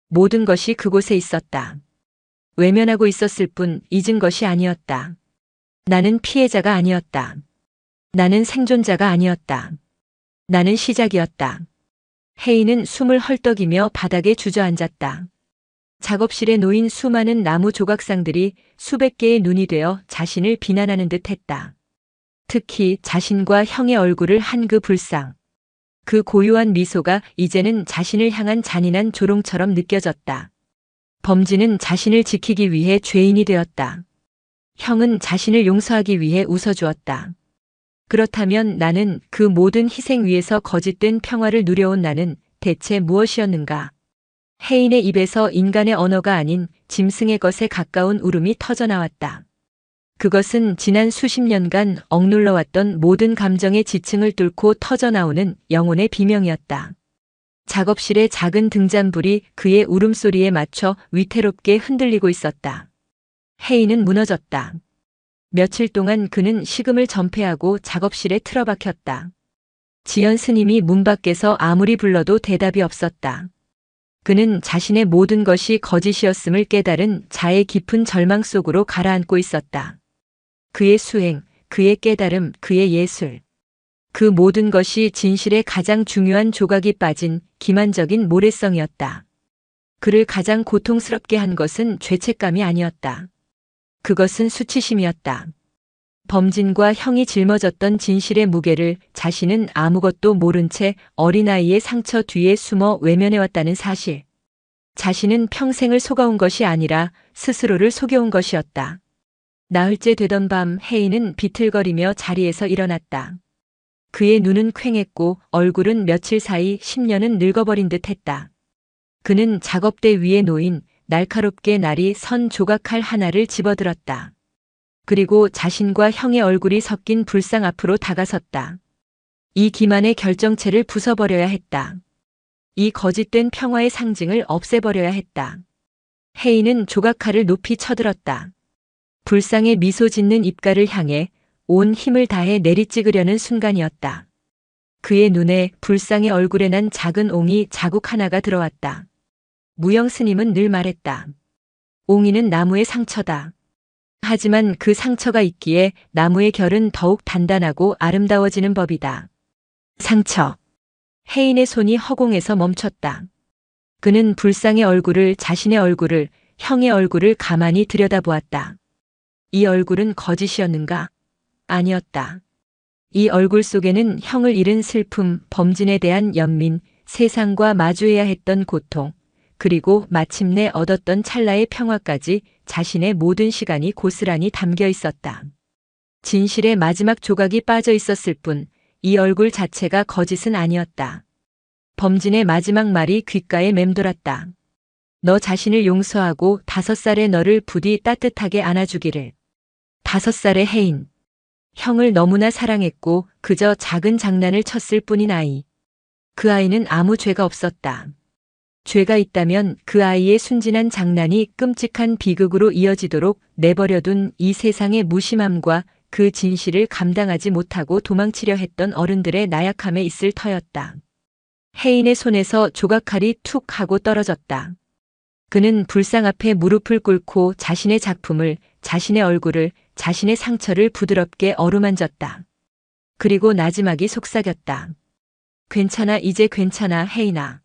모든 것이 그곳에 있었다. 외면하고 있었을 뿐 잊은 것이 아니었다. 나는 피해자가 아니었다. 나는 생존자가 아니었다. 나는 시작이었다. 혜인은 숨을 헐떡이며 바닥에 주저앉았다. 작업실에 놓인 수많은 나무 조각상들이 수백 개의 눈이 되어 자신을 비난하는 듯 했다. 특히 자신과 형의 얼굴을 한 그 불상. 그 고요한 미소가 이제는 자신을 향한 잔인한 조롱처럼 느껴졌다. 범진은 자신을 지키기 위해 죄인이 되었다. 형은 자신을 용서하기 위해 웃어주었다. 그렇다면 나는 그 모든 희생 위에서 거짓된 평화를 누려온 나는 대체 무엇이었는가? 혜인의 입에서 인간의 언어가 아닌 짐승의 것에 가까운 울음이 터져나왔다. 그것은 지난 수십 년간 억눌러왔던 모든 감정의 지층을 뚫고 터져나오는 영혼의 비명이었다. 작업실의 작은 등잔불이 그의 울음소리에 맞춰 위태롭게 흔들리고 있었다. 혜인은 무너졌다. 며칠 동안 그는 식음을 전폐하고 작업실에 틀어박혔다. 지연 스님이 문 밖에서 아무리 불러도 대답이 없었다. 그는 자신의 모든 것이 거짓이었음을 깨달은 자의 깊은 절망 속으로 가라앉고 있었다. 그의 수행, 그의 깨달음, 그의 예술. 그 모든 것이 진실의 가장 중요한 조각이 빠진 기만적인 모래성이었다. 그를 가장 고통스럽게 한 것은 죄책감이 아니었다. 그것은 수치심이었다. 범진과 형이 짊어졌던 진실의 무게를 자신은 아무것도 모른 채 어린아이의 상처 뒤에 숨어 외면해왔다는 사실. 자신은 평생을 속아온 것이 아니라 스스로를 속여온 것이었다. 나흘째 되던 밤 혜인은 비틀거리며 자리에서 일어났다. 그의 눈은 퀭했고 얼굴은 며칠 사이 10년은 늙어버린 듯 했다. 그는 작업대 위에 놓인 날카롭게 날이 선 조각칼 하나를 집어들었다. 그리고 자신과 형의 얼굴이 섞인 불상 앞으로 다가섰다. 이 기만의 결정체를 부숴버려야 했다. 이 거짓된 평화의 상징을 없애버려야 했다. 혜인은 조각칼을 높이 쳐들었다. 불상에 미소 짓는 입가를 향해 온 힘을 다해 내리찍으려는 순간이었다. 그의 눈에 불상의 얼굴에 난 작은 옹이 자국 하나가 들어왔다. 무영 스님은 늘 말했다. 옹이는 나무의 상처다. 하지만 그 상처가 있기에 나무의 결은 더욱 단단하고 아름다워지는 법이다. 상처. 혜인의 손이 허공에서 멈췄다. 그는 불상의 얼굴을, 자신의 얼굴을, 형의 얼굴을 가만히 들여다보았다. 이 얼굴은 거짓이었는가? 아니었다. 이 얼굴 속에는 형을 잃은 슬픔, 범진에 대한 연민, 세상과 마주해야 했던 고통, 그리고 마침내 얻었던 찰나의 평화까지 자신의 모든 시간이 고스란히 담겨 있었다. 진실의 마지막 조각이 빠져 있었을 뿐 이 얼굴 자체가 거짓은 아니었다. 범진의 마지막 말이 귓가에 맴돌았다. 너 자신을 용서하고 5살의 너를 부디 따뜻하게 안아주기를. 5살의 혜인. 형을 너무나 사랑했고 그저 작은 장난을 쳤을 뿐인 아이. 그 아이는 아무 죄가 없었다. 죄가 있다면 그 아이의 순진한 장난이 끔찍한 비극으로 이어지도록 내버려둔 이 세상의 무심함과 그 진실을 감당하지 못하고 도망치려 했던 어른들의 나약함에 있을 터였다. 혜인의 손에서 조각칼이 툭 하고 떨어졌다. 그는 불상 앞에 무릎을 꿇고 자신의 작품을, 자신의 얼굴을, 자신의 상처를 부드럽게 어루만졌다. 그리고 나지막이 속삭였다. 괜찮아, 이제 괜찮아, 혜인아.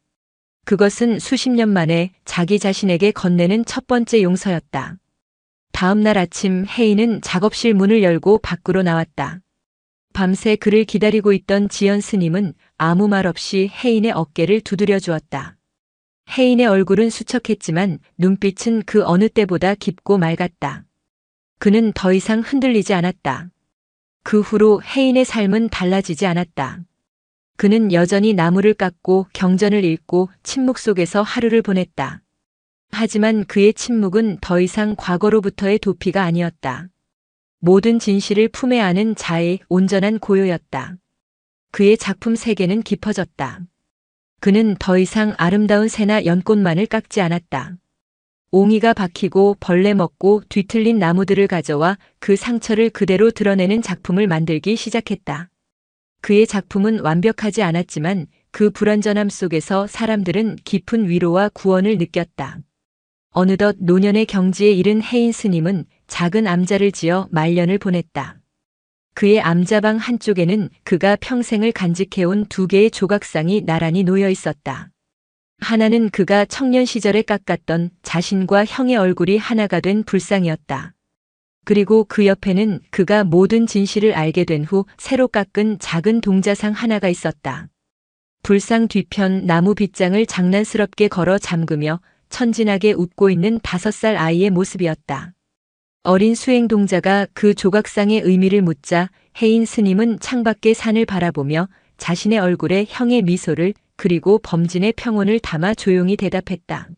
그것은 수십 년 만에 자기 자신에게 건네는 첫 번째 용서였다. 다음 날 아침 혜인은 작업실 문을 열고 밖으로 나왔다. 밤새 그를 기다리고 있던 지연 스님은 아무 말 없이 혜인의 어깨를 두드려 주었다. 혜인의 얼굴은 수척했지만 눈빛은 그 어느 때보다 깊고 맑았다. 그는 더 이상 흔들리지 않았다. 그 후로 혜인의 삶은 달라지지 않았다. 그는 여전히 나무를 깎고 경전을 읽고 침묵 속에서 하루를 보냈다. 하지만 그의 침묵은 더 이상 과거로부터의 도피가 아니었다. 모든 진실을 품에 안은 자의 온전한 고요였다. 그의 작품 세계는 깊어졌다. 그는 더 이상 아름다운 새나 연꽃만을 깎지 않았다. 옹이가 박히고 벌레 먹고 뒤틀린 나무들을 가져와 그 상처를 그대로 드러내는 작품을 만들기 시작했다. 그의 작품은 완벽하지 않았지만 그 불완전함 속에서 사람들은 깊은 위로와 구원을 느꼈다. 어느덧 노년의 경지에 이른 혜인 스님은 작은 암자를 지어 말년을 보냈다. 그의 암자방 한쪽에는 그가 평생을 간직해온 2개의 조각상이 나란히 놓여 있었다. 하나는 그가 청년 시절에 깎았던 자신과 형의 얼굴이 하나가 된 불상이었다. 그리고 그 옆에는 그가 모든 진실을 알게 된 후 새로 깎은 작은 동자상 하나가 있었다. 불상 뒤편 나무 빗장을 장난스럽게 걸어 잠그며 천진하게 웃고 있는 5살 아이의 모습이었다. 어린 수행동자가 그 조각상의 의미를 묻자 혜인 스님은 창밖의 산을 바라보며 자신의 얼굴에 형의 미소를 그리고 범진의 평온을 담아 조용히 대답했다.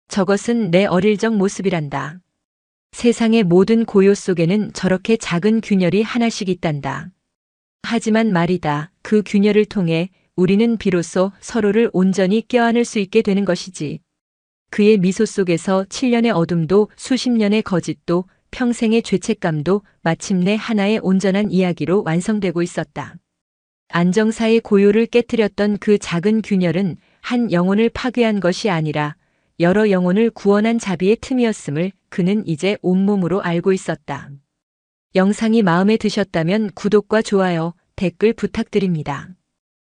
저것은 내 어릴 적 모습이란다. 세상의 모든 고요 속에는 저렇게 작은 균열이 하나씩 있단다. 하지만 말이다. 그 균열을 통해 우리는 비로소 서로를 온전히 껴안을 수 있게 되는 것이지. 그의 미소 속에서 7년의 어둠도 수십 년의 거짓도 평생의 죄책감도 마침내 하나의 온전한 이야기로 완성되고 있었다. 안정사의 고요를 깨뜨렸던 그 작은 균열은 한 영혼을 파괴한 것이 아니라 여러 영혼을 구원한 자비의 틈이었음을 그는 이제 온몸으로 알고 있었다. 영상이 마음에 드셨다면 구독과 좋아요, 댓글 부탁드립니다.